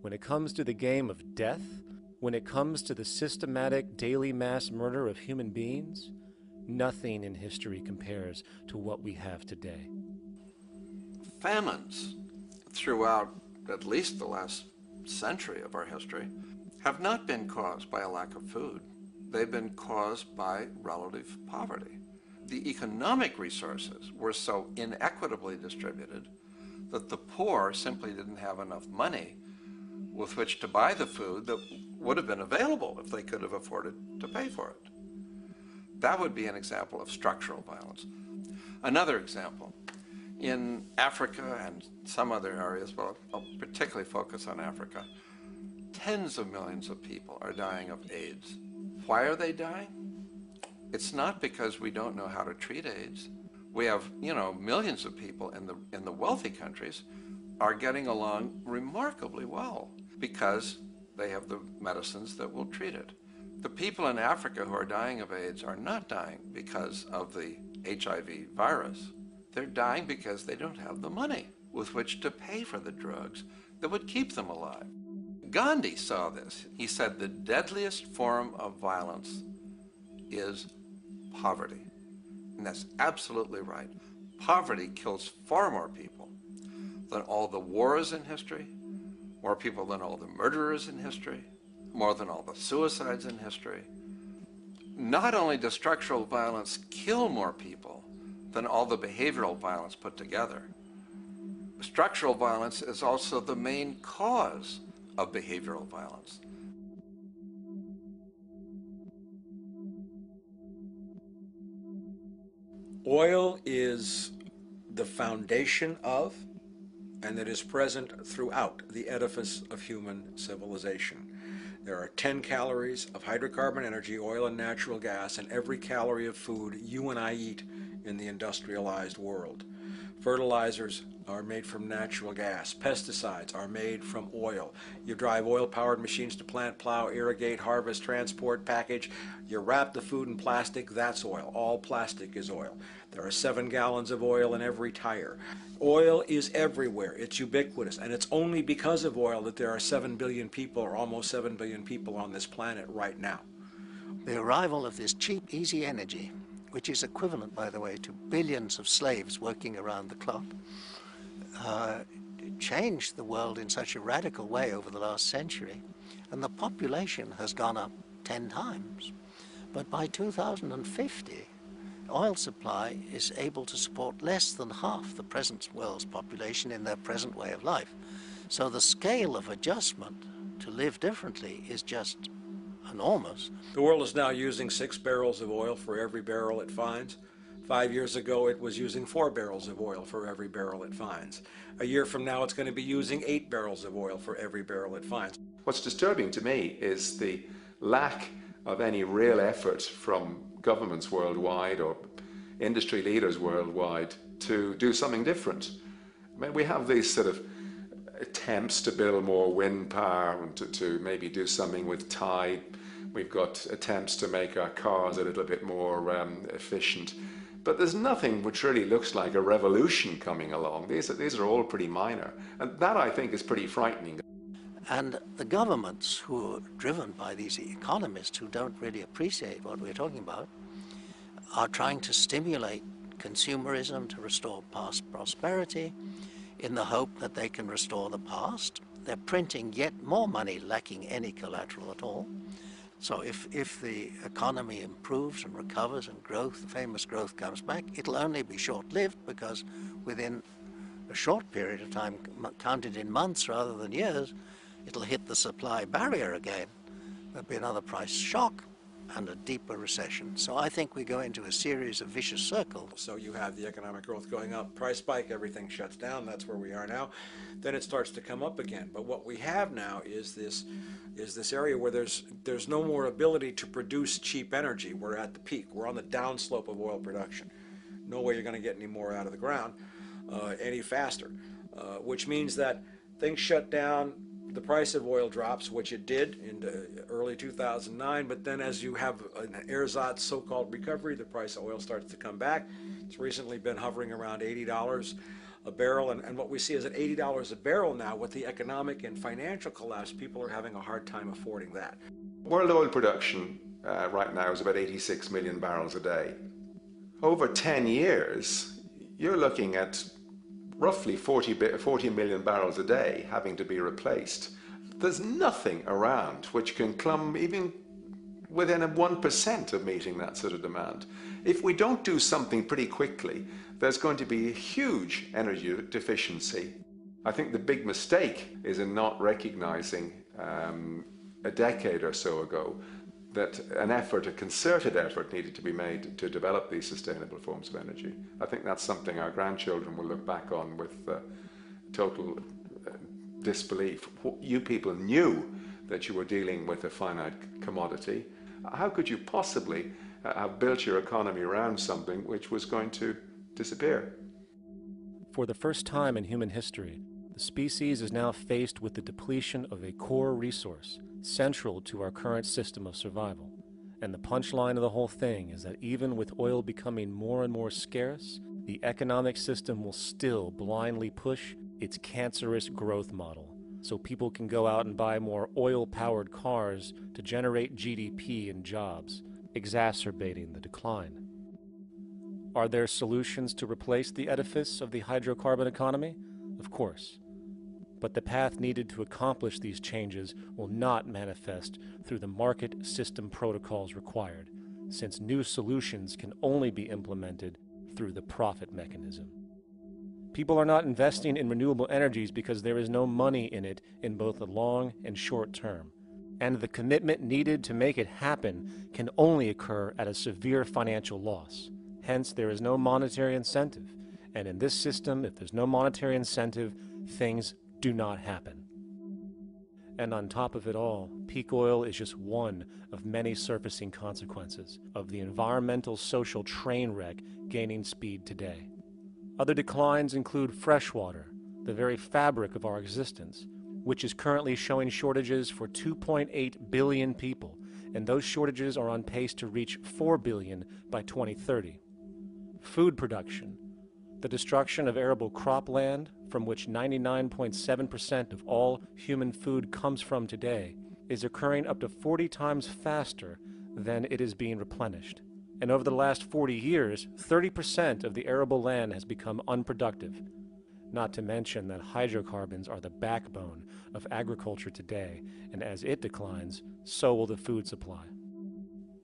when it comes to the game of death, when it comes to the systematic daily mass murder of human beings, nothing in history compares to what we have today. Famines throughout at least the last century of our history have not been caused by a lack of food. They've been caused by relative poverty. The economic resources were so inequitably distributed that the poor simply didn't have enough money with which to buy the food that would have been available if they could have afforded to pay for it. That would be an example of structural violence. Another example, in Africa and some other areas, but I'll particularly focus on Africa, tens of millions of people are dying of AIDS. Why are they dying? It's not because we don't know how to treat AIDS. We have, millions of people in the wealthy countries are getting along remarkably well because they have the medicines that will treat it. The people in Africa who are dying of AIDS are not dying because of the HIV virus. They're dying because they don't have the money with which to pay for the drugs that would keep them alive. Gandhi saw this. He said the deadliest form of violence is poverty. And that's absolutely right. Poverty kills far more people than all the wars in history, more people than all the murderers in history, more than all the suicides in history. Not only does structural violence kill more people than all the behavioral violence put together, structural violence is also the main cause of behavioral violence. Oil is the foundation of, and it is present throughout the edifice of human civilization. There are 10 calories of hydrocarbon energy, oil and natural gas, in every calorie of food you and I eat in the industrialized world. Fertilizers are made from natural gas. Pesticides are made from oil. You drive oil-powered machines to plant, plow, irrigate, harvest, transport, package. You wrap the food in plastic, that's oil. All plastic is oil. There are 7 gallons of oil in every tire. Oil is everywhere. It's ubiquitous. And it's only because of oil that there are 7 billion people, or almost 7 billion people on this planet right now. The arrival of this cheap, easy energy, which is equivalent, by the way, to billions of slaves working around the clock, changed the world in such a radical way over the last century, and the population has gone up 10 times. But by 2050, oil supply is able to support less than half the present world's population in their present way of life. So the scale of adjustment to live differently is just enormous. The world is now using 6 barrels of oil for every barrel it finds. 5 years ago, it was using 4 barrels of oil for every barrel it finds. A year from now, it's going to be using 8 barrels of oil for every barrel it finds. What's disturbing to me is the lack of any real effort from governments worldwide or industry leaders worldwide to do something different. I mean, we have these sort of attempts to build more wind power and to maybe do something with tide. We've got attempts to make our cars a little bit more efficient. But there's nothing which really looks like a revolution coming along. These are all pretty minor. And that, I think, is pretty frightening. And the governments who are driven by these economists who don't really appreciate what we're talking about are trying to stimulate consumerism to restore past prosperity in the hope that they can restore the past. They're printing yet more money lacking any collateral at all. So if the economy improves and recovers and growth, famous growth comes back, it'll only be short-lived because within a short period of time, counted in months rather than years, it'll hit the supply barrier again. There'll be another price shock and a deeper recession. So I think we go into a series of vicious circles. So you have the economic growth going up, price spike, everything shuts down, that's where we are now. Then it starts to come up again. But what we have now is this area where there's no more ability to produce cheap energy. We're at the peak. We're on the downslope of oil production. No way you're going to get any more out of the ground any faster, which means that things shut down, the price of oil drops, which it did in early 2009, but then as you have an ersatz so-called recovery, the price of oil starts to come back. It's recently been hovering around $80 a barrel, and what we see is at $80 a barrel now, with the economic and financial collapse, people are having a hard time affording that. World oil production right now is about 86 million barrels a day. Over 10 years, you're looking at roughly 40 million barrels a day having to be replaced. There's nothing around which can come even within 1% of meeting that sort of demand. If we don't do something pretty quickly, there's going to be a huge energy deficiency. I think the big mistake is in not recognizing a decade or so ago that a concerted effort needed to be made to develop these sustainable forms of energy. I think that's something our grandchildren will look back on with total disbelief. You people knew that you were dealing with a finite commodity. How could you possibly have built your economy around something which was going to disappear? For the first time in human history, the species is now faced with the depletion of a core resource central to our current system of survival. And the punchline of the whole thing is that even with oil becoming more and more scarce, the economic system will still blindly push its cancerous growth model, so people can go out and buy more oil-powered cars to generate GDP and jobs, exacerbating the decline. Are there solutions to replace the edifice of the hydrocarbon economy? Of course. But the path needed to accomplish these changes will not manifest through the market system protocols required, since new solutions can only be implemented through the profit mechanism. People are not investing in renewable energies because there is no money in it in both the long and short term, and the commitment needed to make it happen can only occur at a severe financial loss. Hence, there is no monetary incentive, and in this system, if there's no monetary incentive, things do not happen. And on top of it all, peak oil is just one of many surfacing consequences of the environmental social train wreck gaining speed today. Other declines include freshwater, the very fabric of our existence, which is currently showing shortages for 2.8 billion people, and those shortages are on pace to reach 4 billion by 2030. Food production, the destruction of arable cropland, from which 99.7% of all human food comes from today, is occurring up to 40 times faster than it is being replenished. And over the last 40 years, 30% of the arable land has become unproductive. Not to mention that hydrocarbons are the backbone of agriculture today, and as it declines, so will the food supply.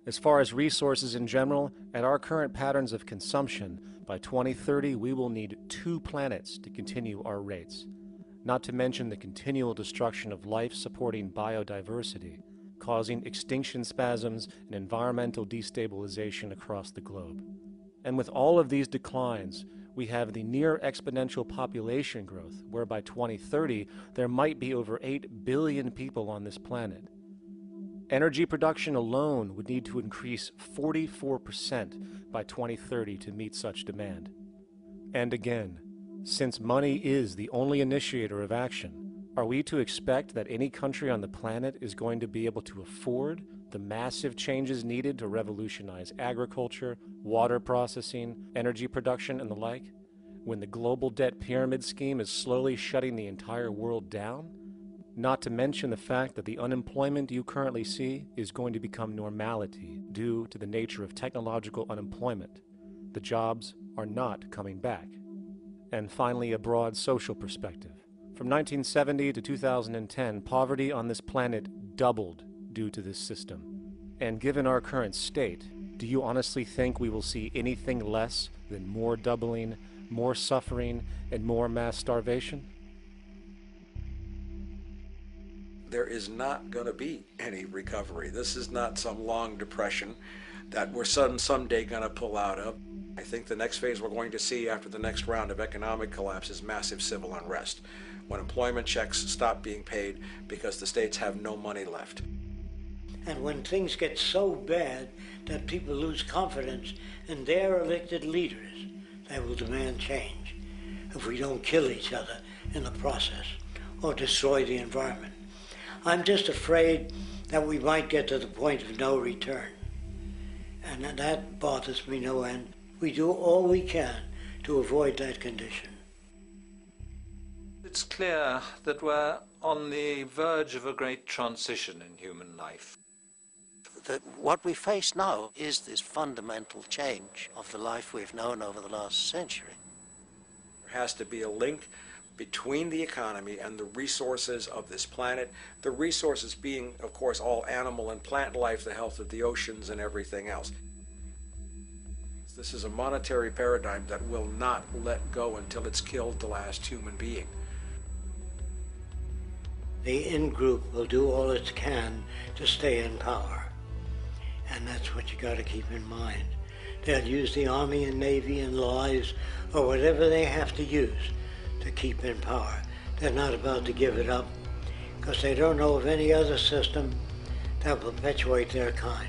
As far as resources in general, at our current patterns of consumption, by 2030 we will need 2 planets to continue our rates. not to mention the continual destruction of life-supporting biodiversity, causing extinction spasms and environmental destabilization across the globe. And with all of these declines, we have the near exponential population growth, where by 2030 there might be over 8 billion people on this planet. Energy production alone would need to increase 44% by 2030 to meet such demand. And again, since money is the only initiator of action, are we to expect that any country on the planet is going to be able to afford the massive changes needed to revolutionize agriculture, water processing, energy production, and the like, when the global debt pyramid scheme is slowly shutting the entire world down? Not to mention the fact that the unemployment you currently see is going to become normality due to the nature of technological unemployment. The jobs are not coming back. And finally, a broad social perspective. From 1970 to 2010, poverty on this planet doubled due to this system. And given our current state, do you honestly think we will see anything less than more doubling, more suffering, and more mass starvation? There is not going to be any recovery. This is not some long depression that we're someday going to pull out of. I think the next phase we're going to see after the next round of economic collapse is massive civil unrest, when employment checks stop being paid because the states have no money left. And when things get so bad that people lose confidence in their elected leaders, they will demand change if we don't kill each other in the process or destroy the environment. I'm just afraid that we might get to the point of no return. And that bothers me no end. We do all we can to avoid that condition. It's clear that we're on the verge of a great transition in human life. What we face now is this fundamental change of the life we've known over the last century. There has to be a link between the economy and the resources of this planet, the resources being, of course, all animal and plant life, the health of the oceans and everything else. This is a monetary paradigm that will not let go until it's killed the last human being. The in-group will do all it can to stay in power. And that's what you got to keep in mind. They'll use the Army and Navy and lies or whatever they have to use to keep in power. They're not about to give it up because they don't know of any other system that will perpetuate their kind.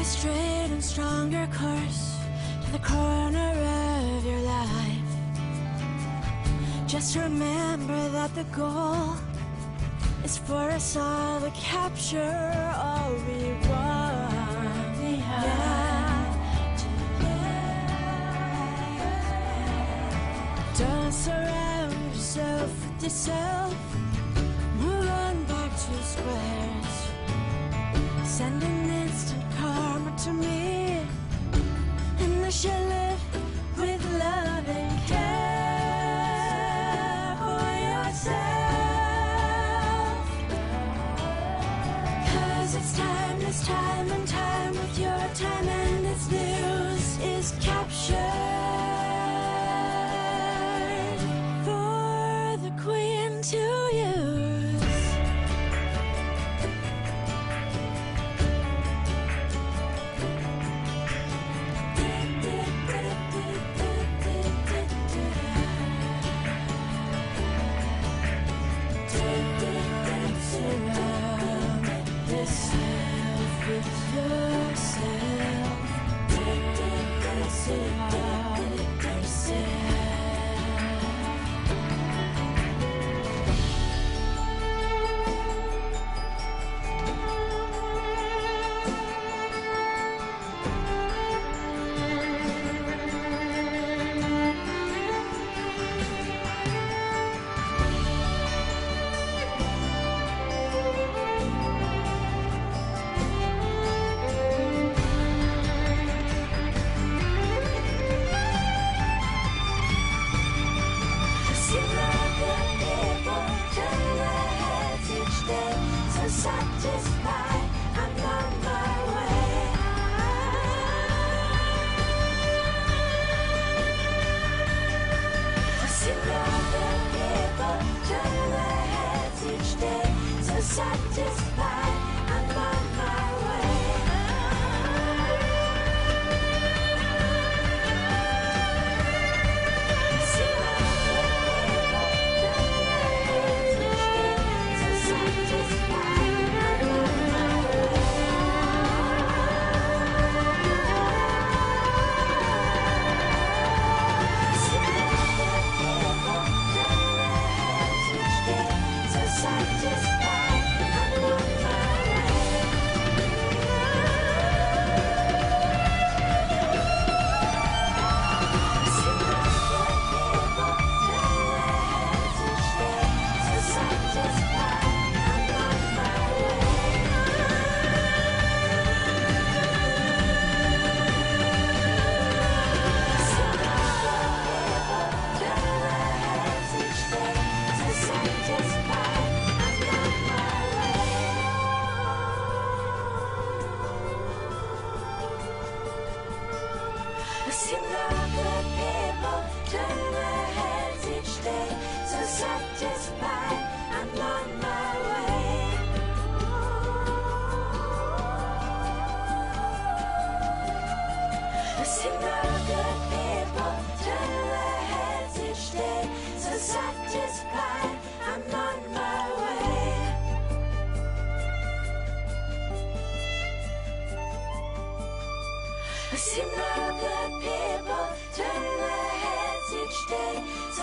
a straight and stronger course to the corner of your life. Just remember that the goal is for us all to capture all we want. Don't surround yourself with yourself. Move on back to squares. Send an instant karma to me, and I shall live with love and care for yourself. 'Cause it's time and time with your time, and its news is captured. To use. Surround yourself with yourself. Surround yourself.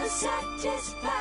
Satisfied.